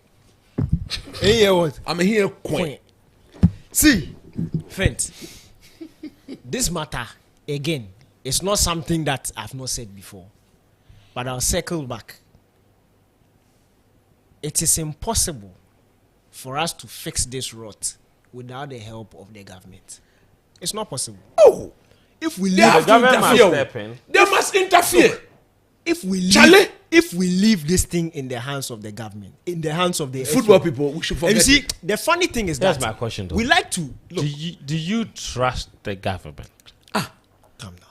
[SPEAKER 6] Hey, yeah, what?
[SPEAKER 3] I'm here, coin.
[SPEAKER 6] See, friends, this matter again. It's not something that I've not said before, but I'll circle back. It is impossible for us to fix this rot without the help of the government. It's not possible.
[SPEAKER 3] Oh,
[SPEAKER 6] If we
[SPEAKER 3] they
[SPEAKER 6] leave,
[SPEAKER 3] have to
[SPEAKER 2] government must
[SPEAKER 3] interfere.
[SPEAKER 2] step in.
[SPEAKER 3] They must interfere.
[SPEAKER 6] Charlie, if we leave this thing in the hands of the government, in the hands of the
[SPEAKER 3] Football
[SPEAKER 6] FA,
[SPEAKER 3] people, we should
[SPEAKER 6] and
[SPEAKER 3] forget.
[SPEAKER 6] you see,
[SPEAKER 3] it.
[SPEAKER 6] the funny thing is
[SPEAKER 2] That's
[SPEAKER 6] that
[SPEAKER 2] my question, though.
[SPEAKER 6] we like to look.
[SPEAKER 2] Do you trust the government?
[SPEAKER 6] Calm down.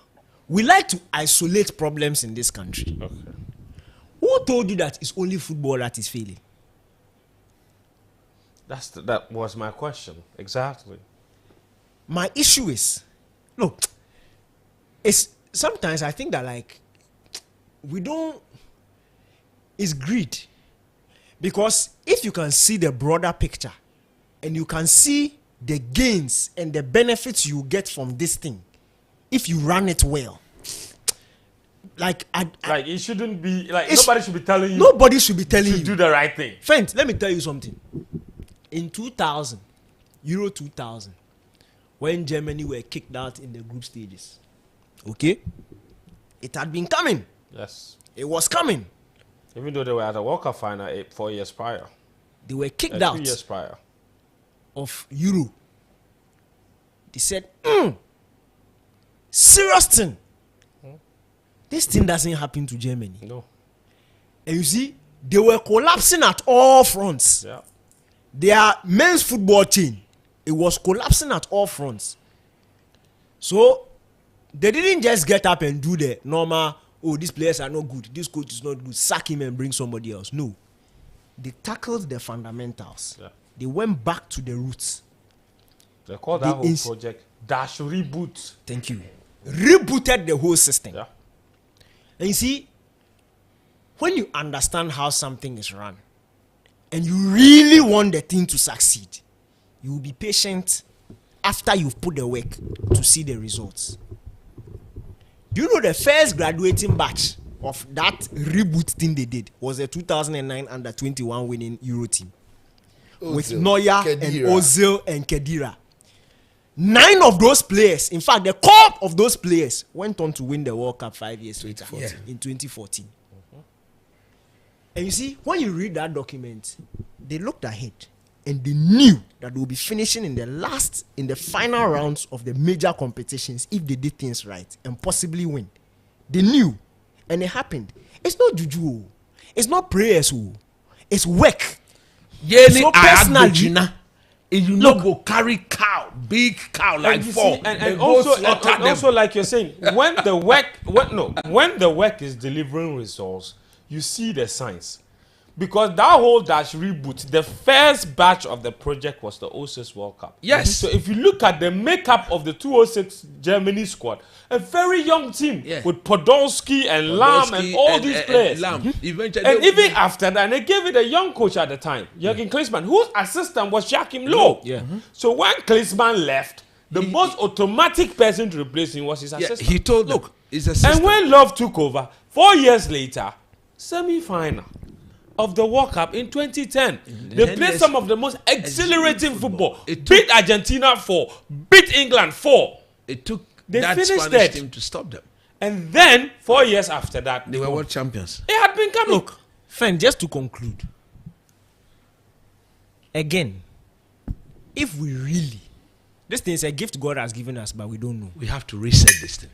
[SPEAKER 6] We like to isolate problems in this country.
[SPEAKER 2] Okay.
[SPEAKER 6] Who told you that it's only football that is failing?
[SPEAKER 2] That was my question. Exactly.
[SPEAKER 6] My issue is, look, it's sometimes I think that like we don't. It's greed, because if you can see the broader picture, and you can see the gains and the benefits you get from this thing, if you run it well, like
[SPEAKER 2] Like it shouldn't be like
[SPEAKER 6] It's-
[SPEAKER 2] nobody should be telling you
[SPEAKER 6] nobody should be telling
[SPEAKER 2] to
[SPEAKER 6] you.
[SPEAKER 2] do the right thing.
[SPEAKER 6] Friends, let me tell you something. In 2000, Euro 2000, when Germany were kicked out in the group stages, okay, it had been coming.
[SPEAKER 2] Yes.
[SPEAKER 6] It was coming.
[SPEAKER 2] Even though they were at the World Cup final 4 years prior.
[SPEAKER 6] They were kicked
[SPEAKER 2] 2
[SPEAKER 6] out
[SPEAKER 2] years prior.
[SPEAKER 6] of Euro. They said, serious thing. This thing doesn't happen to Germany.
[SPEAKER 2] No.
[SPEAKER 6] And you see, they were collapsing at all fronts.
[SPEAKER 2] Yeah.
[SPEAKER 6] Their men's football team, it was collapsing at all fronts. So they didn't just get up and do the normal, oh, these players are not good, this coach is not good, sack him and bring somebody else. No. They tackled the fundamentals.
[SPEAKER 2] Yeah.
[SPEAKER 6] They went back to the roots.
[SPEAKER 2] They called that whole project Dash Reboot.
[SPEAKER 6] Thank you. Rebooted the whole system.
[SPEAKER 2] Yeah.
[SPEAKER 6] And you see, when you understand how something is run, and you really want the thing to succeed, you will be patient after you've put the work to see the results. Do you know the first graduating batch of that reboot thing they did was the 2009 under-21 winning Euro team with
[SPEAKER 4] Ozil,
[SPEAKER 6] Neuer
[SPEAKER 4] Khedira.
[SPEAKER 6] and Ozil and Khedira. 9 of those players, in fact, the core of those players went on to win the World Cup 5 years later in 2014. And you see, when you read that document, they looked ahead and they knew that they would be finishing in the final rounds of the major competitions if they did things right and possibly win. They knew, and it happened. It's not juju, it's not prayers, it's work. So personally,
[SPEAKER 3] you know, go carry cow, big cow like
[SPEAKER 2] And you
[SPEAKER 3] 4,
[SPEAKER 2] see, and also like you're saying, when the work is delivering results, you see the signs. Because that whole dash reboot, the first batch of the project was the 06 World Cup.
[SPEAKER 3] Yes.
[SPEAKER 2] So if you look at the makeup of the 2006 Germany squad, a very young team with Podolski and Lam and all these players.
[SPEAKER 3] Eventually,
[SPEAKER 2] And even after that, they gave it a young coach at the time, Jürgen Klinsmann, whose assistant was Joachim Low. So when Klinsmann left, the most automatic person to replace him was his assistant.
[SPEAKER 3] He told them, his assistant.
[SPEAKER 2] And when Love took over, 4 years later, semi-final of the World Cup in 2010. They played some of the most exhilarating football. Beat Argentina 4, beat England 4.
[SPEAKER 3] It took
[SPEAKER 2] They
[SPEAKER 3] that
[SPEAKER 2] finished
[SPEAKER 3] Spanish
[SPEAKER 2] third.
[SPEAKER 3] team to stop them.
[SPEAKER 2] And then 4 years after that,
[SPEAKER 3] They were world champions.
[SPEAKER 2] it had been coming.
[SPEAKER 6] Look, Fen, just to conclude. Again, if we really, this thing is a gift God has given us, but we don't know.
[SPEAKER 3] We have to reset this thing.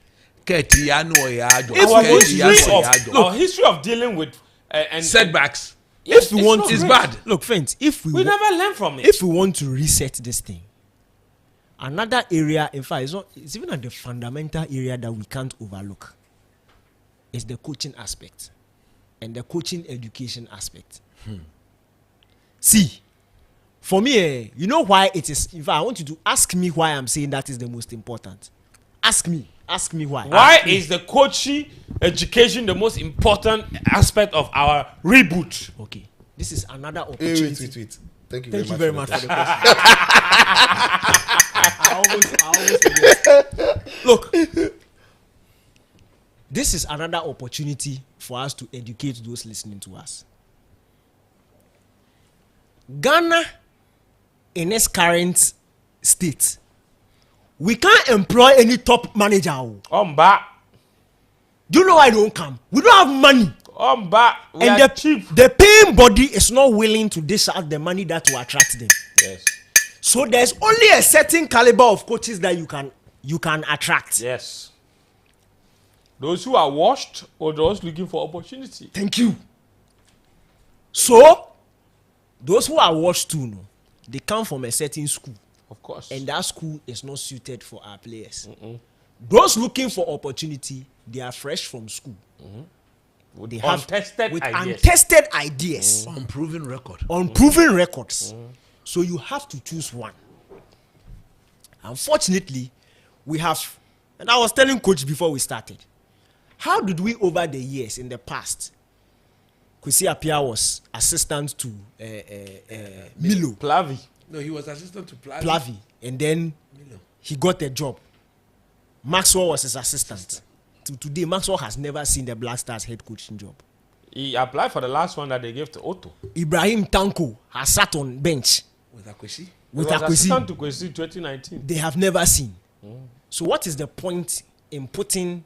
[SPEAKER 2] Our history of dealing with and
[SPEAKER 3] setbacks.
[SPEAKER 6] If we want,
[SPEAKER 3] it's bad.
[SPEAKER 6] Look, friends, if
[SPEAKER 2] we never learn from it.
[SPEAKER 6] If we want to reset this thing, another area, in fact, it's even at the fundamental area that we can't overlook. Is the coaching aspect and the coaching education aspect. See, for me, you know why it is. In fact, I want you to ask me why I'm saying that is the most important. Ask me why.
[SPEAKER 2] Why is the coaching education the most important aspect of our reboot?
[SPEAKER 6] Okay, this is another opportunity.
[SPEAKER 4] Wait. Thank you
[SPEAKER 6] Thank
[SPEAKER 4] very
[SPEAKER 6] you
[SPEAKER 4] much
[SPEAKER 6] very
[SPEAKER 4] for
[SPEAKER 6] much
[SPEAKER 4] the
[SPEAKER 6] for the question. I almost look. This is another opportunity for us to educate those listening to us. Ghana, in its current state, we can't employ any top manager.
[SPEAKER 2] Back.
[SPEAKER 6] Do you know why they don't come? We don't have money.
[SPEAKER 2] Back. We
[SPEAKER 6] And
[SPEAKER 2] are cheap.
[SPEAKER 6] the paying body is not willing to dish out the money that will attract them.
[SPEAKER 2] Yes.
[SPEAKER 6] So there's only a certain caliber of coaches that you can attract.
[SPEAKER 2] Yes. Those who are washed or those looking for opportunity.
[SPEAKER 6] Thank you. So those who are washed too, they come from a certain school.
[SPEAKER 2] Of course.
[SPEAKER 6] And that school is not suited for our players. Those looking for opportunity, they are fresh from school. They have untested ideas.
[SPEAKER 3] Unproven record.
[SPEAKER 6] Unproven records. So you have to choose one. Unfortunately, we have, and I was telling coach before we started, how did we over the years in the past? Kwesi Appiah was assistant to Milo.
[SPEAKER 2] Plavi.
[SPEAKER 3] No, he was assistant to
[SPEAKER 6] Plavi. And then he got a job. Maxwell was his assistant. To today, Maxwell has never seen the Black Stars head coaching job.
[SPEAKER 2] He applied for the last one that they gave to Otto.
[SPEAKER 6] Ibrahim Tanko has sat on bench
[SPEAKER 3] with Akwesi.
[SPEAKER 2] He was assistant to Kwesi 2019.
[SPEAKER 6] They have never seen. So what is the point in putting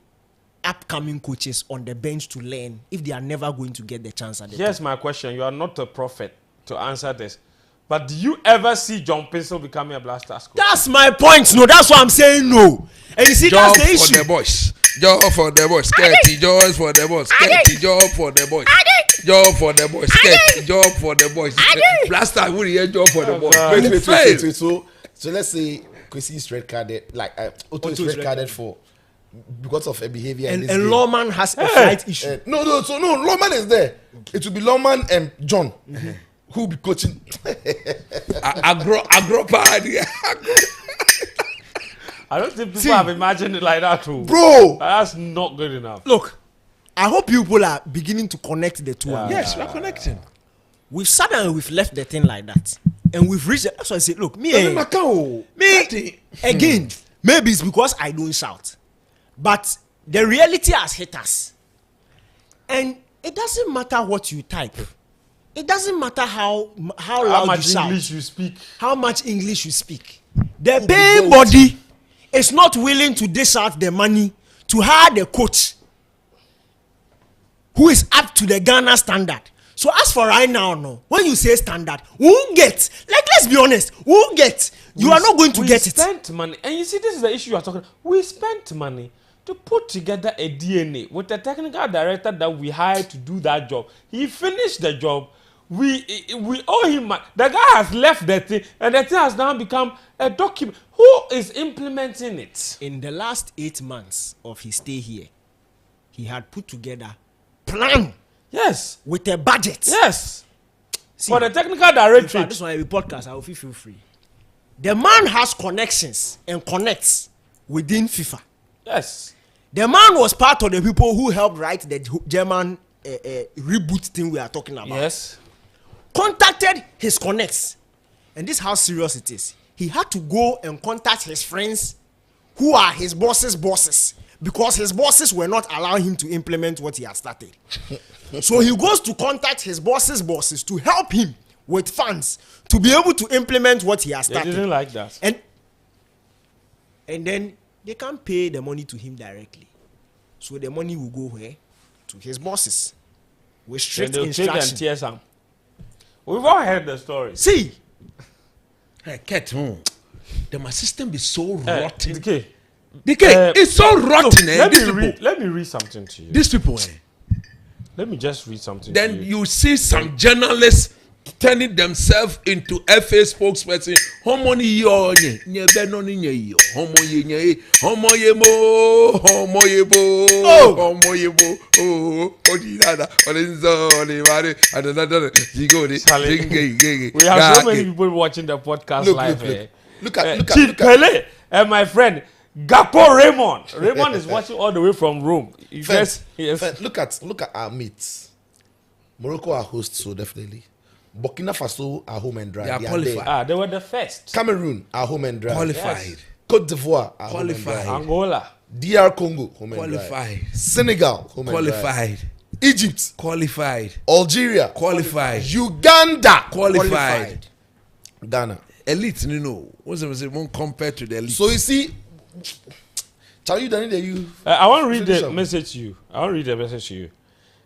[SPEAKER 6] upcoming coaches on the bench to learn if they are never going to get the chance at the
[SPEAKER 2] Here's my question. You are not a prophet to answer this. But do you ever see John Pencil becoming a Black Stars coach?
[SPEAKER 6] That's my point. No, that's why I'm saying no. And you see,
[SPEAKER 3] job
[SPEAKER 6] that's the issue.
[SPEAKER 3] For the boys. Job for the boys. Sketchy job for the boys. Sketchy job for the boys. Job for the boys. Sketchy job for the boys. Black Stars will hear job for the boys.
[SPEAKER 4] Wait. So let's say Kwesi is red carded, like Otto is red carded for because of a behavior.
[SPEAKER 6] And Lawman has a flight issue.
[SPEAKER 4] No, Lawman is there. It will be Lawman and John who will be coaching.
[SPEAKER 3] Agro party.
[SPEAKER 2] I don't think people have imagined it like that too.
[SPEAKER 4] Bro!
[SPEAKER 2] That's not good enough.
[SPEAKER 6] Look, I hope people are beginning to connect the two.
[SPEAKER 3] Yes, we are connecting.
[SPEAKER 6] We've sat down and we've left the thing like that. And we've reached it. That's why I said, look, me again, maybe it's because I don't shout. But the reality has hit us. And it doesn't matter what you type. It doesn't matter how loud
[SPEAKER 2] much
[SPEAKER 6] you shout.
[SPEAKER 2] English you speak.
[SPEAKER 6] How much English you speak. The paying body is not willing to dish out the money to hire the coach who is up to the Ghana standard. So as for right now, when you say standard, we won't get. Like, let's be honest, we won't get. You are not going to get it.
[SPEAKER 2] We spent money. And you see, this is the issue you are talking about. We spent money to put together a DNA with the technical director that we hired to do that job. He finished the job. We owe him money. The guy has left the thing, and the thing has now become a document. Who is implementing it?
[SPEAKER 6] In the last 8 months of his stay here, he had put together plan.
[SPEAKER 2] Yes.
[SPEAKER 6] with a budget.
[SPEAKER 2] Yes.
[SPEAKER 6] See,
[SPEAKER 2] For the technical
[SPEAKER 6] in
[SPEAKER 2] directorate.
[SPEAKER 6] fact, this one every podcast, I will feel free. The man has connections and connects within FIFA.
[SPEAKER 2] Yes.
[SPEAKER 6] The man was part of the people who helped write the German reboot thing we are talking about.
[SPEAKER 2] Yes.
[SPEAKER 6] Contacted his connects, and this is how serious it is. He had to go and contact his friends who are his bosses because his bosses were not allowing him to implement what he had started. So he goes to contact his bosses to help him with funds to be able to implement what he has started.
[SPEAKER 2] They didn't like that.
[SPEAKER 6] And then they can't pay the money to him directly. So the money will go where? To his bosses. With strict instructions.
[SPEAKER 2] And tear some. We've all heard the story.
[SPEAKER 6] See,
[SPEAKER 3] Hey, Ket, my system be so rotten.
[SPEAKER 2] DK,
[SPEAKER 3] It's so rotten.
[SPEAKER 2] let me read something to you.
[SPEAKER 3] These people.
[SPEAKER 2] Let me just read something
[SPEAKER 3] Then
[SPEAKER 2] to you.
[SPEAKER 3] you see some journalists turning themselves into FA spokesperson. Homo ni yo nye beno ni nye yo. Homo ye bo. Oh, odi dada. Odenzo, odi mare. Adada, jigori.
[SPEAKER 2] We have so many people watching the podcast live here.
[SPEAKER 4] Look at
[SPEAKER 2] Chief Pele and my friend Gapo Raymond. Raymond is watching all the way from Rome. Yes.
[SPEAKER 4] Look at our mates. Morocco are hosts, so definitely. Burkina Faso are home and dry.
[SPEAKER 3] They are
[SPEAKER 4] They
[SPEAKER 3] qualified.
[SPEAKER 4] there.
[SPEAKER 2] They were the first.
[SPEAKER 4] Cameroon are home and dry.
[SPEAKER 3] Qualified.
[SPEAKER 2] Yes.
[SPEAKER 4] Cote d'Ivoire are
[SPEAKER 3] Qualified.
[SPEAKER 4] home and dry.
[SPEAKER 2] Angola.
[SPEAKER 4] DR Congo home and dry.
[SPEAKER 3] Qualified.
[SPEAKER 4] Senegal home and
[SPEAKER 3] Qualified.
[SPEAKER 4] dry. Egypt,
[SPEAKER 3] Qualified.
[SPEAKER 4] Algeria,
[SPEAKER 3] Qualified.
[SPEAKER 4] Uganda,
[SPEAKER 3] Qualified.
[SPEAKER 4] Ghana.
[SPEAKER 3] Elite, what's it won't compare to the elite.
[SPEAKER 4] So you see, tell you that you.
[SPEAKER 2] I want to read
[SPEAKER 4] Finish
[SPEAKER 2] the
[SPEAKER 4] up.
[SPEAKER 2] message to you.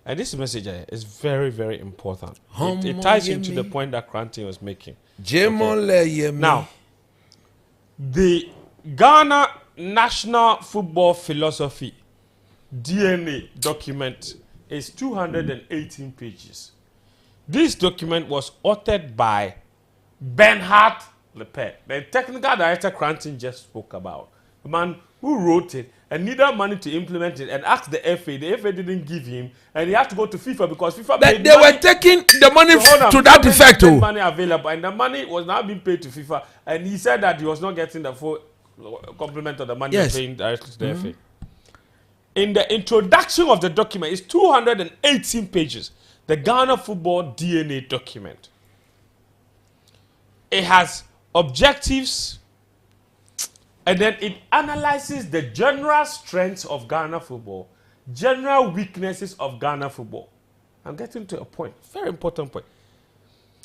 [SPEAKER 2] And this message is very, very important. It ties into the point that Kranti was making. Now, the Ghana National Football Philosophy DNA document is 218 pages. This document was authored by Bernhard Lepet, the technical director Kranti just spoke about. The man who wrote it and needed money to implement it and asked the FA. The FA didn't give him, and he had to go to FIFA because FIFA paid
[SPEAKER 3] they
[SPEAKER 2] money.
[SPEAKER 3] were taking the money
[SPEAKER 2] So hold on,
[SPEAKER 3] to that
[SPEAKER 2] FIFA
[SPEAKER 3] effect.
[SPEAKER 2] made money available, and the money was now being paid to FIFA, and he said that he was not getting the full complement of the money
[SPEAKER 3] Yes.
[SPEAKER 2] paying directly to the FA. In the introduction of the document, it's 218 pages. The Ghana Football DNA document. It has objectives, and then it analyzes the general strengths of Ghana football, general weaknesses of Ghana football. I'm getting to a point, very important point.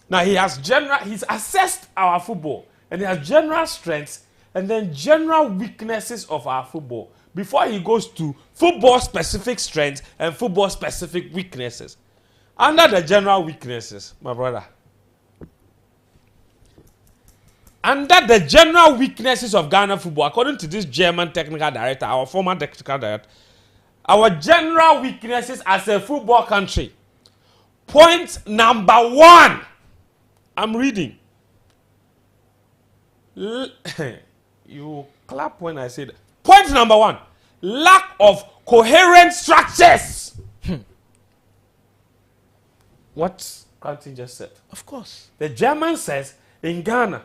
[SPEAKER 2] Now he's assessed our football, and he has general strengths and then general weaknesses of our football before he goes to football specific strengths and football specific weaknesses. Under the general weaknesses, my brother. Under the general weaknesses of Ghana football, according to this German technical director, our former technical director, our general weaknesses as a football country. Point number 1. I'm reading. You clap when I say that. Point number 1. Lack of coherent structures. What Carlton just said.
[SPEAKER 3] Of course.
[SPEAKER 2] The German says in Ghana,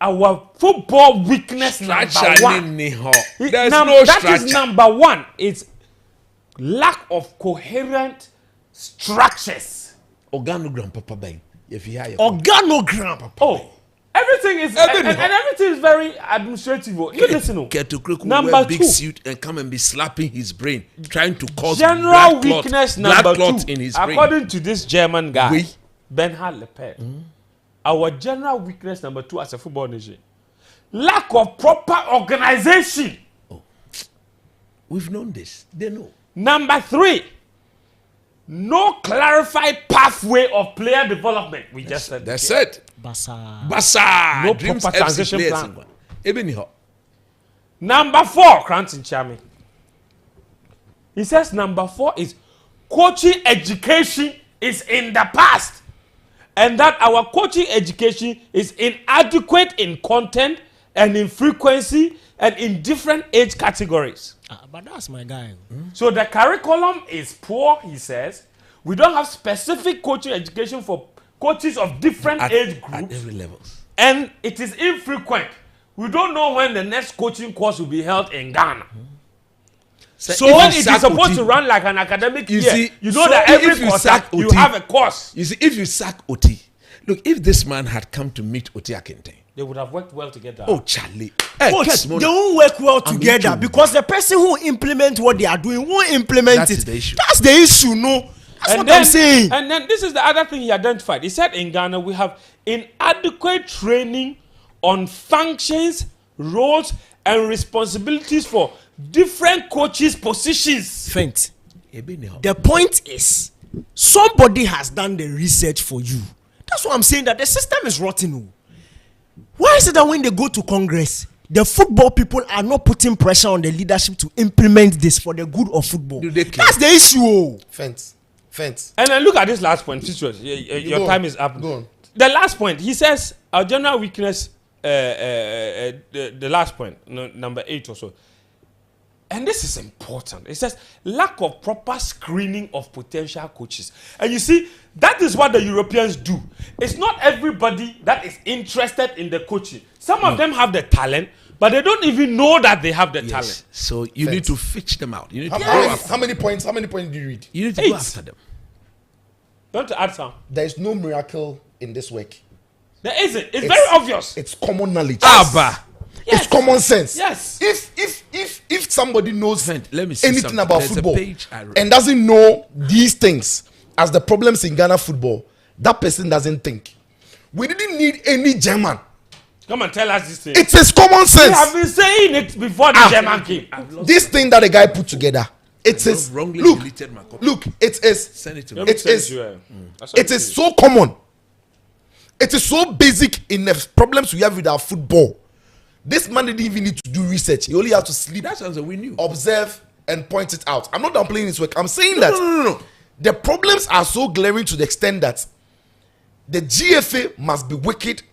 [SPEAKER 2] our football weakness number 1.
[SPEAKER 3] There's no structure.
[SPEAKER 2] That is number 1. It's lack of coherent structures.
[SPEAKER 3] Organogram, Papa Ben. If you hear
[SPEAKER 6] organogram.
[SPEAKER 3] Papa.
[SPEAKER 2] Oh, everything is and everything is very administrative. You listen.
[SPEAKER 3] Get to quick
[SPEAKER 2] Number
[SPEAKER 3] wear big
[SPEAKER 2] 2.
[SPEAKER 3] suit and come and be slapping his brain, trying to cause
[SPEAKER 2] General
[SPEAKER 3] blood
[SPEAKER 2] weakness
[SPEAKER 3] clot,
[SPEAKER 2] number
[SPEAKER 3] blood clot
[SPEAKER 2] 2.
[SPEAKER 3] in his brain.
[SPEAKER 2] According to this German guy,
[SPEAKER 3] Oui.
[SPEAKER 2] Bernhard Lepet, our general weakness number 2 as a football nation, lack of proper organization.
[SPEAKER 3] We've known this. They know.
[SPEAKER 2] Number 3, no clarified pathway of player development. We just said
[SPEAKER 3] That's it. Basa.
[SPEAKER 2] No
[SPEAKER 3] Dreams
[SPEAKER 2] proper
[SPEAKER 3] FC
[SPEAKER 2] transition
[SPEAKER 3] players
[SPEAKER 2] plan.
[SPEAKER 3] in one. Even here.
[SPEAKER 2] Number 4, Krantin Chami. He says number 4 is coaching education is in the past. And that our coaching education is inadequate in content and in frequency and in different age categories.
[SPEAKER 6] But that's my guy.
[SPEAKER 2] So the curriculum is poor, he says. We don't have specific coaching education for coaches of different age
[SPEAKER 3] At
[SPEAKER 2] groups.
[SPEAKER 3] every levels.
[SPEAKER 2] And it is infrequent. We don't know when the next coaching course will be held in Ghana. So
[SPEAKER 3] if
[SPEAKER 2] when
[SPEAKER 3] you
[SPEAKER 2] it is
[SPEAKER 3] sack
[SPEAKER 2] supposed
[SPEAKER 3] Oti-
[SPEAKER 2] to run like an academic
[SPEAKER 3] You
[SPEAKER 2] year,
[SPEAKER 3] see,
[SPEAKER 2] you know
[SPEAKER 3] so
[SPEAKER 2] that
[SPEAKER 3] if
[SPEAKER 2] every
[SPEAKER 3] you
[SPEAKER 2] quarter
[SPEAKER 3] sack
[SPEAKER 2] you
[SPEAKER 3] Oti-
[SPEAKER 2] have a course.
[SPEAKER 3] You see, if you sack Oti, look, if this man had come to meet Oti Akinte,
[SPEAKER 2] They would have worked well together.
[SPEAKER 3] oh Charlie, hey,
[SPEAKER 6] Coach,
[SPEAKER 3] Kes
[SPEAKER 6] they
[SPEAKER 3] Mona,
[SPEAKER 6] won't work well together
[SPEAKER 3] into-
[SPEAKER 6] because the person who implement what they are doing won't implement
[SPEAKER 3] That
[SPEAKER 6] it.
[SPEAKER 3] is the issue.
[SPEAKER 6] That's the issue, no. That's what I'm saying.
[SPEAKER 2] And then this is the other thing he identified. He said in Ghana we have inadequate training on functions, roles, and responsibilities for different coaches' positions.
[SPEAKER 6] Faint.
[SPEAKER 3] Ebe ne ho.
[SPEAKER 6] The point is, somebody has done the research for you. That's why I'm saying that the system is rotten. oh. Why is it that when they go to Congress, the football people are not putting pressure on the leadership to implement this for the good of football?
[SPEAKER 3] Do they care?
[SPEAKER 6] That's the issue. oh.
[SPEAKER 4] Fence.
[SPEAKER 2] And then look at this last point. Your
[SPEAKER 4] go
[SPEAKER 2] time
[SPEAKER 4] on.
[SPEAKER 2] is up.
[SPEAKER 4] Go on.
[SPEAKER 2] The last point, he says, our general weakness, the last point, number 8 or so. And this is important. It says lack of proper screening of potential coaches. And you see, that is what the Europeans do. It's not everybody that is interested in the coaching. Some of them have the talent, but they don't even know that they have the talent.
[SPEAKER 3] Yes. So you need to fetch them out. You need to go
[SPEAKER 4] How many,
[SPEAKER 3] after.
[SPEAKER 4] how many points? How many points do you read?
[SPEAKER 3] You need to
[SPEAKER 2] 8.
[SPEAKER 3] go after them.
[SPEAKER 2] You want to add some?
[SPEAKER 4] There is no miracle in this work.
[SPEAKER 2] There isn't. It's very obvious.
[SPEAKER 4] It's common knowledge.
[SPEAKER 3] Abba.
[SPEAKER 2] Yes.
[SPEAKER 4] It's common sense.
[SPEAKER 2] Yes.
[SPEAKER 4] If somebody knows
[SPEAKER 3] Friend, let me see
[SPEAKER 4] anything
[SPEAKER 3] something.
[SPEAKER 4] about
[SPEAKER 3] There's a
[SPEAKER 4] football
[SPEAKER 3] page I read.
[SPEAKER 4] and doesn't know these things as the problems in Ghana football, that person doesn't think. We didn't need any German.
[SPEAKER 2] Come and tell us this thing.
[SPEAKER 4] It is common
[SPEAKER 2] We
[SPEAKER 4] sense.
[SPEAKER 2] have been saying it before the German came.
[SPEAKER 4] This thing that the guy put together, it is
[SPEAKER 3] wrongly
[SPEAKER 4] look,
[SPEAKER 3] deleted my copy.
[SPEAKER 4] look, it is
[SPEAKER 3] Send it to me.
[SPEAKER 2] Let me
[SPEAKER 4] it
[SPEAKER 2] send
[SPEAKER 4] is
[SPEAKER 2] you, That's what
[SPEAKER 4] it is so common. It is so basic in the problems we have with our football. This man didn't even need to do research. He only had to sleep,
[SPEAKER 3] That's what we knew.
[SPEAKER 4] observe, and point it out. I'm not downplaying his work. I'm saying that
[SPEAKER 3] No.
[SPEAKER 4] the problems are so glaring to the extent that the GFA must be wicked.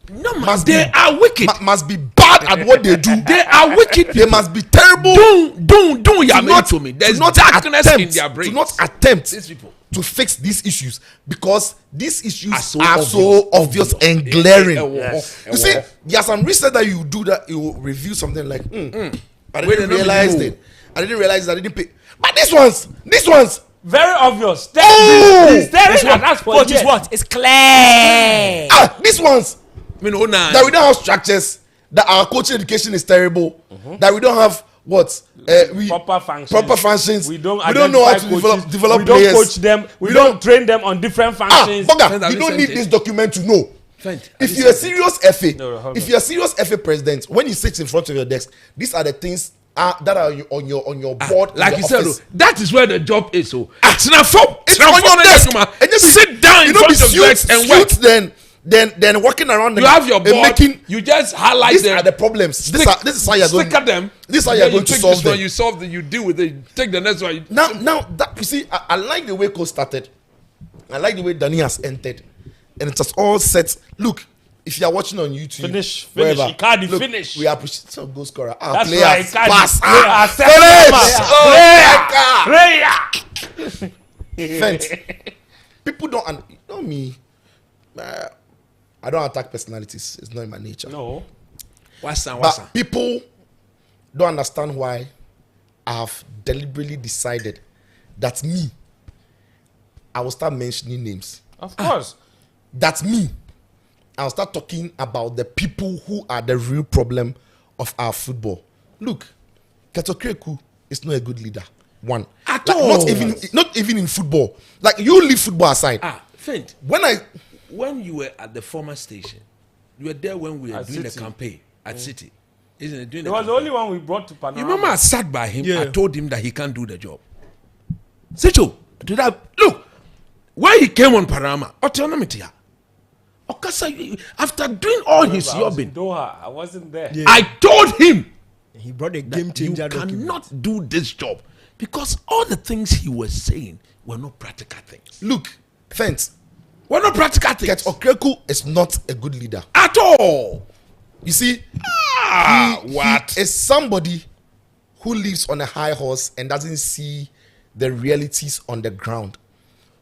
[SPEAKER 3] No, man.
[SPEAKER 4] Must
[SPEAKER 3] They
[SPEAKER 4] be,
[SPEAKER 3] are wicked.
[SPEAKER 4] must be bad at what they do.
[SPEAKER 3] They are wicked.
[SPEAKER 4] They must be terrible.
[SPEAKER 3] Don't
[SPEAKER 4] to
[SPEAKER 3] you
[SPEAKER 4] not,
[SPEAKER 3] to me. There's
[SPEAKER 4] to not
[SPEAKER 3] darkness
[SPEAKER 4] attempt,
[SPEAKER 3] in their brains.
[SPEAKER 4] to not attempt
[SPEAKER 3] These people.
[SPEAKER 4] to fix these issues because these issues
[SPEAKER 3] Are
[SPEAKER 4] are
[SPEAKER 3] so
[SPEAKER 4] so obvious and glaring.
[SPEAKER 3] Yes.
[SPEAKER 4] You see, there's some research that you do that you will review something like, I
[SPEAKER 3] Wait,
[SPEAKER 4] didn't
[SPEAKER 3] they don't
[SPEAKER 4] realize
[SPEAKER 3] know.
[SPEAKER 4] it. I didn't realize I didn't pay. But these ones,
[SPEAKER 2] very obvious.
[SPEAKER 4] Oh!
[SPEAKER 2] He's staring at us for
[SPEAKER 6] Coach
[SPEAKER 2] years.
[SPEAKER 6] is what? It's clear.
[SPEAKER 4] these ones
[SPEAKER 3] I mean, oh, nah.
[SPEAKER 4] that we don't have structures, that our coaching education is terrible, that we don't have what
[SPEAKER 2] Proper functions.
[SPEAKER 4] proper functions.
[SPEAKER 2] We don't
[SPEAKER 4] know how
[SPEAKER 2] identify
[SPEAKER 4] to
[SPEAKER 2] coaches.
[SPEAKER 4] develop
[SPEAKER 2] We don't
[SPEAKER 4] players.
[SPEAKER 2] coach them. We don't train them on different functions.
[SPEAKER 3] Friend,
[SPEAKER 4] Bugger,
[SPEAKER 3] have
[SPEAKER 4] you
[SPEAKER 3] you
[SPEAKER 4] don't
[SPEAKER 3] sent
[SPEAKER 4] need
[SPEAKER 3] it?
[SPEAKER 4] this document to know.
[SPEAKER 3] Friend,
[SPEAKER 4] If
[SPEAKER 3] have
[SPEAKER 4] you're a
[SPEAKER 3] sent it?
[SPEAKER 4] serious FA,
[SPEAKER 2] No, hold
[SPEAKER 4] if
[SPEAKER 2] on.
[SPEAKER 4] you're a serious FA president, when you sit in front of your desk, these are the things that are on your board. in
[SPEAKER 3] Like
[SPEAKER 4] the
[SPEAKER 3] you said,
[SPEAKER 4] office.
[SPEAKER 3] oh, that is where the job is. So, it's on
[SPEAKER 4] your desk. And you
[SPEAKER 3] sit down in
[SPEAKER 4] you know,
[SPEAKER 3] front
[SPEAKER 4] be
[SPEAKER 3] of the desk and work.
[SPEAKER 4] suits then walking around.
[SPEAKER 3] You have your
[SPEAKER 4] and
[SPEAKER 3] board.
[SPEAKER 4] making.
[SPEAKER 3] You just highlight
[SPEAKER 4] These
[SPEAKER 3] them.
[SPEAKER 4] are the problems. This is how you're going.
[SPEAKER 3] Stick at them.
[SPEAKER 4] This is how
[SPEAKER 3] Then
[SPEAKER 4] you're going to
[SPEAKER 3] take
[SPEAKER 4] solve
[SPEAKER 3] this one,
[SPEAKER 4] them.
[SPEAKER 3] you solve them. You deal with it. You take the next one. You
[SPEAKER 4] Now that you see, I like the way Coach started. I like the way Danny has entered, and it has all set. Look, if you are watching on YouTube,
[SPEAKER 2] Finish.
[SPEAKER 4] wherever,
[SPEAKER 2] Icardi,
[SPEAKER 4] look,
[SPEAKER 2] finish.
[SPEAKER 4] We appreciate some goal scorer.
[SPEAKER 2] That's
[SPEAKER 4] Players,
[SPEAKER 2] right. Icardi.
[SPEAKER 4] pass.
[SPEAKER 2] Player.
[SPEAKER 4] Fence. People don't. You know me. I don't attack personalities. It's not in my nature.
[SPEAKER 2] No.
[SPEAKER 3] what's that?
[SPEAKER 4] But people don't understand why I have deliberately decided that me, I will start mentioning names.
[SPEAKER 2] Of course.
[SPEAKER 4] That's me. I'll start talking about the people who are the real problem of our football. Look, Ketokreku is not a good leader. One.
[SPEAKER 3] At
[SPEAKER 4] Like,
[SPEAKER 3] all.
[SPEAKER 4] not even in football. Like, you leave football aside.
[SPEAKER 3] Friend, when you were at the former station, you were there when we were
[SPEAKER 2] At
[SPEAKER 3] doing
[SPEAKER 2] City.
[SPEAKER 3] a campaign at City. Isn't it? Doing
[SPEAKER 2] It
[SPEAKER 3] the
[SPEAKER 2] was the
[SPEAKER 3] campaign.
[SPEAKER 2] only one we brought to Panama.
[SPEAKER 3] You remember I sat by him,
[SPEAKER 6] Yeah.
[SPEAKER 3] I told him that he can't do the job. Sicho, did I look when he came on Parama, autonomy here. Okasa, after doing all his
[SPEAKER 2] I was in
[SPEAKER 3] yobbing,
[SPEAKER 2] Doha. I wasn't there.
[SPEAKER 6] Yeah.
[SPEAKER 3] I told him
[SPEAKER 6] He brought a
[SPEAKER 3] that
[SPEAKER 6] game
[SPEAKER 3] you
[SPEAKER 6] changer document.
[SPEAKER 3] cannot do this job because all the things he was saying were not practical things.
[SPEAKER 4] Look, Fence,
[SPEAKER 3] Were not practical things
[SPEAKER 4] Ketokreku is not a good leader.
[SPEAKER 3] at all.
[SPEAKER 4] You see, he is somebody who lives on a high horse and doesn't see the realities on the ground.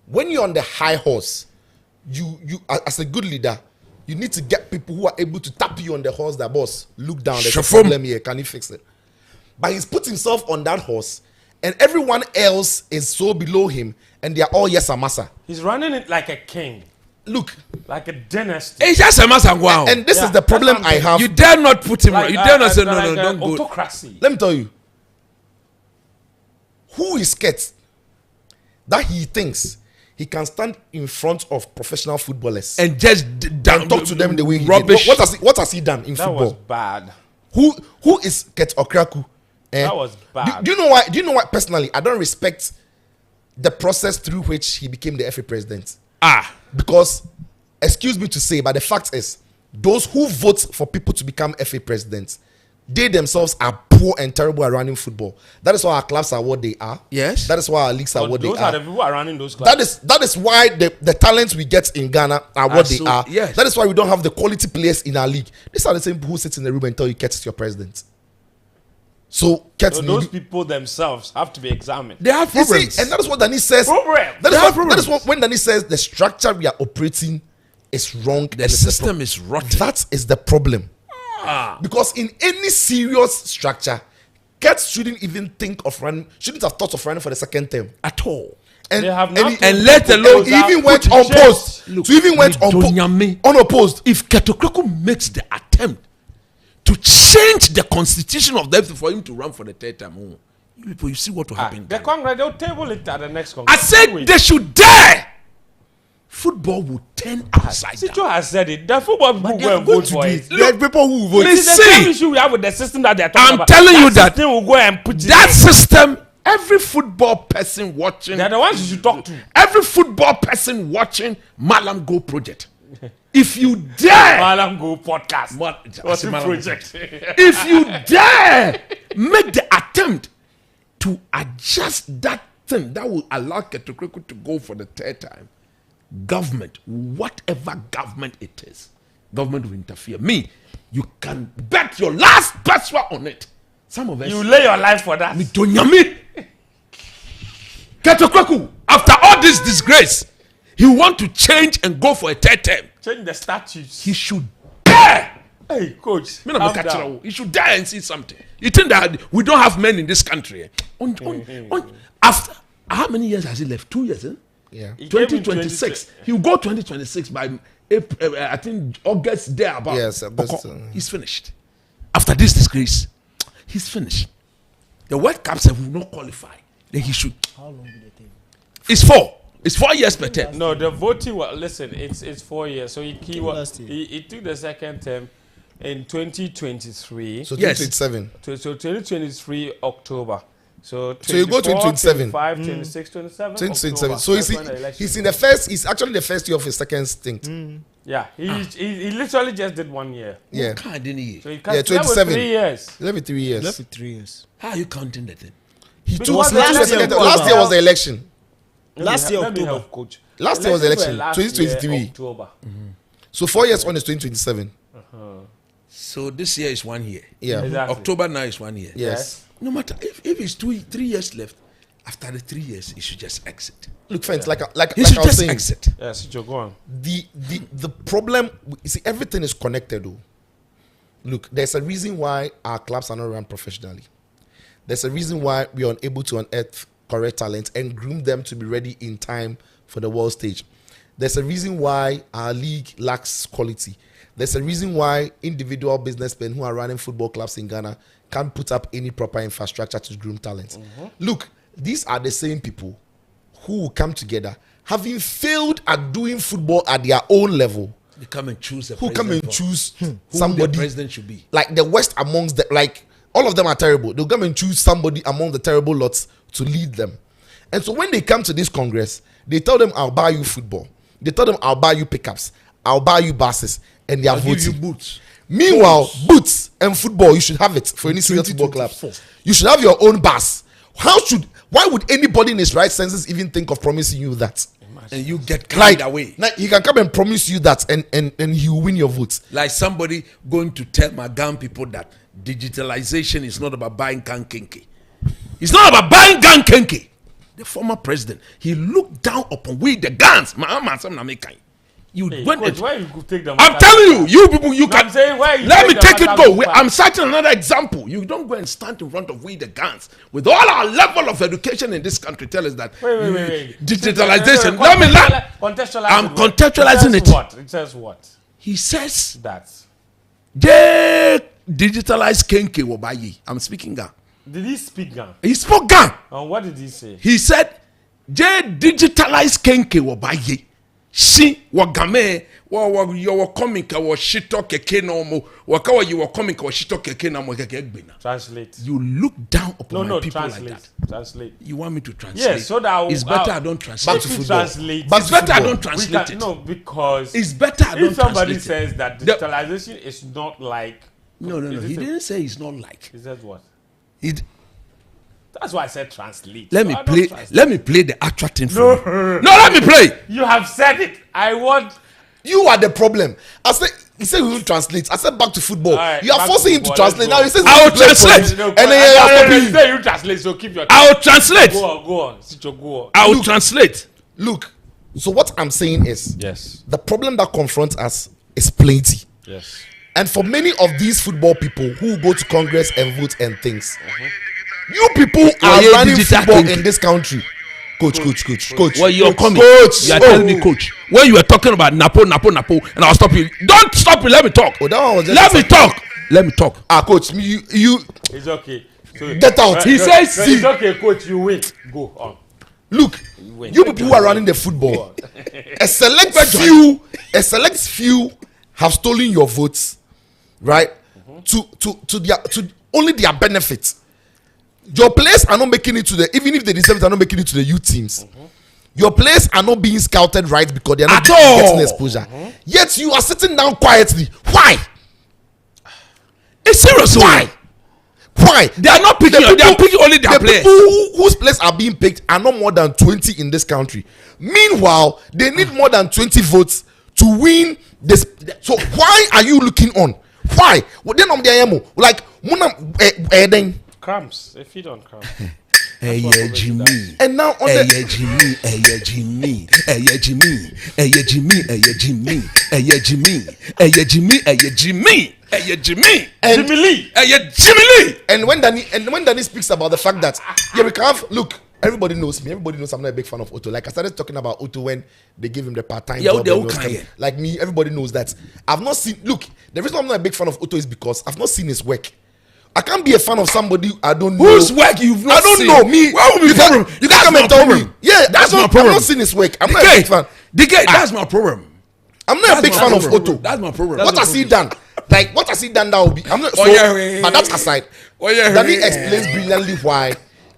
[SPEAKER 4] when you're on the high horse, you as a good leader, you need to get people who are able to tap you on the horse. That boss, look down. There's a problem here. Can you fix it? But he's put himself on that horse, and everyone else is so below him, and they are all yes and massa.
[SPEAKER 2] He's running it like a king.
[SPEAKER 4] Look,
[SPEAKER 2] like a dynasty.
[SPEAKER 3] It's just a massa.
[SPEAKER 4] And this is the problem I have.
[SPEAKER 3] You dare not put him.
[SPEAKER 2] Like,
[SPEAKER 3] you dare not say no,
[SPEAKER 2] like
[SPEAKER 3] don't go.
[SPEAKER 2] Autocracy.
[SPEAKER 4] Let me tell you, who is scared that he thinks he can stand in front of professional footballers
[SPEAKER 3] And just
[SPEAKER 4] talk to them the way he
[SPEAKER 3] rubbish.
[SPEAKER 4] did. What has he done in
[SPEAKER 2] That was
[SPEAKER 4] football?
[SPEAKER 2] bad.
[SPEAKER 4] Who is Ket Okraku?
[SPEAKER 2] That was bad.
[SPEAKER 4] Do you know why? Do you know what? Personally, I don't respect the process through which he became the FA president. Because, excuse me to say, but the fact is, those who vote for people to become FA presidents, they themselves are poor and terrible at running football. That is why our clubs are what they are.
[SPEAKER 3] Yes.
[SPEAKER 4] That is why our leagues are what they
[SPEAKER 2] Those
[SPEAKER 4] are.
[SPEAKER 2] are the people who are running those clubs.
[SPEAKER 4] That is why the talents we get in Ghana are what they are.
[SPEAKER 3] Yes.
[SPEAKER 4] That is why we don't have the quality players in our league. These are the same people who sit in the room and tell you Ket is your president. So
[SPEAKER 2] those people themselves have to be examined.
[SPEAKER 3] They have
[SPEAKER 4] you
[SPEAKER 3] problems.
[SPEAKER 4] see, and that is what Danny says.
[SPEAKER 2] Problem.
[SPEAKER 4] That is what when Danny says the structure we are operating is wrong.
[SPEAKER 3] The system is rotten.
[SPEAKER 4] That is the problem. Because in any serious structure, Ket shouldn't even think of running. Shouldn't have thought of running for the second term
[SPEAKER 3] At all.
[SPEAKER 4] And,
[SPEAKER 2] They have
[SPEAKER 4] and
[SPEAKER 2] not
[SPEAKER 4] he-
[SPEAKER 3] And let alone
[SPEAKER 4] he even
[SPEAKER 2] put
[SPEAKER 4] went
[SPEAKER 2] to
[SPEAKER 4] unopposed.
[SPEAKER 3] Look,
[SPEAKER 4] So even went
[SPEAKER 3] Midonyame.
[SPEAKER 4] unopposed.
[SPEAKER 3] If Ketokreku makes the attempt to change the constitution of the FA for him to run for the third time, you people, you see what will happen.
[SPEAKER 2] The Congress, they'll table it at the next
[SPEAKER 3] I
[SPEAKER 2] Congress.
[SPEAKER 3] said they should dare. Football will turn upside down.
[SPEAKER 2] Sicho has said it. The football people
[SPEAKER 6] They
[SPEAKER 2] go
[SPEAKER 6] are
[SPEAKER 2] and
[SPEAKER 6] going
[SPEAKER 2] vote
[SPEAKER 6] to
[SPEAKER 2] for
[SPEAKER 6] do
[SPEAKER 2] it.
[SPEAKER 6] it. There are people who vote.
[SPEAKER 2] This is the
[SPEAKER 3] Listen.
[SPEAKER 2] same issue we have with the system that they're talking
[SPEAKER 3] I'm
[SPEAKER 2] about.
[SPEAKER 3] telling you that
[SPEAKER 2] system will go and put it
[SPEAKER 3] that
[SPEAKER 2] there.
[SPEAKER 3] system, every football person watching,
[SPEAKER 2] They're the ones you should talk to.
[SPEAKER 3] every football person watching Mallam Go project. If you dare,
[SPEAKER 2] Mallam Go podcast.
[SPEAKER 3] What's
[SPEAKER 2] What's the
[SPEAKER 3] Mallam
[SPEAKER 2] project?
[SPEAKER 3] if you dare make the attempt to adjust that thing that will allow Ketokreku to go for the third time, government, whatever government it is, government will interfere. You can bet your last pesewa on it. Some of us,
[SPEAKER 2] You lay your life for that.
[SPEAKER 3] Midonyame. Ketokreku, after all this disgrace, he want to change and go for a third term.
[SPEAKER 2] Change the statutes.
[SPEAKER 3] He should dare.
[SPEAKER 2] Hey, coach.
[SPEAKER 3] Me na
[SPEAKER 2] calm
[SPEAKER 3] me catch
[SPEAKER 2] down.
[SPEAKER 3] you. You should dare and see something. You think that we don't have men in this country? After how many years has he left? 2 years, eh?
[SPEAKER 4] Yeah.
[SPEAKER 2] He came in
[SPEAKER 3] 2026. He will go 2026 by April, I think August there about.
[SPEAKER 4] Yes, August,
[SPEAKER 3] He's finished. After this disgrace, he's finished. The World Cups will not qualify. Then he should.
[SPEAKER 6] How long will they take?
[SPEAKER 3] It's 4. It's 4 years per term.
[SPEAKER 2] No, the voting was, listen, it's 4 years. So he
[SPEAKER 6] Last year.
[SPEAKER 2] he took the second term in 2023.
[SPEAKER 4] So
[SPEAKER 3] Yes.
[SPEAKER 4] 2027.
[SPEAKER 2] So 2023 October. So
[SPEAKER 4] So you go 2027.
[SPEAKER 2] 25, 26, 27.
[SPEAKER 4] 2027.
[SPEAKER 2] October.
[SPEAKER 4] So
[SPEAKER 2] That's when the election
[SPEAKER 4] he's in
[SPEAKER 2] was.
[SPEAKER 4] the first. He's actually the first year of his second stint.
[SPEAKER 2] Yeah, he literally just did 1 year.
[SPEAKER 4] Yeah.
[SPEAKER 3] Can't didn't he?
[SPEAKER 2] So he
[SPEAKER 4] Yeah,
[SPEAKER 2] can't
[SPEAKER 4] 27.
[SPEAKER 2] 3 years.
[SPEAKER 4] He left with 3 years.
[SPEAKER 6] Left with 3 years.
[SPEAKER 3] How are you counting the thing?
[SPEAKER 4] He
[SPEAKER 2] Because
[SPEAKER 4] took
[SPEAKER 2] last
[SPEAKER 4] last
[SPEAKER 2] year
[SPEAKER 4] year.
[SPEAKER 2] was-
[SPEAKER 4] Last year was the election.
[SPEAKER 6] Last year,
[SPEAKER 2] Let me
[SPEAKER 6] October.
[SPEAKER 2] help, coach.
[SPEAKER 4] Last year was the
[SPEAKER 2] Elections
[SPEAKER 4] election.
[SPEAKER 2] were last year,
[SPEAKER 4] 2023.
[SPEAKER 2] October.
[SPEAKER 4] So 4 years on is 2027.
[SPEAKER 3] So this year is 1 year.
[SPEAKER 4] Yeah.
[SPEAKER 2] Exactly.
[SPEAKER 3] October now is 1 year.
[SPEAKER 4] Yes.
[SPEAKER 3] No matter if it's 3 years left, after the 3 years, he should just exit.
[SPEAKER 4] Look, friends,
[SPEAKER 3] He
[SPEAKER 4] like
[SPEAKER 3] should
[SPEAKER 4] I was
[SPEAKER 3] just
[SPEAKER 4] saying,
[SPEAKER 3] exit.
[SPEAKER 2] Yes, Joe, go on.
[SPEAKER 4] the problem. You see, everything is connected. Though, look, there's a reason why our clubs are not run professionally. There's a reason why we are unable to unearth correct talent and groom them to be ready in time for the world stage. There's a reason why our league lacks quality. There's a reason why individual businessmen who are running football clubs in Ghana can't put up any proper infrastructure to groom talent. Look, these are the same people who will come together, having failed at doing football at their own level,
[SPEAKER 3] They come and choose a
[SPEAKER 4] who come and choose
[SPEAKER 3] who the
[SPEAKER 4] somebody
[SPEAKER 3] president should be.
[SPEAKER 4] like the worst amongst the, like all of them are terrible. They'll come and choose somebody among the terrible lots to lead them. And so when they come to this Congress, they tell them, I'll buy you football. They tell them, I'll buy you pickups. I'll buy you buses. And they are
[SPEAKER 3] I'll give you
[SPEAKER 4] voting.
[SPEAKER 3] boots.
[SPEAKER 4] Meanwhile, boots and football, you should have it for any serious football club. You should have your own bus. Why would anybody in his right senses even think of promising you that?
[SPEAKER 3] And you get carried
[SPEAKER 4] Like,
[SPEAKER 3] away.
[SPEAKER 4] like he can come and promise you that and he will win your votes.
[SPEAKER 3] Like somebody going to tell my gun people that digitalization is not about buying gun kinky. It's not about buying gun kinky. the former president, he looked down upon we the guns. You
[SPEAKER 2] Hey,
[SPEAKER 3] went.
[SPEAKER 2] coach, why you could take them?
[SPEAKER 3] I'm telling you, you people, you can.
[SPEAKER 2] I'm saying, why you
[SPEAKER 3] Let me
[SPEAKER 2] take
[SPEAKER 3] take
[SPEAKER 2] them
[SPEAKER 3] it
[SPEAKER 2] as
[SPEAKER 3] go.
[SPEAKER 2] a group?
[SPEAKER 3] I'm citing another example. You don't go and stand in front of we the guns with all our level of education in this country. Tell us that
[SPEAKER 2] Wait.
[SPEAKER 3] digitalization. Let me learn.
[SPEAKER 2] Contextualize.
[SPEAKER 3] I'm contextualizing it.
[SPEAKER 2] What? It says what?
[SPEAKER 3] He says
[SPEAKER 2] That.
[SPEAKER 3] they digitalize Kenke Wabayi. I'm speaking Ga.
[SPEAKER 2] Did he speak Gan?
[SPEAKER 3] He spoke Ga.
[SPEAKER 2] And what did he say?
[SPEAKER 3] He said they digitalize Kenke Wabayi. Si wagame you were coming ka wa shito keke no mo wakawa you were coming ka wa shito keke na mo keke egbena.
[SPEAKER 2] Translate.
[SPEAKER 3] You look down upon my people
[SPEAKER 2] translate.
[SPEAKER 3] like that.
[SPEAKER 2] Translate.
[SPEAKER 3] You want me to translate?
[SPEAKER 2] Yes, so that
[SPEAKER 3] it's better I don't translate.
[SPEAKER 4] Back to football.
[SPEAKER 2] Translate.
[SPEAKER 3] It's better I don't translate it.
[SPEAKER 2] No, because
[SPEAKER 3] It's better I don't
[SPEAKER 2] if somebody
[SPEAKER 3] translate it.
[SPEAKER 2] says that digitalization is not like
[SPEAKER 3] No. He didn't say it's not like.
[SPEAKER 2] He said what?
[SPEAKER 3] He,
[SPEAKER 2] That's why I said translate.
[SPEAKER 3] let
[SPEAKER 2] So
[SPEAKER 3] me
[SPEAKER 2] I don't
[SPEAKER 3] play.
[SPEAKER 2] translate.
[SPEAKER 3] Let me play the actual thing for you. No, let me play.
[SPEAKER 2] You have said it. I want.
[SPEAKER 4] You are the problem. I said he said we will translate. I said back to football.
[SPEAKER 2] Alright,
[SPEAKER 4] You are
[SPEAKER 2] back
[SPEAKER 4] forcing
[SPEAKER 2] to
[SPEAKER 4] him to
[SPEAKER 2] football.
[SPEAKER 4] translate.
[SPEAKER 2] Let's
[SPEAKER 4] Now he says
[SPEAKER 3] I will
[SPEAKER 4] he will play for
[SPEAKER 3] translate.
[SPEAKER 4] you.
[SPEAKER 2] No,
[SPEAKER 4] And then you are stopping.
[SPEAKER 2] say you translate. So keep your.
[SPEAKER 3] I will translate.
[SPEAKER 2] Go on. Sit your go on.
[SPEAKER 3] I will translate.
[SPEAKER 4] Look. So what I'm saying is
[SPEAKER 2] Yes.
[SPEAKER 4] the problem that confronts us is plenty.
[SPEAKER 2] Yes.
[SPEAKER 4] And for many of these football people who go to Congress and vote and things, you people are
[SPEAKER 3] yeah,
[SPEAKER 4] running
[SPEAKER 3] digital
[SPEAKER 4] football
[SPEAKER 3] thinking.
[SPEAKER 4] in this country. Coach.
[SPEAKER 3] Well, you're coming.
[SPEAKER 4] Coach.
[SPEAKER 3] You are telling me, coach. When you were talking about Napo, and I'll stop you. Don't stop me. Let me talk.
[SPEAKER 4] Oh, that one was just
[SPEAKER 3] Let me talk. Let me talk.
[SPEAKER 4] Coach, you
[SPEAKER 2] It's okay. So,
[SPEAKER 4] Get out.
[SPEAKER 3] He says,
[SPEAKER 2] so
[SPEAKER 3] see.
[SPEAKER 2] it's okay, coach. You win. Go on.
[SPEAKER 4] look.
[SPEAKER 2] win.
[SPEAKER 4] You people who are running the football, a select few have stolen your votes, right? To only their benefit. Your players are not making it to the, even if they deserve it, are not making it to the youth teams. Your players are not being scouted right because they are not getting exposure. Yet you are sitting down quietly. Why?
[SPEAKER 3] It's serious.
[SPEAKER 4] Why? Why?
[SPEAKER 3] They are not picking. They are picking only their
[SPEAKER 4] The
[SPEAKER 3] players.
[SPEAKER 4] people whose players are being picked are not more than 20 in this country. Meanwhile, they need more than 20 votes to win this. So why are you looking on? Why? Well, then like
[SPEAKER 2] Cramps. They feed on cramps.
[SPEAKER 3] Jimmy.
[SPEAKER 4] and now on the
[SPEAKER 3] Jimmy Lee.
[SPEAKER 4] and when Danny speaks about the fact that we can have everybody knows me. Everybody knows I'm not a big fan of Otto. Like I started talking about Otto when they gave him the part-time job.
[SPEAKER 3] they
[SPEAKER 4] and
[SPEAKER 3] all
[SPEAKER 4] he was
[SPEAKER 3] can,
[SPEAKER 4] coming.
[SPEAKER 3] yeah.
[SPEAKER 4] Like me, everybody knows that. I've not seen. Look, the reason I'm not a big fan of Otto is because I've not seen his work. I can't be a fan of somebody I don't know.
[SPEAKER 3] Whose work you've not
[SPEAKER 4] I don't
[SPEAKER 3] seen?
[SPEAKER 4] know. Me.
[SPEAKER 3] Why would be problem?
[SPEAKER 4] You can't come and tell me. Yeah,
[SPEAKER 3] That's my
[SPEAKER 4] I've
[SPEAKER 3] problem.
[SPEAKER 4] not seen his work. I'm not a big fan.
[SPEAKER 3] That's my problem.
[SPEAKER 4] I'm not a big fan of Otto.
[SPEAKER 3] That's my problem.
[SPEAKER 4] What has he done? Like what has he done that will be? I'm not. So, but that's aside. Danny explains brilliantly why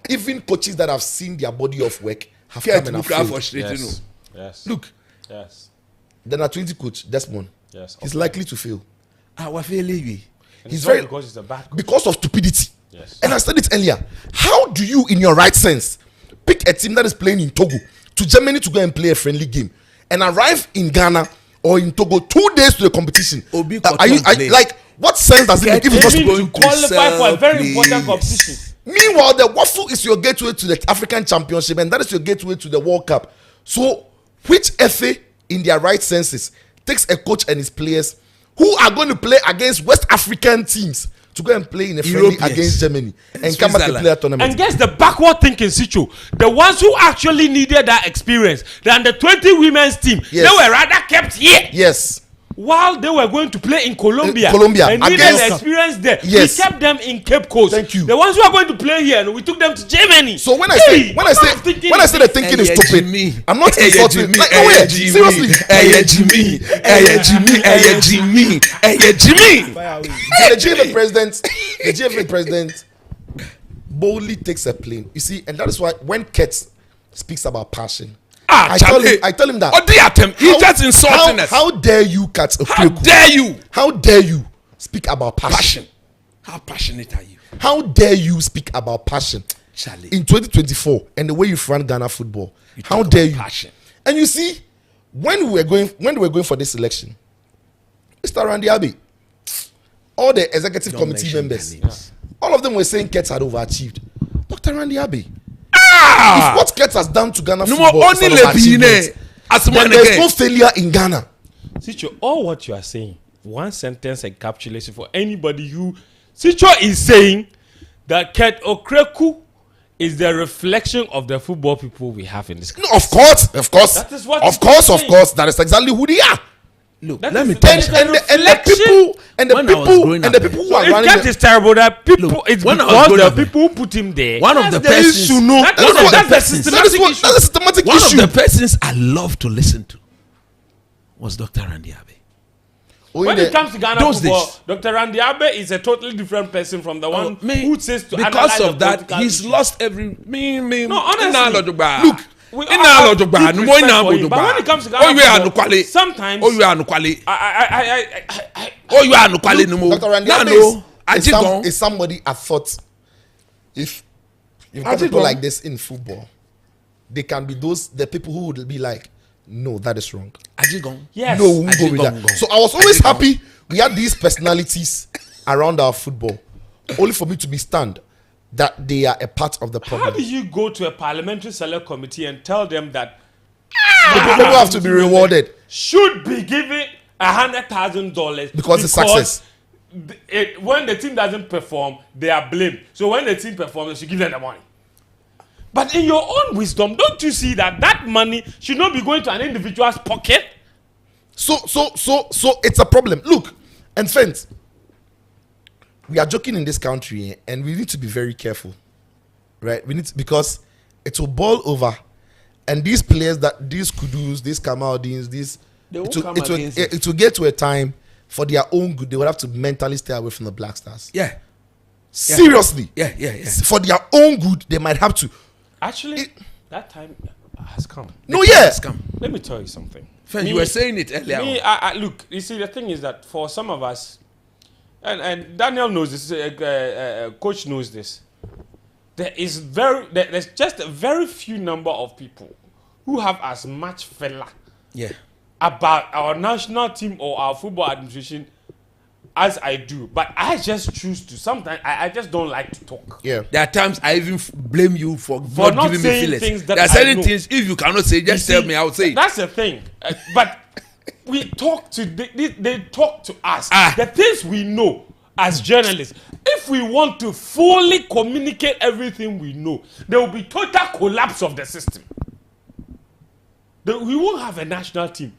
[SPEAKER 4] even coaches that have seen their body of work have come and have failed.
[SPEAKER 2] Yes. Yes.
[SPEAKER 4] Look,
[SPEAKER 2] Yes.
[SPEAKER 4] then a 20 coach, Desmond,
[SPEAKER 2] Yes.
[SPEAKER 4] he's likely to fail.
[SPEAKER 2] And
[SPEAKER 4] He's
[SPEAKER 2] it's not
[SPEAKER 4] very
[SPEAKER 2] because he's a bad coach.
[SPEAKER 4] because of stupidity.
[SPEAKER 2] Yes.
[SPEAKER 4] And I said it earlier. How do you, in your right sense, pick a team that is playing in Togo to Germany to go and play a friendly game and arrive in Ghana or in Togo 2 days to the competition? Are you like what sense does it make if it's not
[SPEAKER 2] Aiming
[SPEAKER 4] supposed
[SPEAKER 2] to qualify for a very important competition.
[SPEAKER 4] Meanwhile, the waffle is your gateway to the African Championship, and that is your gateway to the World Cup. So, which FA, in their right senses, takes a coach and his players who are going to play against West African teams to go and play in a friendly
[SPEAKER 3] Europeans.
[SPEAKER 4] against Germany and come back to play a tournament?
[SPEAKER 2] And guess the backward thinking situ. The ones who actually needed that experience than the 20 women's team,
[SPEAKER 4] Yes.
[SPEAKER 2] they were rather kept here.
[SPEAKER 4] Yes.
[SPEAKER 2] While they were going to play in Colombia,
[SPEAKER 4] Colombia,
[SPEAKER 2] and needed
[SPEAKER 4] against-
[SPEAKER 2] the experience there,
[SPEAKER 4] Yes.
[SPEAKER 2] we kept them in Cape Coast.
[SPEAKER 4] Thank you.
[SPEAKER 2] The ones who are going to play here, and we took them to Germany.
[SPEAKER 4] So when I
[SPEAKER 2] Hey,
[SPEAKER 4] say
[SPEAKER 2] what kind of thinking is
[SPEAKER 4] the
[SPEAKER 2] this?
[SPEAKER 4] thinking is
[SPEAKER 3] Hey,
[SPEAKER 4] stupid,
[SPEAKER 3] Jimmy.
[SPEAKER 4] I'm not
[SPEAKER 3] Hey,
[SPEAKER 4] insulting.
[SPEAKER 3] Jimmy.
[SPEAKER 4] Like,
[SPEAKER 3] Hey,
[SPEAKER 4] no way,
[SPEAKER 3] Jimmy.
[SPEAKER 4] seriously.
[SPEAKER 3] Jimmy.
[SPEAKER 4] The GFA president boldly takes a plane. You see, and that is why when Kets speaks about passion, I tell him that.
[SPEAKER 3] He just insulting us.
[SPEAKER 4] How dare you, Kats?
[SPEAKER 3] How dare you?
[SPEAKER 4] How dare you speak about passion?
[SPEAKER 3] How passionate are you?
[SPEAKER 4] How dare you speak about passion?
[SPEAKER 3] Charlie.
[SPEAKER 4] In 2024 and the way you run Ghana football, how
[SPEAKER 3] talk
[SPEAKER 4] dare
[SPEAKER 3] about
[SPEAKER 4] you?
[SPEAKER 3] passion.
[SPEAKER 4] And you see, when we were going for this election, Mr. Randy Abbey, all the executive committee members, all of them were saying Kets had overachieved. Dr. Randy Abbey,
[SPEAKER 3] Ah!
[SPEAKER 4] If what Kets has done to Ghana
[SPEAKER 3] No
[SPEAKER 4] football
[SPEAKER 3] more
[SPEAKER 4] is
[SPEAKER 3] only
[SPEAKER 4] an
[SPEAKER 3] le
[SPEAKER 4] achievement, then there's no failure in Ghana.
[SPEAKER 2] Sicho, all what you are saying, one sentence encapsulation for anybody who Sicho is saying that Ket Okreku is the reflection of the football people we have in this country.
[SPEAKER 4] No, of course.
[SPEAKER 2] That is what
[SPEAKER 4] Of course. That is exactly who they are.
[SPEAKER 3] Look,
[SPEAKER 2] That
[SPEAKER 3] let
[SPEAKER 2] is
[SPEAKER 3] me
[SPEAKER 2] the-
[SPEAKER 3] tell
[SPEAKER 2] that
[SPEAKER 3] you.
[SPEAKER 2] is
[SPEAKER 4] And the
[SPEAKER 3] When I was growing up,
[SPEAKER 4] people who are
[SPEAKER 2] If
[SPEAKER 4] running
[SPEAKER 2] Ket is terrible, that people
[SPEAKER 3] Look,
[SPEAKER 2] it's
[SPEAKER 3] when I was
[SPEAKER 2] because
[SPEAKER 3] growing
[SPEAKER 2] the
[SPEAKER 3] up,
[SPEAKER 2] people who put him there.
[SPEAKER 3] One of the
[SPEAKER 2] That's
[SPEAKER 3] persons,
[SPEAKER 2] issue, no.
[SPEAKER 3] that's
[SPEAKER 2] That's
[SPEAKER 3] one of the
[SPEAKER 2] the
[SPEAKER 3] persons,
[SPEAKER 2] systematic issue.
[SPEAKER 4] that's a systematic
[SPEAKER 3] one
[SPEAKER 4] issue.
[SPEAKER 3] of the persons I love to listen to was Dr. Randy Abe.
[SPEAKER 2] When it comes to Ghana
[SPEAKER 3] those
[SPEAKER 2] football,
[SPEAKER 3] days.
[SPEAKER 2] Dr. Randy Abe is a totally different person from the one who says to
[SPEAKER 3] because
[SPEAKER 2] analyze
[SPEAKER 3] of
[SPEAKER 2] the
[SPEAKER 3] that,
[SPEAKER 2] political
[SPEAKER 3] he's
[SPEAKER 2] issue.
[SPEAKER 3] lost every.
[SPEAKER 2] No, honestly,
[SPEAKER 3] Look,
[SPEAKER 2] we
[SPEAKER 3] in
[SPEAKER 2] all have
[SPEAKER 3] deep
[SPEAKER 2] deep
[SPEAKER 3] no
[SPEAKER 2] respect
[SPEAKER 3] more
[SPEAKER 2] for him, but when it comes to Ghana football, sometimes
[SPEAKER 3] oh you are no quality.
[SPEAKER 2] I
[SPEAKER 3] Oh you are no quality no more.
[SPEAKER 4] Dr. Randy
[SPEAKER 3] Nah,
[SPEAKER 4] Abe
[SPEAKER 3] no.
[SPEAKER 4] is somebody I thought if you've got people like this in football, they can be the people who would be like, no, that is wrong.
[SPEAKER 3] Ajigon.
[SPEAKER 2] yes.
[SPEAKER 4] No, we won't go with that. So I was always happy we had these personalities around our football, only for me to be stunned that they are a part of the
[SPEAKER 2] How
[SPEAKER 4] problem.
[SPEAKER 2] do you go to a parliamentary select committee and tell them that
[SPEAKER 4] The people have to be rewarded.
[SPEAKER 2] should be given $100,000
[SPEAKER 4] Because it's success.
[SPEAKER 2] When the team doesn't perform, they are blamed. So when the team performs, they should give them the money. But in your own wisdom, don't you see that money should not be going to an individual's pocket?
[SPEAKER 4] So it's a problem. Look, and friends, we are joking in this country, and we need to be very careful, right? We need to, because it will boil over, and these players these Kudus, these Kamaldins, it will get to a time for their own good. They will have to mentally stay away from the Black Stars.
[SPEAKER 3] Yeah.
[SPEAKER 4] Seriously.
[SPEAKER 3] Yeah.
[SPEAKER 4] For their own good, they might have to.
[SPEAKER 2] Actually, that time has come.
[SPEAKER 4] No, yeah.
[SPEAKER 2] Let me tell you something.
[SPEAKER 3] You were saying it earlier.
[SPEAKER 2] Look, you see, the thing is that for some of us, and Daniel knows this, coach knows this, there's just a very few number of people who have as much fella about our national team or our football administration as I do. But I just choose to. Sometimes I just don't like to talk.
[SPEAKER 4] Yeah.
[SPEAKER 3] There are times I even blame you for
[SPEAKER 2] not
[SPEAKER 3] not giving me
[SPEAKER 2] saying
[SPEAKER 3] feelings.
[SPEAKER 2] things that
[SPEAKER 3] There are
[SPEAKER 2] I
[SPEAKER 3] certain
[SPEAKER 2] know.
[SPEAKER 3] things, if you cannot say, just tell me, I'll say it.
[SPEAKER 2] That's the thing. But we talk to they talk to us. The things we know as journalists. If we want to fully communicate everything we know, there will be total collapse of the system. We won't have a national team.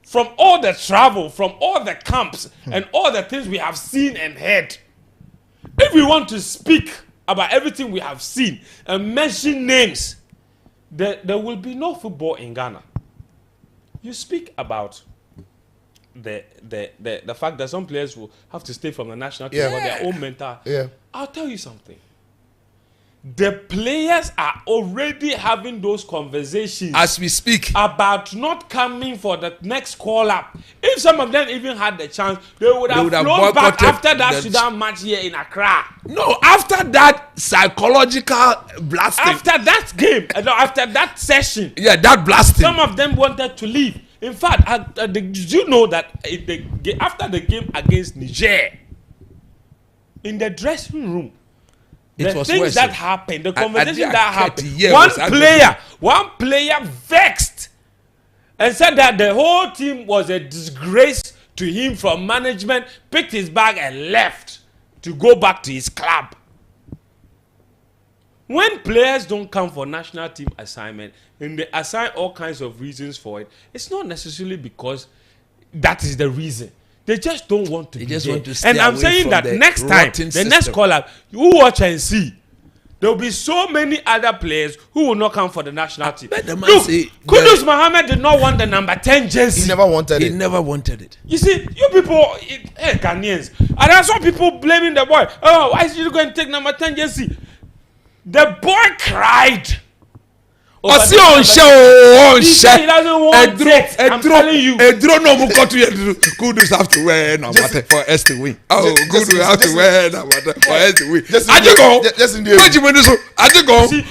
[SPEAKER 2] From all the travel, from all the camps, and all the things we have seen and heard. If we want to speak about everything we have seen and mention names, there will be no football in Ghana. You speak about the fact that some players will have to stay from the national team for their own mental.
[SPEAKER 4] Yeah.
[SPEAKER 2] I'll tell you something. The players are already having those conversations
[SPEAKER 3] As we speak.
[SPEAKER 2] about not coming for the next call up. If some of them even had the chance, they would have flown back after that Sudan match here in Accra.
[SPEAKER 3] No, after that psychological blasting.
[SPEAKER 2] After that game, after that session,
[SPEAKER 3] that blasting.
[SPEAKER 2] some of them wanted to leave. In fact, did you know that after the game against Niger, in the dressing room, the
[SPEAKER 3] was
[SPEAKER 2] things
[SPEAKER 3] worse.
[SPEAKER 2] that happened, the conversation that happened,
[SPEAKER 3] yeah,
[SPEAKER 2] one player vexed and said that the whole team was a disgrace to him from management, picked his bag and left to go back to his club. When players don't come for national team assignment and they assign all kinds of reasons for it, it's not necessarily because that is the reason. They just don't want to be there.
[SPEAKER 3] Want to stay
[SPEAKER 2] and I'm
[SPEAKER 3] away
[SPEAKER 2] saying
[SPEAKER 3] from
[SPEAKER 2] that
[SPEAKER 3] the
[SPEAKER 2] next time,
[SPEAKER 3] rotten
[SPEAKER 2] the
[SPEAKER 3] system.
[SPEAKER 2] next call-up, you watch and see. There will be so many other players who will not come for the national team.
[SPEAKER 3] bet the man
[SPEAKER 2] Look,
[SPEAKER 3] say
[SPEAKER 2] Kudus Mohammed did not want the number 10 jersey.
[SPEAKER 4] He never wanted
[SPEAKER 3] He
[SPEAKER 4] it.
[SPEAKER 3] never wanted it.
[SPEAKER 2] You see, you people, Ghanaians, and I saw people blaming the boy. Oh, why should you go and take number 10 jersey? The boy cried.
[SPEAKER 3] Ọsí ọ̀nṣẹ́
[SPEAKER 2] He said he doesn't want it. I'm telling you.
[SPEAKER 3] Ẹ̀dúró náà mú kọ́tù yẹn dúró. Kudus have to wear number 10 for us to win. Oh, Kudus have to wear number 10 for us to win. Ajigan. Méjì mi ní so. Ajigan.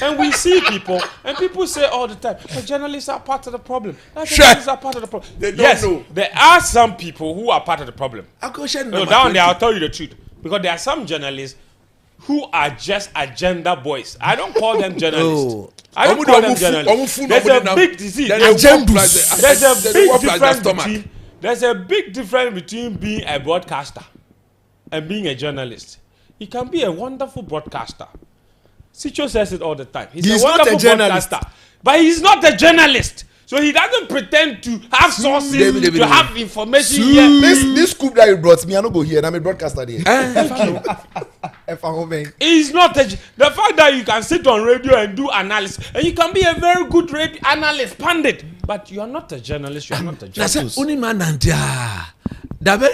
[SPEAKER 2] And we see people, and people say all the time, the journalists are part of the problem. Journalists are part of the problem.
[SPEAKER 3] They don't
[SPEAKER 2] yes,
[SPEAKER 3] know.
[SPEAKER 2] there are some people who are part of the problem. No, that one day I'll tell you the truth. Because there are some journalists who are just agenda boys. I don't call them journalists.
[SPEAKER 3] Oh.
[SPEAKER 2] I don't call them journalists. There's a big disease. There's a big difference between being a broadcaster and being a journalist. He can be a wonderful broadcaster. Sicho says it all the time. He's a wonderful broadcaster, but he's not a journalist. So he doesn't pretend to have sources, to have information here.
[SPEAKER 4] This scoop that you brought me, I don't go here, and I'm a broadcaster there.
[SPEAKER 2] He's not the fact that you can sit on radio and do analysis, and you can be a very good radio analyst, pundit, but you are not a journalist. You are not a journalist.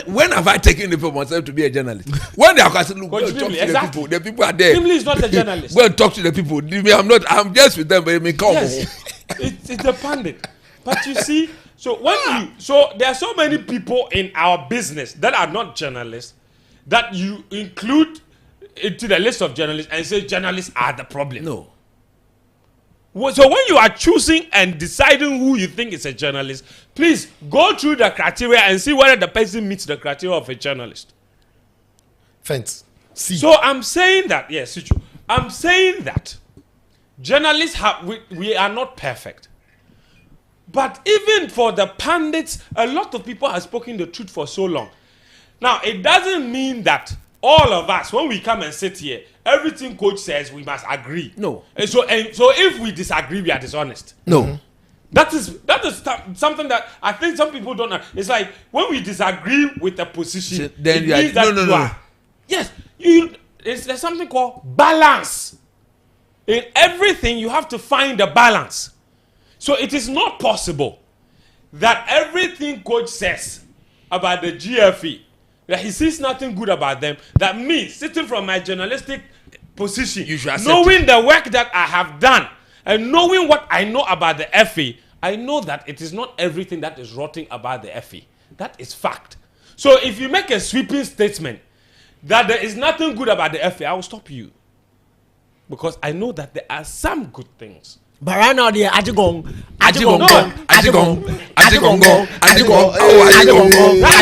[SPEAKER 3] When have I taken it for myself to be a journalist? When they are look, go talk to
[SPEAKER 2] exactly.
[SPEAKER 3] the people are there.
[SPEAKER 2] Nimli is not a journalist.
[SPEAKER 3] Go and talk to the people. I'm just with them, but may come.
[SPEAKER 2] Yes, it's a pundit. But you see, so there are so many people in our business that are not journalists that you include into the list of journalists and say journalists are the problem.
[SPEAKER 3] No.
[SPEAKER 2] So when you are choosing and deciding who you think is a journalist, please go through the criteria and see whether the person meets the criteria of a journalist.
[SPEAKER 4] Fence. See.
[SPEAKER 2] So I'm saying that, yes, I'm saying that journalists we are not perfect. But even for the pundits, a lot of people have spoken the truth for so long. Now, it doesn't mean that all of us, when we come and sit here, everything coach says we must agree.
[SPEAKER 3] No.
[SPEAKER 2] And so if we disagree, we are dishonest.
[SPEAKER 3] No.
[SPEAKER 2] That is something that I think some people don't know. It's like when we disagree with a position,
[SPEAKER 3] then
[SPEAKER 2] it means that you are. Yes, there's something called balance. In everything, you have to find a balance. So it is not possible that everything coach says about the GFE, that he sees nothing good about them, that me, sitting from my journalistic position, knowing the work that I have done, and knowing what I know about the FA, I know that it is not everything that is rotting about the FA. That is fact. So if you make a sweeping statement that there is nothing good about the FA, I will stop you. Because I know that there are some good things.
[SPEAKER 6] But right now, they're Addo.
[SPEAKER 2] That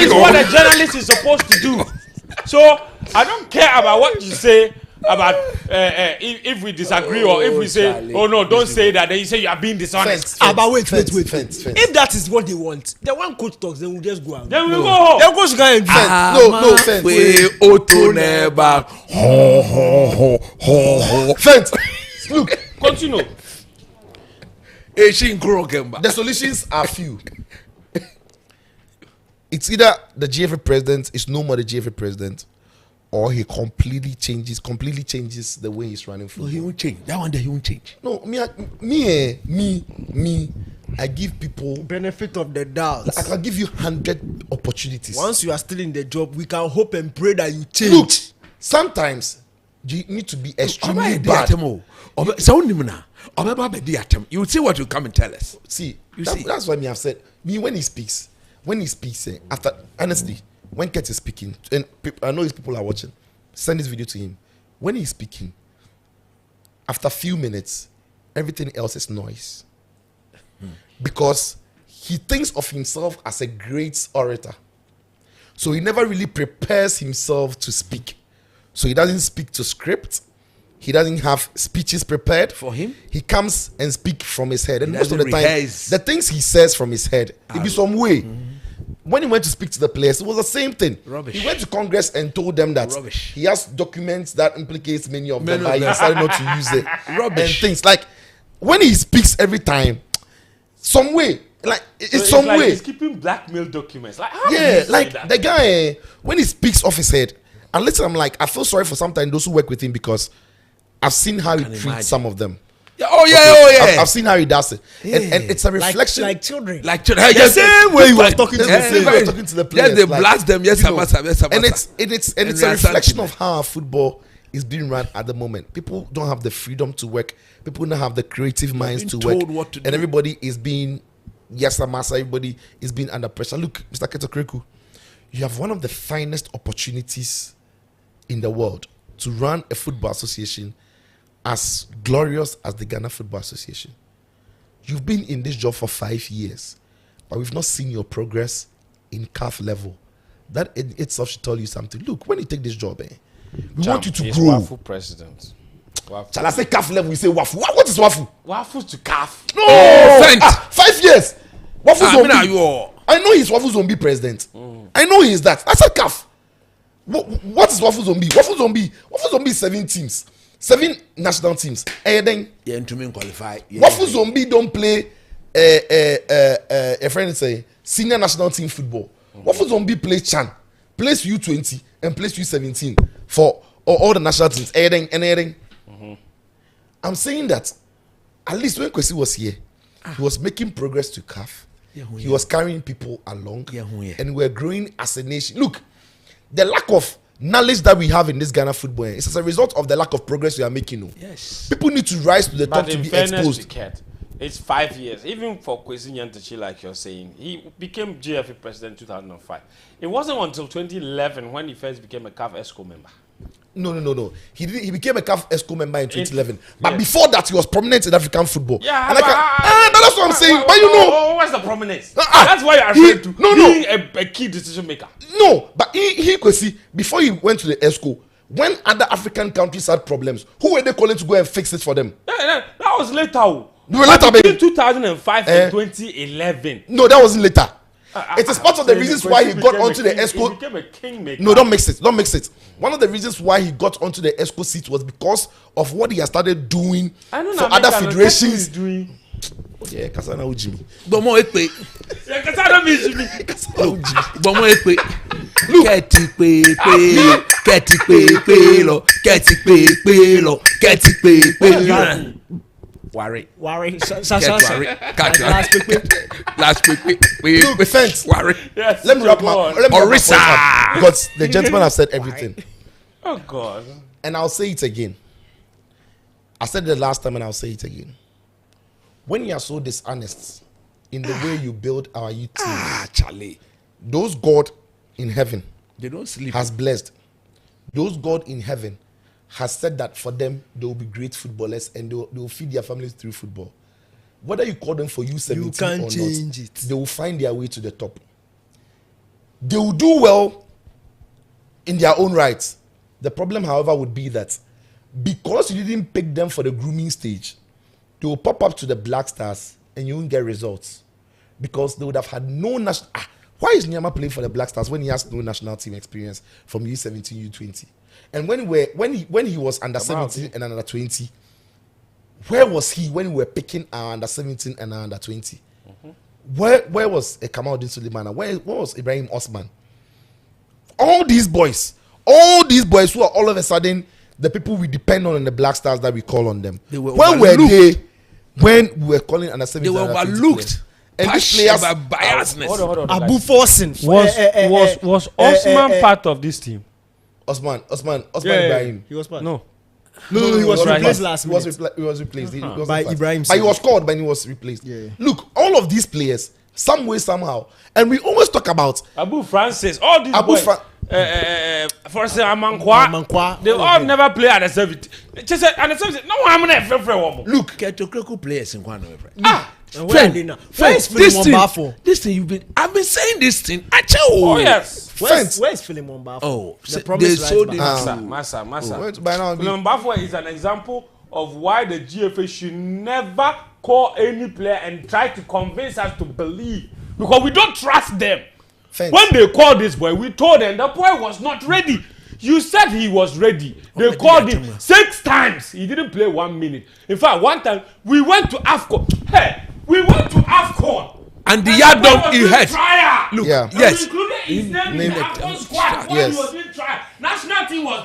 [SPEAKER 2] is what a journalist is supposed to do. So I don't care about what you say about if we disagree or if we say, oh no, don't say that. Then you say you are being dishonest.
[SPEAKER 6] But wait. If that is what they want, then when coach talks, then we'll just go out.
[SPEAKER 2] Then we'll go home.
[SPEAKER 6] Then coach can
[SPEAKER 4] No, fence.
[SPEAKER 3] Otto never.
[SPEAKER 4] Fence. Look,
[SPEAKER 2] continue.
[SPEAKER 4] The solutions are few. It's either the GFA president is no more the GFA president, or he completely changes the way he's running football.
[SPEAKER 3] No, he won't change. That one day he won't change.
[SPEAKER 4] No, I give people
[SPEAKER 6] benefit of the doubt.
[SPEAKER 4] I can give you 100 opportunities.
[SPEAKER 6] Once you are still in the job, we can hope and pray that you change.
[SPEAKER 4] Look, sometimes you need to be extremely bad.
[SPEAKER 3] You see what you come and tell us.
[SPEAKER 4] See, that's why me have said when he speaks, after honestly, when Kurt is speaking, and I know his people are watching, send this video to him. When he's speaking, after a few minutes, everything else is noise. Because he thinks of himself as a great orator. So he never really prepares himself to speak. So he doesn't speak to script. He doesn't have speeches prepared
[SPEAKER 3] for him.
[SPEAKER 4] He comes and speaks from his head. And most of the time, the things he says from his head, it be some way. When he went to speak to the players, it was the same thing.
[SPEAKER 3] Rubbish.
[SPEAKER 4] He went to Congress and told them that he has documents that implicates many of them, but he decided not to use it.
[SPEAKER 3] Rubbish.
[SPEAKER 4] And things like when he speaks every time, some way, like it's
[SPEAKER 2] so
[SPEAKER 4] some
[SPEAKER 2] like
[SPEAKER 4] way.
[SPEAKER 2] He's keeping blackmail documents. Like how
[SPEAKER 4] like
[SPEAKER 2] that?
[SPEAKER 4] The guy when he speaks off his head, and listen, I'm like, I feel sorry for sometimes those who work with him because I've seen how he treats some of them. I've seen how he does it, and it's a reflection,
[SPEAKER 6] like children,
[SPEAKER 4] the same way he was talking to the players.
[SPEAKER 3] Yes, they blast them. Yes,
[SPEAKER 4] and it's a reflection of how our football is being run at the moment. People don't have the freedom to work. People don't have the creative minds to work, and everybody is being everybody is being under pressure. Look, Mr. Ketokreku, you have one of the finest opportunities in the world to run a football association as glorious as the Ghana Football Association. You've been in this job for 5 years, but we've not seen your progress in CAF level. that itself should tell you something. Look, when you take this job, we want you to
[SPEAKER 2] He's
[SPEAKER 4] grow.
[SPEAKER 2] Wafu president. Wafu.
[SPEAKER 4] Shall I say calf level? We say wafu. What is wafu?
[SPEAKER 2] Wafu to calf.
[SPEAKER 4] No,
[SPEAKER 3] Fent.
[SPEAKER 4] 5 years. Wafu
[SPEAKER 3] I mean, are
[SPEAKER 4] zombie.
[SPEAKER 3] you all?
[SPEAKER 4] I know he's wafu zombie president. I know he is that. I said calf. What is wafu zombie? Wafu zombie is 7 teams, 7 national teams. And then
[SPEAKER 3] Yeah, to me qualify. Yeah,
[SPEAKER 4] wafu zombie don't play. A friend say senior national team football. Wafu zombie plays Chan, plays U20 and plays U17 for all the national teams. I'm saying that at least when Kwesi was here, he was making progress to CAF. He was carrying people along, and we're growing as a nation. Look, the lack of knowledge that we have in this Ghana football is as a result of the lack of progress we are making.
[SPEAKER 3] Yes.
[SPEAKER 4] People need to rise to the top
[SPEAKER 2] But
[SPEAKER 4] to
[SPEAKER 2] in
[SPEAKER 4] be
[SPEAKER 2] fairness
[SPEAKER 4] exposed.
[SPEAKER 2] to Ket, it's 5 years. Even for Kwesi Nyantakyi, like you're saying, he became GFA president in 2005. It wasn't until 2011 when he first became a CAF ESCO member.
[SPEAKER 4] No. He became a CAF ESCO member in 2011. But before that, he was prominent in African football.
[SPEAKER 2] Yeah,
[SPEAKER 4] and that's what I'm saying. But you know,
[SPEAKER 2] what's the prominence? That's why you're referring to being a key decision maker.
[SPEAKER 4] No, but he could see before he went to the ESCO, when other African countries had problems, who were they calling to go and fix it for them?
[SPEAKER 2] That was later.
[SPEAKER 4] They were later,
[SPEAKER 2] Between
[SPEAKER 4] baby.
[SPEAKER 2] 2005 and 2011.
[SPEAKER 4] No, that wasn't later. It is part of the reasons why he got onto the
[SPEAKER 2] He
[SPEAKER 4] ESCO.
[SPEAKER 2] became a kingmaker.
[SPEAKER 4] No, don't mix it. One of the reasons why he got onto the ESCO seat was because of what he has started doing
[SPEAKER 2] I know
[SPEAKER 4] for
[SPEAKER 2] Nameka,
[SPEAKER 4] other
[SPEAKER 2] no,
[SPEAKER 4] federations.
[SPEAKER 2] He's doing.
[SPEAKER 4] Yeah, Kasana Ujimi.
[SPEAKER 3] Bomo ekpe.
[SPEAKER 2] Yeah, 'cause I don't mean Jimmy.
[SPEAKER 3] Bomo ekpe. Keti pe lo. Worry.
[SPEAKER 6] Sa.
[SPEAKER 3] Get worry. Catch
[SPEAKER 6] Last quick.
[SPEAKER 3] Last quick.
[SPEAKER 4] Look, thanks.
[SPEAKER 3] Worry.
[SPEAKER 2] Yes,
[SPEAKER 4] Let me wrap my
[SPEAKER 2] God.
[SPEAKER 4] point
[SPEAKER 3] Orisa.
[SPEAKER 4] up, because the gentleman have said everything.
[SPEAKER 2] Oh, God.
[SPEAKER 4] And I'll say it again. I said it the last time and I'll say it again. When you are so dishonest in the way you build our youth teams,
[SPEAKER 3] Charlie.
[SPEAKER 4] those God in heaven
[SPEAKER 3] They don't sleep.
[SPEAKER 4] has blessed. Those God in heaven has said that for them, they will be great footballers and they will feed their families through football. Whether you call them for U17
[SPEAKER 6] You can't
[SPEAKER 4] or
[SPEAKER 6] change
[SPEAKER 4] not,
[SPEAKER 6] it.
[SPEAKER 4] they will find their way to the top. They will do well in their own rights. The problem, however, would be that because you didn't pick them for the grooming stage, they will pop up to the Black Stars and you won't get results. Because they would have had no national... why is Nyama playing for the Black Stars when he has no national team experience from U17, U20? And when he was under 17 and under 20, where was he when we were picking our under 17 and our under 20? Where was Kamaldeen Suleiman? Where was Ibrahim Osman? All these boys who are all of a sudden the people we depend on in the Black Stars that we call on them.
[SPEAKER 3] They were
[SPEAKER 4] when were
[SPEAKER 3] overlooked.
[SPEAKER 4] they? When we were calling under 17,
[SPEAKER 3] They were
[SPEAKER 4] under 20
[SPEAKER 3] overlooked.
[SPEAKER 4] players? And these players,
[SPEAKER 3] Biasness.
[SPEAKER 2] Hold on.
[SPEAKER 6] Abu Forsen.
[SPEAKER 2] Was Osman part of this team?
[SPEAKER 4] Osman
[SPEAKER 6] Yeah,
[SPEAKER 4] Ibrahim.
[SPEAKER 6] he was part.
[SPEAKER 2] No.
[SPEAKER 6] No, he was
[SPEAKER 2] Right.
[SPEAKER 6] replaced last
[SPEAKER 4] He was,
[SPEAKER 6] minute.
[SPEAKER 4] he was replaced. He wasn't
[SPEAKER 6] By
[SPEAKER 4] part.
[SPEAKER 6] Ibrahim
[SPEAKER 4] But he
[SPEAKER 6] Sane.
[SPEAKER 4] was called, but he was replaced.
[SPEAKER 6] Yeah.
[SPEAKER 4] Look, all of these players, some way, somehow, and we always talk about
[SPEAKER 2] Abu Francis, all these
[SPEAKER 4] Abu
[SPEAKER 2] boys.
[SPEAKER 4] Fra-
[SPEAKER 2] For example, Amankwa. They all never play at the 70. Just at the 70. No, I'm not a
[SPEAKER 4] look.
[SPEAKER 3] Ketokreku players in Kwano.
[SPEAKER 6] And where are they now? Where is Philemon Bafo?
[SPEAKER 3] This thing I've been saying this thing.
[SPEAKER 2] Oh, yes.
[SPEAKER 6] Where's Philemon Bafo?
[SPEAKER 3] Oh,
[SPEAKER 6] the promised
[SPEAKER 3] they
[SPEAKER 6] right
[SPEAKER 3] sold
[SPEAKER 6] back.
[SPEAKER 3] him.
[SPEAKER 2] Massa.
[SPEAKER 4] By now,
[SPEAKER 2] Philemon Bafo is an example of why the GFA should never call any player and try to convince us to believe, because we don't trust them.
[SPEAKER 4] Thanks.
[SPEAKER 2] When they called this boy, we told them the boy was not ready. You said he was ready. They called him 6 times. He didn't play 1 minute. In fact, one time we went to AFCON. Hey, we went to AFCON.
[SPEAKER 3] And the Addo he had.
[SPEAKER 2] Look,
[SPEAKER 4] Yeah.
[SPEAKER 2] and
[SPEAKER 3] Yes.
[SPEAKER 2] we included his name in the
[SPEAKER 4] Name it.
[SPEAKER 2] AFCON squad when
[SPEAKER 4] Yes.
[SPEAKER 2] he was doing trial. National team was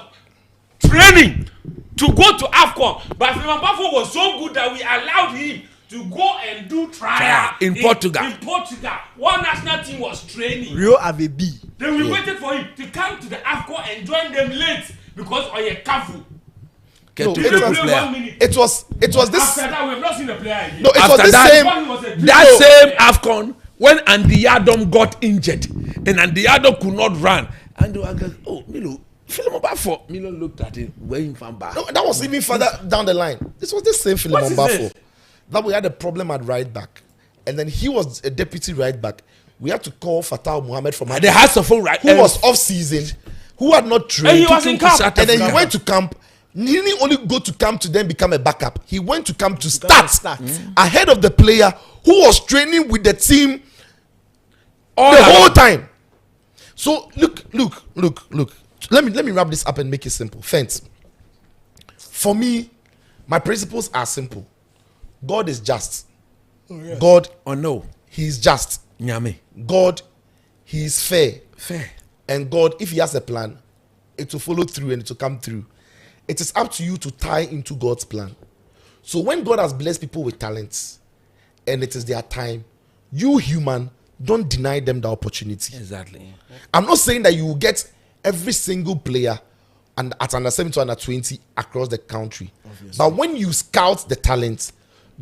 [SPEAKER 2] training to go to AFCON. But Philemon Bafo was so good that we allowed him to go and do trial
[SPEAKER 3] In Portugal.
[SPEAKER 2] In Portugal. One national team was training.
[SPEAKER 6] Rio Avebi.
[SPEAKER 2] Then we waited for him to come to the AFCON and join them late because of a careful.
[SPEAKER 3] Ketokreku player.
[SPEAKER 4] It was this.
[SPEAKER 2] After that, we've not seen the player again.
[SPEAKER 4] No, it was
[SPEAKER 3] After
[SPEAKER 4] the
[SPEAKER 3] that-
[SPEAKER 4] same.
[SPEAKER 2] One was a
[SPEAKER 3] That
[SPEAKER 2] dribble.
[SPEAKER 3] same AFCON when Andy Adam got injured and Andy Adam could not run. And they were like, oh, Milo, Philemon Bafo. Milo looked at him, weighing from back.
[SPEAKER 4] No, that was even further down the line. This was the same Philemon
[SPEAKER 2] his
[SPEAKER 4] Bafo
[SPEAKER 2] name?
[SPEAKER 4] that we had a problem at right back, and then he was a deputy right back. we had to call Fatal Muhammad from
[SPEAKER 3] They had some phone right.
[SPEAKER 4] who was off season, who had not trained,
[SPEAKER 2] And he was in camp.
[SPEAKER 4] and then he went to camp. He didn't only go to camp to then become a backup. He went to camp to start ahead of the player who was training with the team the whole time. So look. Let me wrap this up and make it simple. Thanks. For me, my principles are simple. God is just. God,
[SPEAKER 3] no,
[SPEAKER 4] He is just.
[SPEAKER 3] Nyame.
[SPEAKER 4] God, He is fair.
[SPEAKER 3] Fair.
[SPEAKER 4] And God, if He has a plan, it will follow through and it will come through. It is up to you to tie into God's plan. So when God has blessed people with talents and it is their time, you human, don't deny them the opportunity.
[SPEAKER 3] Exactly.
[SPEAKER 4] I'm not saying that you will get every single player and at under 17 to under 20 across the country. Obviously. But when you scout the talents,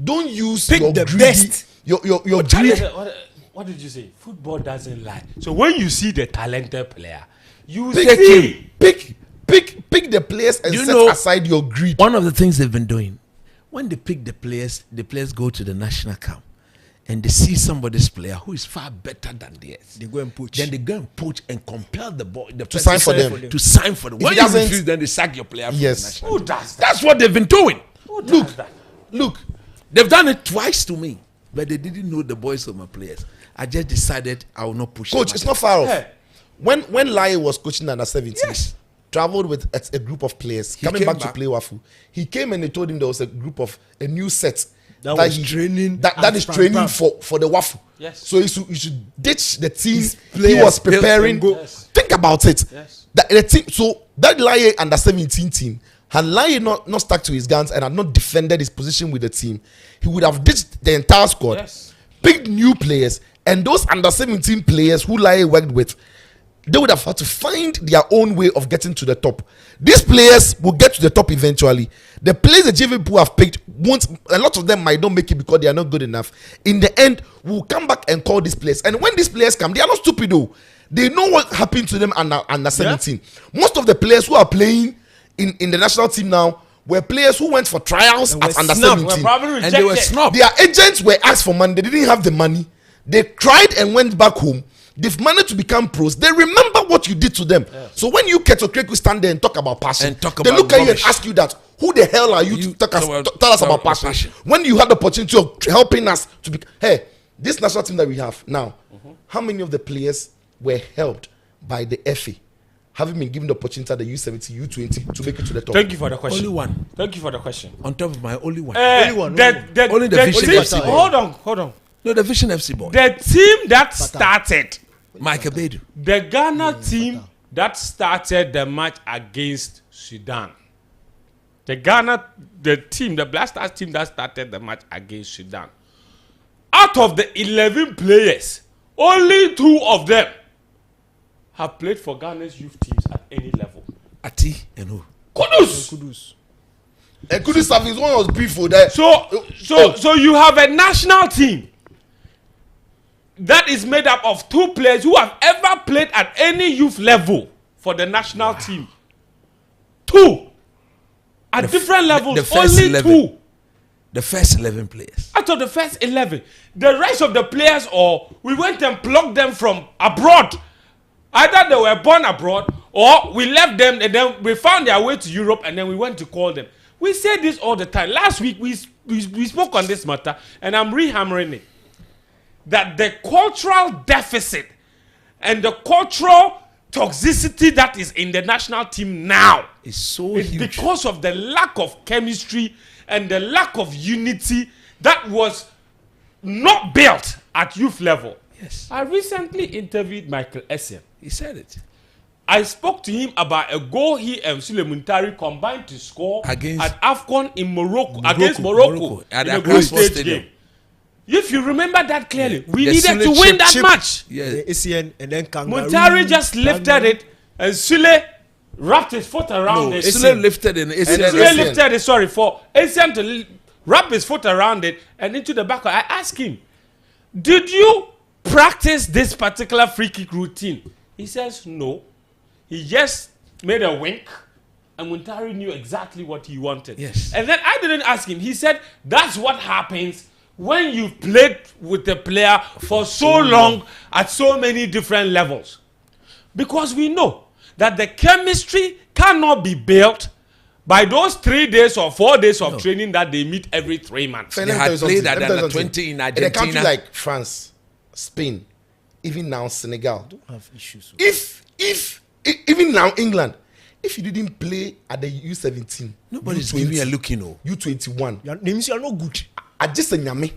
[SPEAKER 4] don't use
[SPEAKER 6] Pick
[SPEAKER 4] your
[SPEAKER 6] the
[SPEAKER 4] greedy,
[SPEAKER 6] best.
[SPEAKER 4] your greed.
[SPEAKER 2] What did you say? Football doesn't lie. So when you see the talented player, you
[SPEAKER 4] Pick
[SPEAKER 2] see.
[SPEAKER 4] Pick the players and
[SPEAKER 3] You
[SPEAKER 4] set
[SPEAKER 3] know-
[SPEAKER 4] aside your greed.
[SPEAKER 3] One of the things they've been doing, when they pick the players go to the national camp and they see somebody's player who is far better than theirs.
[SPEAKER 6] They go and poach.
[SPEAKER 3] Then they go and poach and compel the boy to
[SPEAKER 4] sign for them.
[SPEAKER 3] To sign for them.
[SPEAKER 4] If
[SPEAKER 3] When
[SPEAKER 4] he
[SPEAKER 3] you
[SPEAKER 4] doesn't-
[SPEAKER 3] refuse, then they sack your player from
[SPEAKER 4] Yes.
[SPEAKER 3] the national
[SPEAKER 2] Who
[SPEAKER 3] team.
[SPEAKER 2] does that?
[SPEAKER 3] That's what they've been doing.
[SPEAKER 2] Who does that?
[SPEAKER 4] Look,
[SPEAKER 3] They've done it twice to me, but they didn't know the boys of my players. I just decided I will not push
[SPEAKER 4] coach,
[SPEAKER 3] them.
[SPEAKER 4] it's not far off.
[SPEAKER 2] Hey.
[SPEAKER 4] When Lai was coaching under 17,
[SPEAKER 3] Yes.
[SPEAKER 4] traveled with a group of players, coming
[SPEAKER 3] came
[SPEAKER 4] back to
[SPEAKER 3] back.
[SPEAKER 4] play Wafu. He came and they told him there was a new set
[SPEAKER 6] That was
[SPEAKER 4] he-
[SPEAKER 6] training
[SPEAKER 4] that
[SPEAKER 6] at
[SPEAKER 4] is
[SPEAKER 6] Pram
[SPEAKER 4] training
[SPEAKER 6] Pram.
[SPEAKER 4] for the Wafu.
[SPEAKER 2] Yes.
[SPEAKER 4] So you should ditch the team
[SPEAKER 6] His
[SPEAKER 4] he
[SPEAKER 6] players
[SPEAKER 4] was
[SPEAKER 6] built
[SPEAKER 4] preparing.
[SPEAKER 6] and go.
[SPEAKER 2] Yes.
[SPEAKER 4] Think about it.
[SPEAKER 2] Yes.
[SPEAKER 4] The team. So that Lai under 17 team, had Lai not stuck to his guns and had not defended his position with the team, he would have ditched the entire squad,
[SPEAKER 2] Yes.
[SPEAKER 4] picked new players, and those under 17 players who Lai worked with, they would have had to find their own way of getting to the top. These players will get to the top eventually. The players the JV Pool have picked won't. A lot of them might not make it because they are not good enough. In the end, we'll come back and call these players. And when these players come, they are not stupid though. They know what happened to them under 17. Most of the players who are playing in the national team now were players who went for trials
[SPEAKER 6] And
[SPEAKER 4] at
[SPEAKER 6] were
[SPEAKER 4] under
[SPEAKER 6] snubbed.
[SPEAKER 4] 17.
[SPEAKER 2] We're probably
[SPEAKER 3] And
[SPEAKER 2] rejected.
[SPEAKER 3] they were snubbed.
[SPEAKER 4] Their agents were asked for money. They didn't have the money. They cried and went back home. They've managed to become pros. They remember what you did to them. So when you Keto Kreku stand there and talk about passion,
[SPEAKER 3] And talk
[SPEAKER 4] they
[SPEAKER 3] about
[SPEAKER 4] look at you and
[SPEAKER 3] rubbish.
[SPEAKER 4] ask you that, who the hell are you to tell us about passion?
[SPEAKER 3] passion.
[SPEAKER 4] When you had the opportunity of helping us to be, hey, this national team that we have now, how many of the players were helped by the FA, having been given the opportunity at the U17, U20 to make it to the top?
[SPEAKER 2] Thank you for the question.
[SPEAKER 3] Only one.
[SPEAKER 2] Thank you for the question.
[SPEAKER 3] On top of my only one.
[SPEAKER 6] Only one.
[SPEAKER 3] Only the Vision
[SPEAKER 2] team,
[SPEAKER 3] FC boy.
[SPEAKER 2] hold on.
[SPEAKER 3] No, the Vision FC boy.
[SPEAKER 2] The team that started,
[SPEAKER 3] Michael Bedu.
[SPEAKER 2] the Ghana team that started the match against Sudan. The Black Stars team that started the match against Sudan. Out of the 11 players, only 2 of them have played for Ghana's youth teams at any level.
[SPEAKER 3] Ati and who?
[SPEAKER 2] Kudus.
[SPEAKER 4] And Kudu Service one was brief for that.
[SPEAKER 2] So you have a national team that is made up of 2 players who have ever played at any youth level for the national team. 2 at different levels.
[SPEAKER 3] the first
[SPEAKER 2] Only
[SPEAKER 3] 11.
[SPEAKER 2] 2
[SPEAKER 3] The first 11 players.
[SPEAKER 2] out of the first 11. The rest of the players, or we went and plucked them from abroad. Either they were born abroad, or we left them and then we found their way to Europe and then we went to call them. We say this all the time. Last week we spoke on this matter and I'm rehammering it. That the cultural deficit and the cultural toxicity that is in the national team now
[SPEAKER 3] It's so
[SPEAKER 2] is
[SPEAKER 3] huge.
[SPEAKER 2] because of the lack of chemistry and the lack of unity that was not built at youth level.
[SPEAKER 3] Yes.
[SPEAKER 2] I recently interviewed Michael Essien.
[SPEAKER 3] He said it.
[SPEAKER 2] I spoke to him about a goal he and Sule Muntari combined to score
[SPEAKER 3] Against-
[SPEAKER 2] at AFCON in Morocco.
[SPEAKER 3] Morocco.
[SPEAKER 2] Against Morocco
[SPEAKER 3] Morocco. At
[SPEAKER 2] in a
[SPEAKER 3] Accra
[SPEAKER 2] group
[SPEAKER 3] Sports
[SPEAKER 2] stage
[SPEAKER 3] Stadium.
[SPEAKER 2] game. If you remember that clearly, we
[SPEAKER 3] The
[SPEAKER 2] needed
[SPEAKER 3] Sule
[SPEAKER 2] to win
[SPEAKER 3] chip-
[SPEAKER 2] that
[SPEAKER 3] chip-
[SPEAKER 2] match.
[SPEAKER 3] Yeah.
[SPEAKER 6] The ACN and then Kangaroo.
[SPEAKER 2] Muntari just lifted it and Sule wrapped his foot around
[SPEAKER 3] No,
[SPEAKER 2] it.
[SPEAKER 3] Sule lifted in.
[SPEAKER 4] then
[SPEAKER 2] Sule
[SPEAKER 4] Essien.
[SPEAKER 2] lifted it, sorry, for Essien to wrap his foot around it and into the back. I asked him, did you practice this particular free kick routine? He says no. He just made a wink and Muntari knew exactly what he wanted.
[SPEAKER 3] Yes.
[SPEAKER 2] And then I didn't ask him. He said that's what happens when you've played with a player for so long at so many different levels. Because we know that the chemistry cannot be built by those 3 days or 4 days of training that they meet every 3 months.
[SPEAKER 3] They had played at under 20 in Argentina.
[SPEAKER 4] In a country like France, Spain, even now Senegal,
[SPEAKER 6] Don't have issues.
[SPEAKER 4] even now England, if you didn't play at the U17,
[SPEAKER 3] Nobody's giving you a look, you know.
[SPEAKER 4] U21,
[SPEAKER 6] Names you are not good.
[SPEAKER 4] I just a nyame,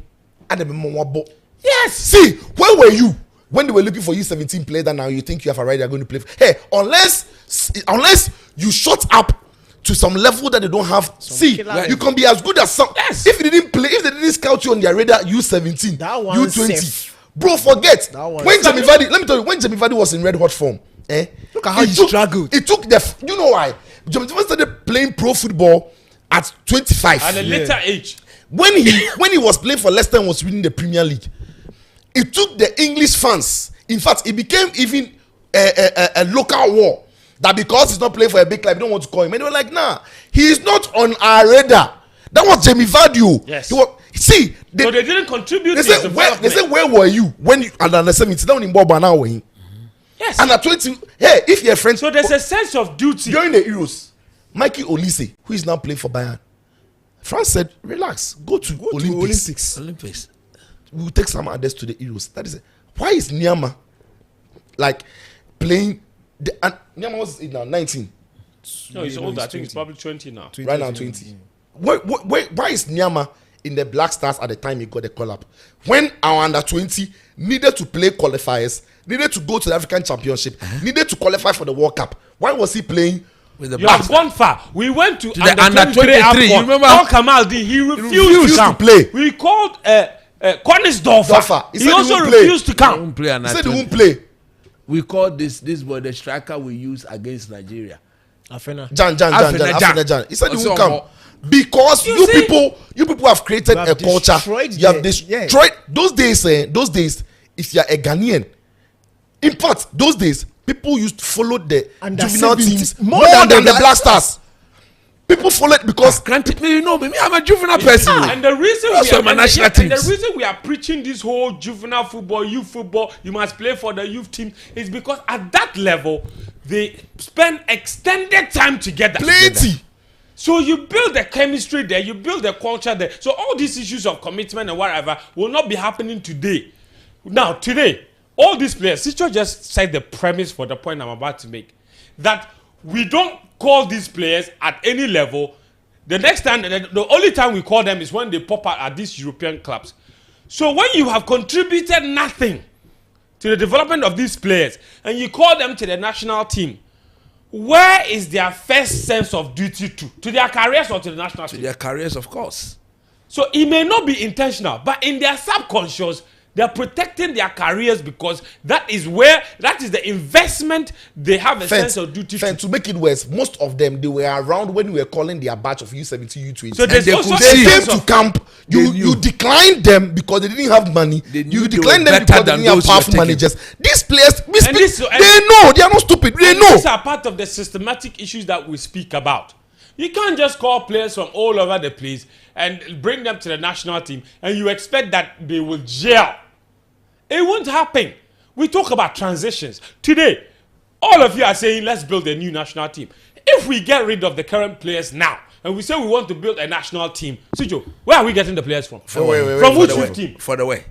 [SPEAKER 4] and the
[SPEAKER 2] Yes.
[SPEAKER 4] See, where were you when they were looking for U17 players that now you think you have a right, they're going to play? Hey, unless you shut up to some level that they don't have. See, you can be as good as some.
[SPEAKER 2] Yes.
[SPEAKER 4] If you didn't play, if they didn't scout you on their radar, U17,
[SPEAKER 6] That one
[SPEAKER 4] U20,
[SPEAKER 6] safe.
[SPEAKER 4] bro, forget.
[SPEAKER 6] That one
[SPEAKER 4] When Jamie Vardy, let me tell you, when Jamie Vardy was in red hot form,
[SPEAKER 6] Look at how he struggled.
[SPEAKER 4] It took you know why? Jamie Vardy started playing pro football at 25.
[SPEAKER 2] At a later age.
[SPEAKER 4] When he was playing for Leicester and was winning the Premier League, it took the English fans. In fact, it became even a local war. That because he's not playing for a big club, they don't want to call him. And they were like, nah, he is not on our radar. That was Jamie Vardy.
[SPEAKER 2] Yes.
[SPEAKER 4] So they
[SPEAKER 2] didn't contribute
[SPEAKER 4] they
[SPEAKER 2] to his
[SPEAKER 4] said,
[SPEAKER 2] development.
[SPEAKER 4] where were you when you under 17 down in Boba now?
[SPEAKER 2] Yes.
[SPEAKER 4] Under 20, hey, if you're friends.
[SPEAKER 2] So there's a sense of duty.
[SPEAKER 4] During the Euros, Mikey Olise, who is now playing for Bayern, France said, relax, go to Olympics. We'll take some others to the Euros. That is it. Why is Nyama like playing? Nyama was now 19.
[SPEAKER 2] No, he's older. I think he's probably 20 now.
[SPEAKER 4] Right now 20. Why is Nyama in the Black Stars at the time he got the call up? When our under 20 needed to play qualifiers, needed to go to the African Championship, needed to qualify for the World Cup, why was he playing?
[SPEAKER 3] With the
[SPEAKER 2] You have gone far. We went to
[SPEAKER 3] the under 23.
[SPEAKER 2] AFCON.
[SPEAKER 3] You remember?
[SPEAKER 2] Paul Kamaldeen, he refused
[SPEAKER 4] to play.
[SPEAKER 2] We called Konisdorfer.
[SPEAKER 4] He
[SPEAKER 2] He
[SPEAKER 4] said he
[SPEAKER 2] also
[SPEAKER 4] won't play.
[SPEAKER 2] refused to come.
[SPEAKER 3] Won't play
[SPEAKER 4] He
[SPEAKER 3] under
[SPEAKER 4] said he
[SPEAKER 3] 20.
[SPEAKER 4] won't play.
[SPEAKER 3] We call this boy the striker we use against Nigeria.
[SPEAKER 6] Afena.
[SPEAKER 4] Jan. He said he
[SPEAKER 3] Also,
[SPEAKER 4] won't come. Because you people have created
[SPEAKER 6] You have
[SPEAKER 4] a culture.
[SPEAKER 6] destroyed
[SPEAKER 4] You have
[SPEAKER 6] the-
[SPEAKER 4] destroyed those days. If you are a Ghanaian, in fact, those days people used to follow the
[SPEAKER 6] Under
[SPEAKER 4] juvenile
[SPEAKER 6] 17,
[SPEAKER 4] teams
[SPEAKER 6] more
[SPEAKER 4] more
[SPEAKER 6] than
[SPEAKER 4] than
[SPEAKER 6] the
[SPEAKER 4] the Black Stars. People follow it because
[SPEAKER 3] Granted, me, you know me, I'm a juvenile person.
[SPEAKER 2] And the reason
[SPEAKER 3] That's why my national
[SPEAKER 2] and the
[SPEAKER 3] teams.
[SPEAKER 2] reason we are preaching this whole juvenile football, youth football, you must play for the youth team, is because at that level they spend extended time together.
[SPEAKER 4] plenty.
[SPEAKER 2] So you build the chemistry there, you build the culture there. So all these issues of commitment and whatever will not be happening today. Now, today, all these players, Sicho just said the premise for the point I'm about to make, that we don't call these players at any level. The next time, the only time we call them is when they pop out at these European clubs. So when you have contributed nothing to the development of these players and you call them to the national team, where is their first sense of duty to their careers or to the national team?
[SPEAKER 3] Their careers, of course.
[SPEAKER 2] So it may not be intentional, but in their subconscious, they're protecting their careers because that is the investment they have a sense of duty
[SPEAKER 4] To make it worse, most of them, they were around when we were calling their batch of U17, U20.
[SPEAKER 2] So there's
[SPEAKER 3] they
[SPEAKER 2] also
[SPEAKER 3] could
[SPEAKER 2] a
[SPEAKER 3] see
[SPEAKER 4] They
[SPEAKER 2] sense
[SPEAKER 4] came
[SPEAKER 2] of-
[SPEAKER 4] to camp. You declined them because they didn't have money.
[SPEAKER 3] They knew
[SPEAKER 4] You
[SPEAKER 3] they
[SPEAKER 4] declined
[SPEAKER 3] were
[SPEAKER 4] them
[SPEAKER 3] better
[SPEAKER 4] because they
[SPEAKER 3] than
[SPEAKER 4] didn't have
[SPEAKER 3] those you were
[SPEAKER 4] powerful
[SPEAKER 3] taking.
[SPEAKER 4] managers. These players,
[SPEAKER 2] and-
[SPEAKER 4] they know. They are not stupid. They
[SPEAKER 2] And
[SPEAKER 4] know.
[SPEAKER 2] these are part of the systematic issues that we speak about. You can't just call players from all over the place and bring them to the national team and you expect that they will gel. It won't happen. We talk about transitions. Today, all of you are saying, let's build a new national team. If we get rid of the current players now, and we say we want to build a national team, Sijo, where are we getting the players from? From which youth team?
[SPEAKER 3] For the way.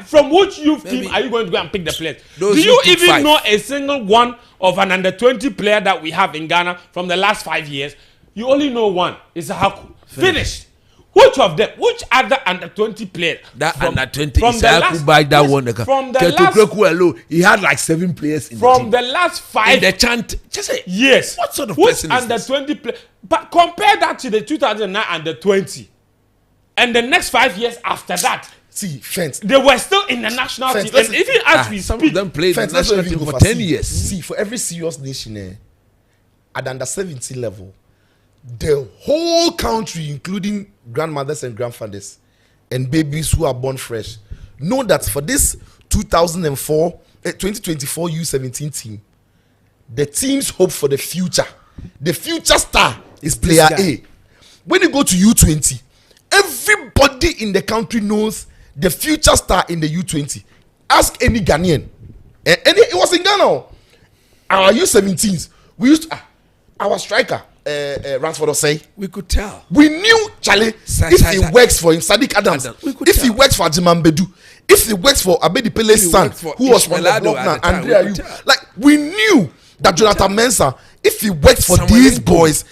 [SPEAKER 2] From which youth team
[SPEAKER 3] Maybe.
[SPEAKER 2] are you going to go and pick the players?
[SPEAKER 3] Those
[SPEAKER 2] Do you
[SPEAKER 3] who took
[SPEAKER 2] even
[SPEAKER 3] 5.
[SPEAKER 2] know a single one of an under 20 player that we have in Ghana from the last 5 years? You only know one. It's Haku. Finished. Which of them? Which other under 20 players?
[SPEAKER 3] That under 20
[SPEAKER 2] from
[SPEAKER 3] is
[SPEAKER 2] the last-
[SPEAKER 3] Haku by that
[SPEAKER 2] yes,
[SPEAKER 3] one.
[SPEAKER 2] From the
[SPEAKER 3] Ketu
[SPEAKER 2] last,
[SPEAKER 3] Kweku alone, he had like 7 players in the
[SPEAKER 2] from
[SPEAKER 3] team.
[SPEAKER 2] the last
[SPEAKER 3] In
[SPEAKER 2] 5
[SPEAKER 3] the chant, just say,
[SPEAKER 2] years.
[SPEAKER 3] what sort of
[SPEAKER 2] Which
[SPEAKER 3] person is
[SPEAKER 2] under
[SPEAKER 3] this?
[SPEAKER 2] 20 players? But compare that to the 2009 under 20, and the next 5 years after that,
[SPEAKER 4] See, Fence.
[SPEAKER 2] they were still in the national
[SPEAKER 4] Fence,
[SPEAKER 2] team. And
[SPEAKER 4] let's-
[SPEAKER 2] even as we
[SPEAKER 3] some
[SPEAKER 2] speak,
[SPEAKER 3] of them played in
[SPEAKER 4] Fence,
[SPEAKER 3] the
[SPEAKER 4] let's not
[SPEAKER 3] national
[SPEAKER 4] even
[SPEAKER 3] team
[SPEAKER 4] go
[SPEAKER 3] for
[SPEAKER 4] for
[SPEAKER 3] 10
[SPEAKER 4] see.
[SPEAKER 3] years.
[SPEAKER 4] See, for every serious nation, at under 17 level, the whole country, including grandmothers and grandfathers and babies who are born fresh, know that for this 2024 U17 team, the team's hope for the future star is player A. When you go to U20, Everybody in the country knows the future star in the U20. Ask any Ghanaian. It was in Ghana. Our U17s, we used to, our striker, Ransford say,
[SPEAKER 3] we could tell.
[SPEAKER 4] We knew Charlie if he works for him, Sadiq Adams, if he works for Ajiman Bedu, if he works for Abedi Pele's son, who was on the block now, Andrea, like we knew that Jonathan Mensah, if he works for these boys,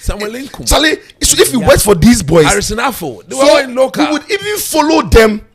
[SPEAKER 4] Charlie, if he works for these boys,
[SPEAKER 3] Harrison Affo, they were in local.
[SPEAKER 4] We would even follow them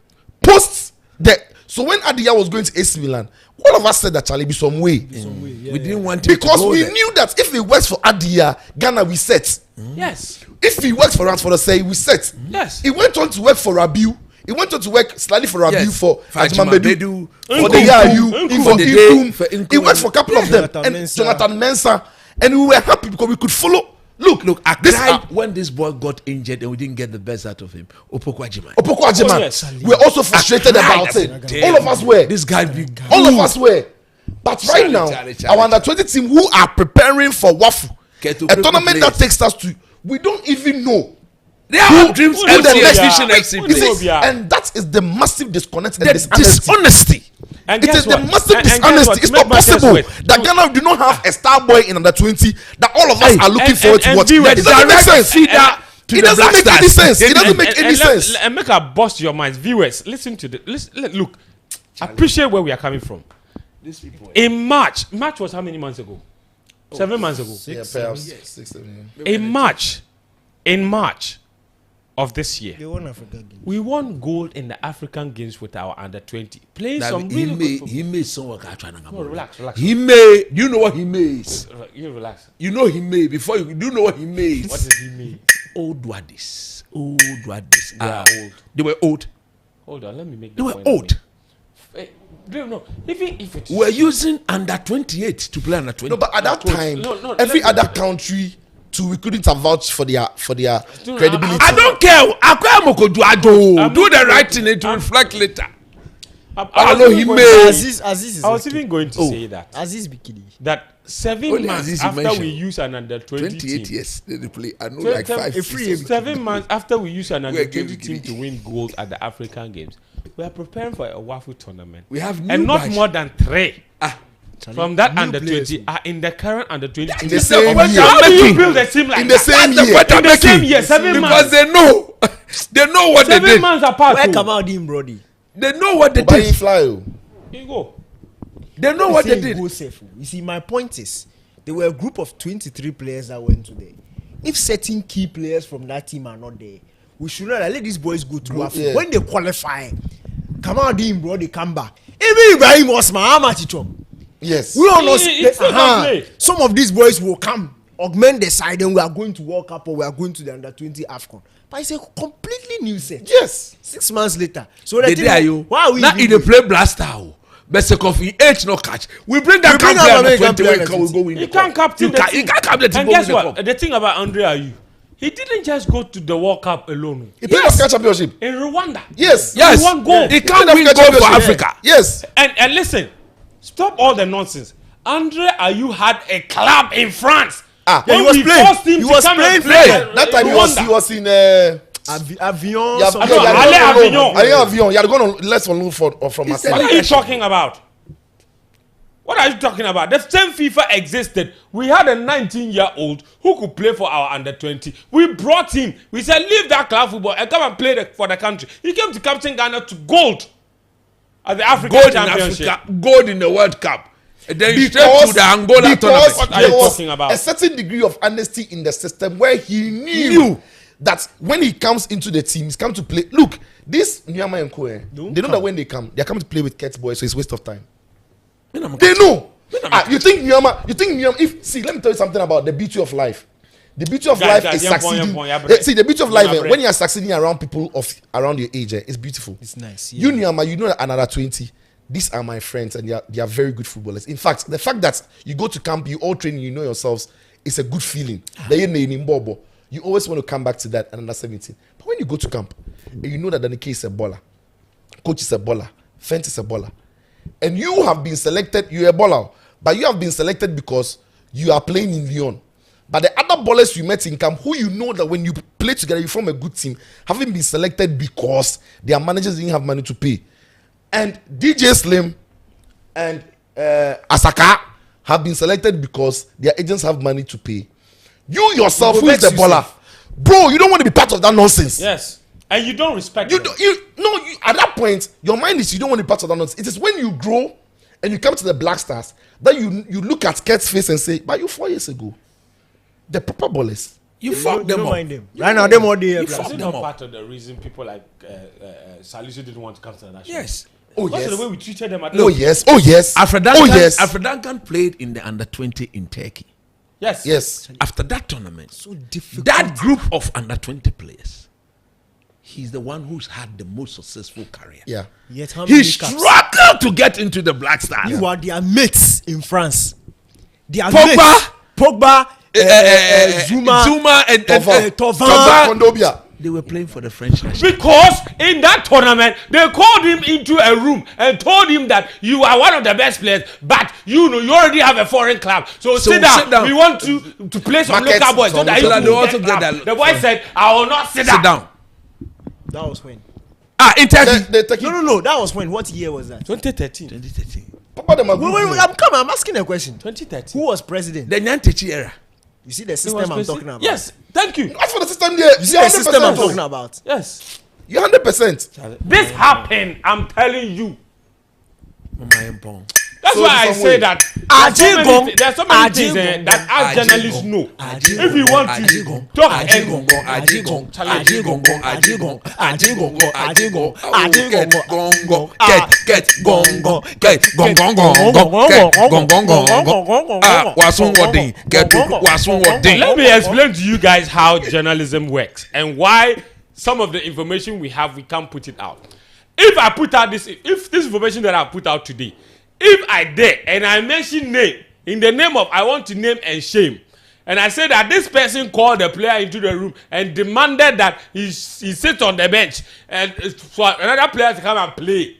[SPEAKER 4] post the. So when Adia was going to AC Milan, all of us said that Charlie be some way.
[SPEAKER 3] We didn't want him
[SPEAKER 4] because
[SPEAKER 3] to go
[SPEAKER 4] we
[SPEAKER 3] there.
[SPEAKER 4] knew that if he works for Adia, Ghana we set.
[SPEAKER 2] Yes.
[SPEAKER 4] If he works for Ransford say we set.
[SPEAKER 2] Yes.
[SPEAKER 4] He went on to work for Rabiu. He went on to work slightly for Rabiu for
[SPEAKER 3] Ajman
[SPEAKER 4] Bedu,
[SPEAKER 3] Bedu,
[SPEAKER 4] for the Yayu, for Inkum. He worked for a couple of them.
[SPEAKER 6] Jonathan
[SPEAKER 4] And
[SPEAKER 6] Mensah.
[SPEAKER 4] Jonathan Mensah. And we were happy because we could follow. Look,
[SPEAKER 3] I
[SPEAKER 4] this
[SPEAKER 3] cried when this boy got injured and we didn't get the best out of him. Opoku Ajiman.
[SPEAKER 4] Opoku Ajiman.
[SPEAKER 2] Oh, yes.
[SPEAKER 4] We're also frustrated about it. All of us were.
[SPEAKER 3] This guy be
[SPEAKER 4] All of us were. But right now,
[SPEAKER 3] Charlie.
[SPEAKER 4] our under 20 team who are preparing for WAFU,
[SPEAKER 3] Get
[SPEAKER 4] a
[SPEAKER 3] to
[SPEAKER 4] tournament
[SPEAKER 3] play.
[SPEAKER 4] that takes us to, we don't even know.
[SPEAKER 3] They have dreams
[SPEAKER 2] who
[SPEAKER 3] and
[SPEAKER 2] the
[SPEAKER 3] the
[SPEAKER 2] next
[SPEAKER 3] vision
[SPEAKER 2] vision
[SPEAKER 3] FC.
[SPEAKER 4] You see,
[SPEAKER 2] Yeah.
[SPEAKER 4] and that is the massive disconnect and
[SPEAKER 3] The
[SPEAKER 4] dishonesty.
[SPEAKER 2] And
[SPEAKER 4] It
[SPEAKER 2] guess
[SPEAKER 4] is the
[SPEAKER 2] what?
[SPEAKER 4] massive
[SPEAKER 2] And guess
[SPEAKER 4] dishonesty.
[SPEAKER 2] what?
[SPEAKER 4] It's
[SPEAKER 2] Make
[SPEAKER 4] not
[SPEAKER 2] matters
[SPEAKER 4] possible
[SPEAKER 2] worse.
[SPEAKER 4] that Ghana do not have a star boy in under 20 that all of us are looking
[SPEAKER 2] and-
[SPEAKER 4] forward to
[SPEAKER 2] and
[SPEAKER 4] watch.
[SPEAKER 2] viewers,
[SPEAKER 4] It doesn't make sense.
[SPEAKER 2] and-
[SPEAKER 4] It doesn't make any sense. It doesn't make any sense.
[SPEAKER 2] And make her bust your minds. Viewers, listen to the. Look, appreciate where we are coming from. In March was how many months ago? 7 months ago.
[SPEAKER 4] Yeah, perhaps 6, 7 years.
[SPEAKER 2] In March of this year,
[SPEAKER 6] They won Africa game.
[SPEAKER 2] we won gold in the African Games with our under 20. Playing
[SPEAKER 3] That
[SPEAKER 2] some
[SPEAKER 3] he
[SPEAKER 2] really good
[SPEAKER 3] made
[SPEAKER 2] football.
[SPEAKER 3] he made some work out.
[SPEAKER 2] No, relax.
[SPEAKER 3] He made. You know what he made?
[SPEAKER 2] You relax.
[SPEAKER 3] You know he made before you. Do you know what he made?
[SPEAKER 2] What did he mean?
[SPEAKER 3] Old Wadis. Old Wadis.
[SPEAKER 2] They are old.
[SPEAKER 3] They were old.
[SPEAKER 2] Hold on, let me make
[SPEAKER 3] They
[SPEAKER 2] the
[SPEAKER 3] were
[SPEAKER 2] point
[SPEAKER 3] old.
[SPEAKER 2] No, even if it is
[SPEAKER 3] We're using under 28 to play under 20.
[SPEAKER 4] No, but at that time,
[SPEAKER 2] No,
[SPEAKER 4] every
[SPEAKER 2] let me-
[SPEAKER 4] other country too, we couldn't have vouched for their
[SPEAKER 2] No,
[SPEAKER 4] credibility.
[SPEAKER 3] I don't care. Do the right thing to reflect later.
[SPEAKER 2] I
[SPEAKER 3] know
[SPEAKER 2] was
[SPEAKER 3] he
[SPEAKER 2] even
[SPEAKER 3] made-
[SPEAKER 2] going-
[SPEAKER 6] Aziz is
[SPEAKER 2] I was
[SPEAKER 6] okay.
[SPEAKER 2] even going to say that
[SPEAKER 6] Aziz Bikini.
[SPEAKER 2] that 7
[SPEAKER 3] Only
[SPEAKER 2] months
[SPEAKER 3] Aziz you
[SPEAKER 2] after
[SPEAKER 3] mentioned.
[SPEAKER 2] we use an under 20
[SPEAKER 3] 28
[SPEAKER 2] team,
[SPEAKER 3] years they play. I know
[SPEAKER 2] Twen-
[SPEAKER 3] like
[SPEAKER 2] ten-
[SPEAKER 3] 5.
[SPEAKER 6] a free
[SPEAKER 2] 7 months after we use an under
[SPEAKER 3] We're
[SPEAKER 2] 20
[SPEAKER 3] giving-
[SPEAKER 2] team to win gold at the African Games, we are preparing for a WAFU tournament.
[SPEAKER 3] We have new
[SPEAKER 2] and not
[SPEAKER 3] batch.
[SPEAKER 2] more than 3 from that
[SPEAKER 6] new
[SPEAKER 2] under
[SPEAKER 6] players,
[SPEAKER 2] 20 are in the current under 20 team.
[SPEAKER 4] In the same
[SPEAKER 3] what
[SPEAKER 4] year.
[SPEAKER 2] How do you
[SPEAKER 3] making.
[SPEAKER 2] build a team like
[SPEAKER 4] In the
[SPEAKER 2] that?
[SPEAKER 4] same
[SPEAKER 3] That's the
[SPEAKER 4] year.
[SPEAKER 3] point I'm
[SPEAKER 2] In the same
[SPEAKER 3] making.
[SPEAKER 2] year, 7
[SPEAKER 3] Because
[SPEAKER 2] months.
[SPEAKER 3] they know. They know what they
[SPEAKER 2] 7
[SPEAKER 3] did.
[SPEAKER 2] months apart.
[SPEAKER 6] Where
[SPEAKER 2] oh.
[SPEAKER 6] Kamaldeen Brody?
[SPEAKER 3] They know what they
[SPEAKER 4] Obayi
[SPEAKER 3] did.
[SPEAKER 4] fly. Oh.
[SPEAKER 2] Here you go.
[SPEAKER 3] They know what they did.
[SPEAKER 6] Go safe. You see, my point is, there were a group of 23 players that went to there. If certain key players from that team are not there, we should not let these boys go to Africa.
[SPEAKER 4] yeah.
[SPEAKER 6] When they qualify, Kamaldeen Brody come back. Even Ibrahim Osman, how much it from?
[SPEAKER 4] Yes.
[SPEAKER 6] We all know
[SPEAKER 2] It's still can play.
[SPEAKER 6] some of these boys will come, augment the side, and we are going to World Cup or we are going to the under 20 AFCON. But it's a completely new set.
[SPEAKER 4] Yes.
[SPEAKER 6] 6 months later. So
[SPEAKER 3] They
[SPEAKER 6] the
[SPEAKER 3] there you.
[SPEAKER 6] why are we
[SPEAKER 3] Now
[SPEAKER 6] even
[SPEAKER 3] in the play blaster. Best coffee H no catch. We bring that
[SPEAKER 6] bring
[SPEAKER 3] camp player
[SPEAKER 6] our
[SPEAKER 3] under
[SPEAKER 6] American
[SPEAKER 3] 20
[SPEAKER 6] player
[SPEAKER 3] we
[SPEAKER 6] under
[SPEAKER 3] go win.
[SPEAKER 2] He
[SPEAKER 3] the
[SPEAKER 2] can't
[SPEAKER 3] cup.
[SPEAKER 2] captain
[SPEAKER 3] You
[SPEAKER 2] the
[SPEAKER 3] can't-
[SPEAKER 2] team.
[SPEAKER 3] He can't captain the team.
[SPEAKER 2] And
[SPEAKER 3] go
[SPEAKER 2] guess
[SPEAKER 3] win the
[SPEAKER 2] what?
[SPEAKER 3] cup.
[SPEAKER 2] The thing about Andre Ayew, he didn't just go to the World Cup alone.
[SPEAKER 4] He played African Championship.
[SPEAKER 2] In Rwanda.
[SPEAKER 4] Yes.
[SPEAKER 3] Yes.
[SPEAKER 2] He won gold.
[SPEAKER 3] He can't
[SPEAKER 4] He
[SPEAKER 3] win
[SPEAKER 4] played
[SPEAKER 3] gold for
[SPEAKER 4] African
[SPEAKER 3] Africa.
[SPEAKER 4] Yes.
[SPEAKER 2] And listen, stop all the nonsense. Andre Ayew had a club in France.
[SPEAKER 4] Ah,
[SPEAKER 2] When
[SPEAKER 6] he was
[SPEAKER 2] we
[SPEAKER 6] playing.
[SPEAKER 2] forced him
[SPEAKER 6] He
[SPEAKER 2] to
[SPEAKER 6] was
[SPEAKER 2] come and
[SPEAKER 6] playing
[SPEAKER 2] play
[SPEAKER 6] for-
[SPEAKER 4] That time he was in
[SPEAKER 6] Avion.
[SPEAKER 4] yeah,
[SPEAKER 6] some-
[SPEAKER 2] no, Ale Avignon.
[SPEAKER 4] He had gone on less on loan from
[SPEAKER 3] He
[SPEAKER 4] Marseille.
[SPEAKER 2] What are you talking about? What are you talking about? The same FIFA existed. We had a 19-year-old who could play for our under 20. We brought him. We said, leave that club football and come and play for the country. He came to captain Ghana to gold at the African
[SPEAKER 3] Gold in
[SPEAKER 2] Championship.
[SPEAKER 3] Africa. Gold in the World Cup. And then straight
[SPEAKER 4] Because,
[SPEAKER 3] to the Angola
[SPEAKER 4] because
[SPEAKER 3] tournament.
[SPEAKER 2] What are
[SPEAKER 4] there
[SPEAKER 2] you
[SPEAKER 4] was
[SPEAKER 2] talking about?
[SPEAKER 4] a certain degree of honesty in the system where he knew that when he comes into the team, he's come to play. Look, this Nyama and Koe, they know that when they come, they're coming to play with Kets boys, so it's waste of time. They know. You think Nyama, if let me tell you something about the beauty of life. The beauty of
[SPEAKER 2] Guys,
[SPEAKER 4] life is
[SPEAKER 2] young point,
[SPEAKER 4] succeeding.
[SPEAKER 2] yeah,
[SPEAKER 4] See, the beauty of life,
[SPEAKER 2] bread.
[SPEAKER 4] when you are succeeding around people of around your age, it's beautiful.
[SPEAKER 6] It's nice.
[SPEAKER 4] You Nyama, you know that another 20. These are my friends, and they are very good footballers. In fact, the fact that you go to camp, you all train, you know yourselves, it's a good feeling. You always want to come back to that and under 17. But when you go to camp, and you know that Danike is a baller, coach is a baller, Fent is a baller, and you have been selected, you're a baller, but you have been selected because you are playing in Lyon. But the other ballers you met in camp, who you know that when you play together, you form a good team, haven't been selected because their managers didn't have money to pay. And DJ Slim and Asaka have been selected because their agents have money to pay. You yourself, who is the baller, bro, you don't want to be part of that nonsense.
[SPEAKER 2] Yes. And you don't respect them.
[SPEAKER 4] At that point, your mind is you don't want to be part of that nonsense. It is when you grow and you come to the Black Stars that you look at Kurt's face and say, but you 4 years ago, the proper ballers.
[SPEAKER 6] You fucked them up. Right now, them all day.
[SPEAKER 2] Is it not part of the reason people like Salisu didn't want to come to the national?
[SPEAKER 3] Yes.
[SPEAKER 4] Oh,
[SPEAKER 2] Because
[SPEAKER 4] yes.
[SPEAKER 2] of the way we treated them at
[SPEAKER 4] Oh, yes. Oh, yes.
[SPEAKER 3] Alfred Duncan played in the under-20 in Turkey.
[SPEAKER 2] Yes.
[SPEAKER 4] Yes.
[SPEAKER 3] After that tournament,
[SPEAKER 6] So difficult.
[SPEAKER 3] that group of under-20 players, he's the one who's had the most successful career.
[SPEAKER 4] Yeah.
[SPEAKER 6] Yet how
[SPEAKER 3] He
[SPEAKER 6] many caps?
[SPEAKER 3] struggled to get into the Black Stars.
[SPEAKER 6] You are their mates in France. Their
[SPEAKER 3] Pogba.
[SPEAKER 6] mates. Pogba, Zuma,
[SPEAKER 3] and
[SPEAKER 6] Thauvin.
[SPEAKER 4] Kondobia.
[SPEAKER 3] they were playing for the French national.
[SPEAKER 2] Because in that tournament, they called him into a room and told him that you are one of the best players, but you already have a foreign club. So sit down. We want to play some
[SPEAKER 4] Markets,
[SPEAKER 2] local boys so that you
[SPEAKER 3] so that
[SPEAKER 2] can
[SPEAKER 3] they also
[SPEAKER 2] get
[SPEAKER 3] get
[SPEAKER 2] club.
[SPEAKER 3] that-
[SPEAKER 2] The boy said, I will not sit down.
[SPEAKER 6] That was when.
[SPEAKER 3] In Turkey.
[SPEAKER 6] No. That was when. What year was that?
[SPEAKER 2] 2013.
[SPEAKER 3] 2013.
[SPEAKER 4] Papa, them are
[SPEAKER 6] Wait,
[SPEAKER 4] good.
[SPEAKER 6] I'm coming. I'm asking a question.
[SPEAKER 2] 2013.
[SPEAKER 6] Who was president?
[SPEAKER 3] The Nyantechi era.
[SPEAKER 6] You see the
[SPEAKER 2] He
[SPEAKER 6] system
[SPEAKER 2] was
[SPEAKER 6] I'm
[SPEAKER 2] president.
[SPEAKER 6] talking about.
[SPEAKER 2] Yes. Thank you.
[SPEAKER 4] As for the system there,
[SPEAKER 6] You see the system I'm talking about.
[SPEAKER 2] Yes.
[SPEAKER 4] You're 100%.
[SPEAKER 2] This happened. I'm telling you.
[SPEAKER 3] Mama Empong.
[SPEAKER 2] That's
[SPEAKER 4] So
[SPEAKER 2] why I
[SPEAKER 4] in some
[SPEAKER 2] say
[SPEAKER 4] way-
[SPEAKER 2] that
[SPEAKER 6] Ajigong.
[SPEAKER 2] there's so many things
[SPEAKER 6] Ajigong.
[SPEAKER 2] that us journalists know.
[SPEAKER 6] Ajigong.
[SPEAKER 2] If you want to talk and let me explain to you guys how journalism works and why some of the information we have, we can't put it out. If I put out if this information that I put out today, if I dare and I mention name in the name of I want to name and shame, and I say that this person called the player into the room and demanded that he sit on the bench and for another player to come and play,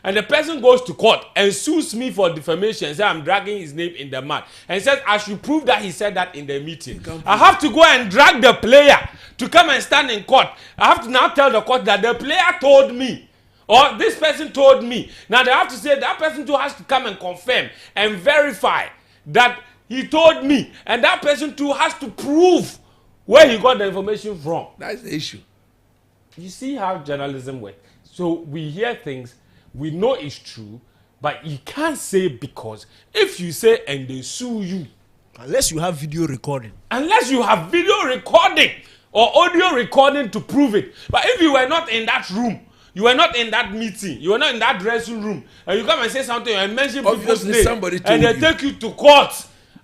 [SPEAKER 2] and the person goes to court and sues me for defamation and says I'm dragging his name in the mud and says I should prove that he said that in the meeting, I have to go and drag the player to come and stand in court. I have to now tell the court that the player told me or this person told me. Now they have to say that person too has to come and confirm and verify that he told me, and that person too has to prove where he got the information from.
[SPEAKER 3] That's the issue.
[SPEAKER 2] You see how journalism works. So we hear things, we know it's true, but you can't say because if you say and they sue you,
[SPEAKER 6] Unless you have video recording.
[SPEAKER 2] unless you have video recording or audio recording to prove it. But if you were not in that room, you were not in that meeting, you were not in that dressing room, and you come and say something and mention people's
[SPEAKER 3] Obviously
[SPEAKER 2] name,
[SPEAKER 3] somebody told
[SPEAKER 2] and they
[SPEAKER 3] you.
[SPEAKER 2] take you to court.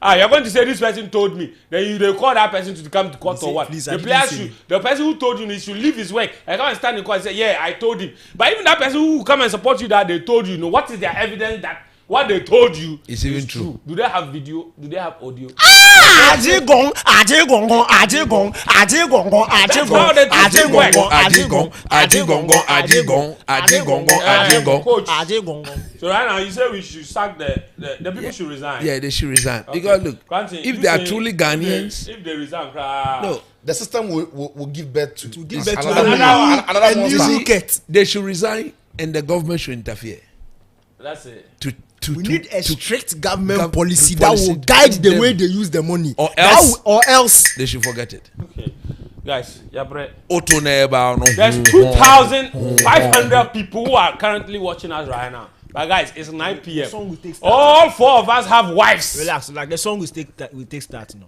[SPEAKER 2] You're going to say this person told me. Then they call that person to come to court
[SPEAKER 6] Please
[SPEAKER 2] or what?
[SPEAKER 6] please, I
[SPEAKER 2] The
[SPEAKER 6] didn't
[SPEAKER 2] player
[SPEAKER 6] say.
[SPEAKER 2] the person who told you he should leave his work and come and stand in court and say, yeah, I told him. But even that person who come and support you that they told you, what is their evidence that what they told you
[SPEAKER 3] It's even true.
[SPEAKER 2] Do they have video? Do they have audio?
[SPEAKER 6] Ajigong.
[SPEAKER 2] That's how Coach. So right now you say we should sack the people should resign.
[SPEAKER 3] Yeah, they should resign. Because look,
[SPEAKER 2] Granted,
[SPEAKER 3] if
[SPEAKER 2] you
[SPEAKER 3] they are
[SPEAKER 2] say
[SPEAKER 3] truly Ghanaians,
[SPEAKER 2] if they resign,
[SPEAKER 3] no,
[SPEAKER 4] The system will give birth to
[SPEAKER 6] give birth to
[SPEAKER 4] another
[SPEAKER 6] a new
[SPEAKER 4] monster.
[SPEAKER 6] wicket.
[SPEAKER 3] they should resign and the government should interfere.
[SPEAKER 2] That's it.
[SPEAKER 6] We need a strict government
[SPEAKER 3] gov-
[SPEAKER 6] policy that
[SPEAKER 3] policy
[SPEAKER 6] will guide the
[SPEAKER 3] them.
[SPEAKER 6] way they use the money.
[SPEAKER 3] Or
[SPEAKER 6] That
[SPEAKER 3] else-
[SPEAKER 6] will- or else.
[SPEAKER 3] They should forget it.
[SPEAKER 2] Okay, guys, Yabre.
[SPEAKER 3] Otto Neba, no.
[SPEAKER 2] There's 2,500 people who are currently watching us right now. But guys, it's 9 p.m.
[SPEAKER 6] song will take start.
[SPEAKER 2] All 4 of us have wives.
[SPEAKER 6] Relax, like the song will take start now.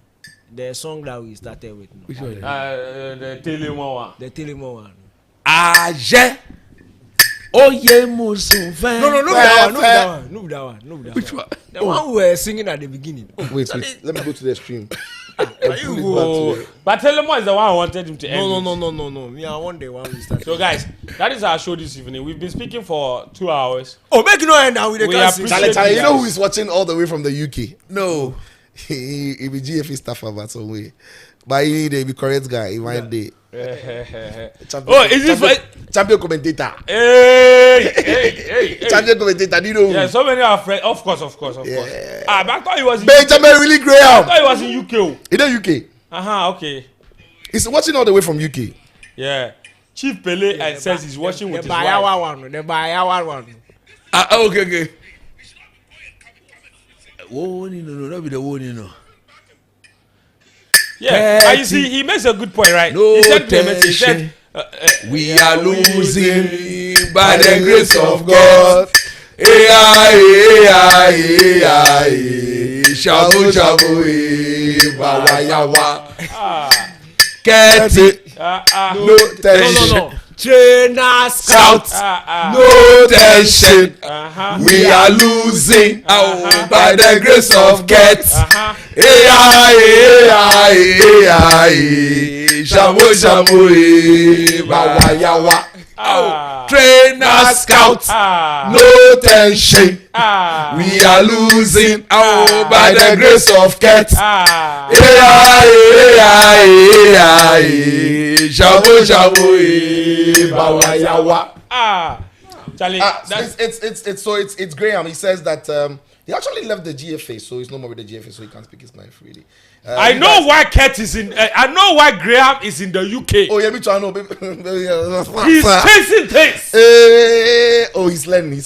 [SPEAKER 6] The song that we started with now.
[SPEAKER 3] Which one?
[SPEAKER 2] The Telemo one.
[SPEAKER 6] The Telemo one.
[SPEAKER 3] Aje. Oye Musuven.
[SPEAKER 6] No, be that one. No, be that one.
[SPEAKER 3] Which one?
[SPEAKER 6] The one we were singing at the beginning.
[SPEAKER 4] Wait, let me go to the stream.
[SPEAKER 2] But Telemo is the one I wanted him to end.
[SPEAKER 6] No. Me, I want the one we started.
[SPEAKER 2] So guys, that is our show this evening. We've been speaking for 2 hours.
[SPEAKER 6] Oh, make no end now with the
[SPEAKER 2] We
[SPEAKER 6] classic.
[SPEAKER 2] appreciate-
[SPEAKER 4] Charlie, you know who is watching all the way from the UK?
[SPEAKER 3] No.
[SPEAKER 4] He be GFA staffer, but some way. But he be correct guy. He might be.
[SPEAKER 2] Oh, is this
[SPEAKER 4] champion commentator?
[SPEAKER 2] Hey.
[SPEAKER 4] Champion commentator, do you know?
[SPEAKER 2] Yeah, so many are friends. Of course.
[SPEAKER 4] Yeah.
[SPEAKER 2] But I thought he was in
[SPEAKER 4] Benjamin Willie Graham.
[SPEAKER 2] I thought he was in UK.
[SPEAKER 4] In the UK.
[SPEAKER 2] Okay.
[SPEAKER 4] He's watching all the way from UK.
[SPEAKER 2] Yeah. Chief Pele says he's watching with his wife.
[SPEAKER 6] The Bayawa one.
[SPEAKER 3] Okay. No, that be the one, you know.
[SPEAKER 2] Yeah, but you see, he makes a good point, right?
[SPEAKER 3] No
[SPEAKER 2] He sent me a message. He said,
[SPEAKER 3] we are losing by the grace of God. Shabu shabu, bawayawa. Get it?
[SPEAKER 4] No tension.
[SPEAKER 6] No. Trainer scout.
[SPEAKER 3] No tension. We are losing by the grace of God. Shabu shabu, bawayawa. Trainer scout, no tension. We are losing by the grace of God. Shabu shabu, bawayawa.
[SPEAKER 2] Charlie,
[SPEAKER 4] It's Graham. He says that he actually left the GFA, so he's no more with the GFA, so he can't speak his mind freely.
[SPEAKER 2] I know why Kurt is in. I know why Graham is in the UK.
[SPEAKER 4] Oh yeah, me too. I know.
[SPEAKER 2] He's chasing things.
[SPEAKER 4] He's learning.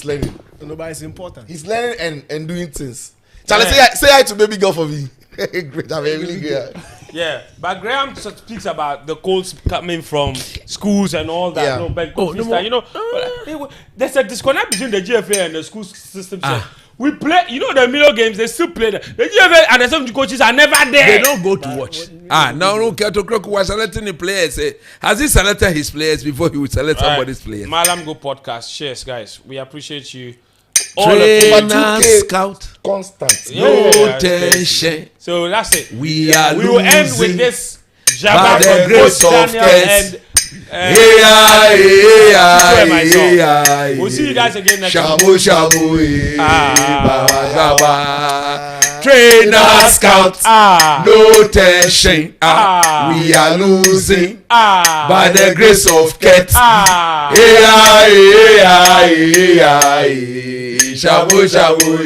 [SPEAKER 6] No, but it's important.
[SPEAKER 4] He's learning and doing things. Charlie, say hi to baby girl for me. Great, I'm really good.
[SPEAKER 2] Yeah, but Graham speaks about the calls coming from schools and all that.
[SPEAKER 4] Yeah.
[SPEAKER 2] No, but you know, there's a disconnect between the GFA and the school system. We play, you know, the middle games, they still play. The GFA and the some coaches are never there.
[SPEAKER 3] They don't go to watch. No, Kato Kroko was selecting the players. Has he selected his players before he would select somebody's players?
[SPEAKER 2] Mallam Go podcast. Cheers, guys. We appreciate you.
[SPEAKER 3] Trainer scout.
[SPEAKER 4] Constant.
[SPEAKER 3] No tension.
[SPEAKER 2] So that's it.
[SPEAKER 3] We
[SPEAKER 2] will end with this.
[SPEAKER 3] By the grace of God.
[SPEAKER 2] We'll see you guys again next week.
[SPEAKER 3] Shabu shabu, trainer scout, no tension. We are losing by the grace of God. Shabu shabu,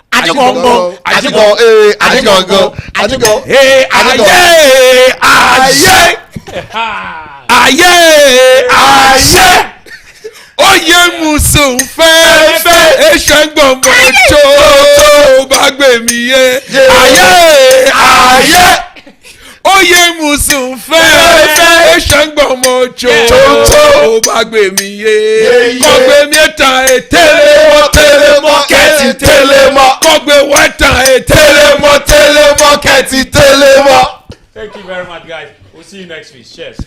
[SPEAKER 3] Addo. Oye musu fẹ́fẹ́ eṣẹ́gbọ̀n mọ́tò bá gbé mi yé. Ayé. Oye musu fẹ́fẹ́ eṣẹ́gbọ̀n mọ́tò bá gbé mi yé. Kọ́gbé mi ta télémọ́ kẹ́tì télémọ́. Kọ́gbé wẹ́ ta télémọ́ kẹ́tì télémọ́.
[SPEAKER 2] Thank you very much, guys. We'll see you next week. Cheers.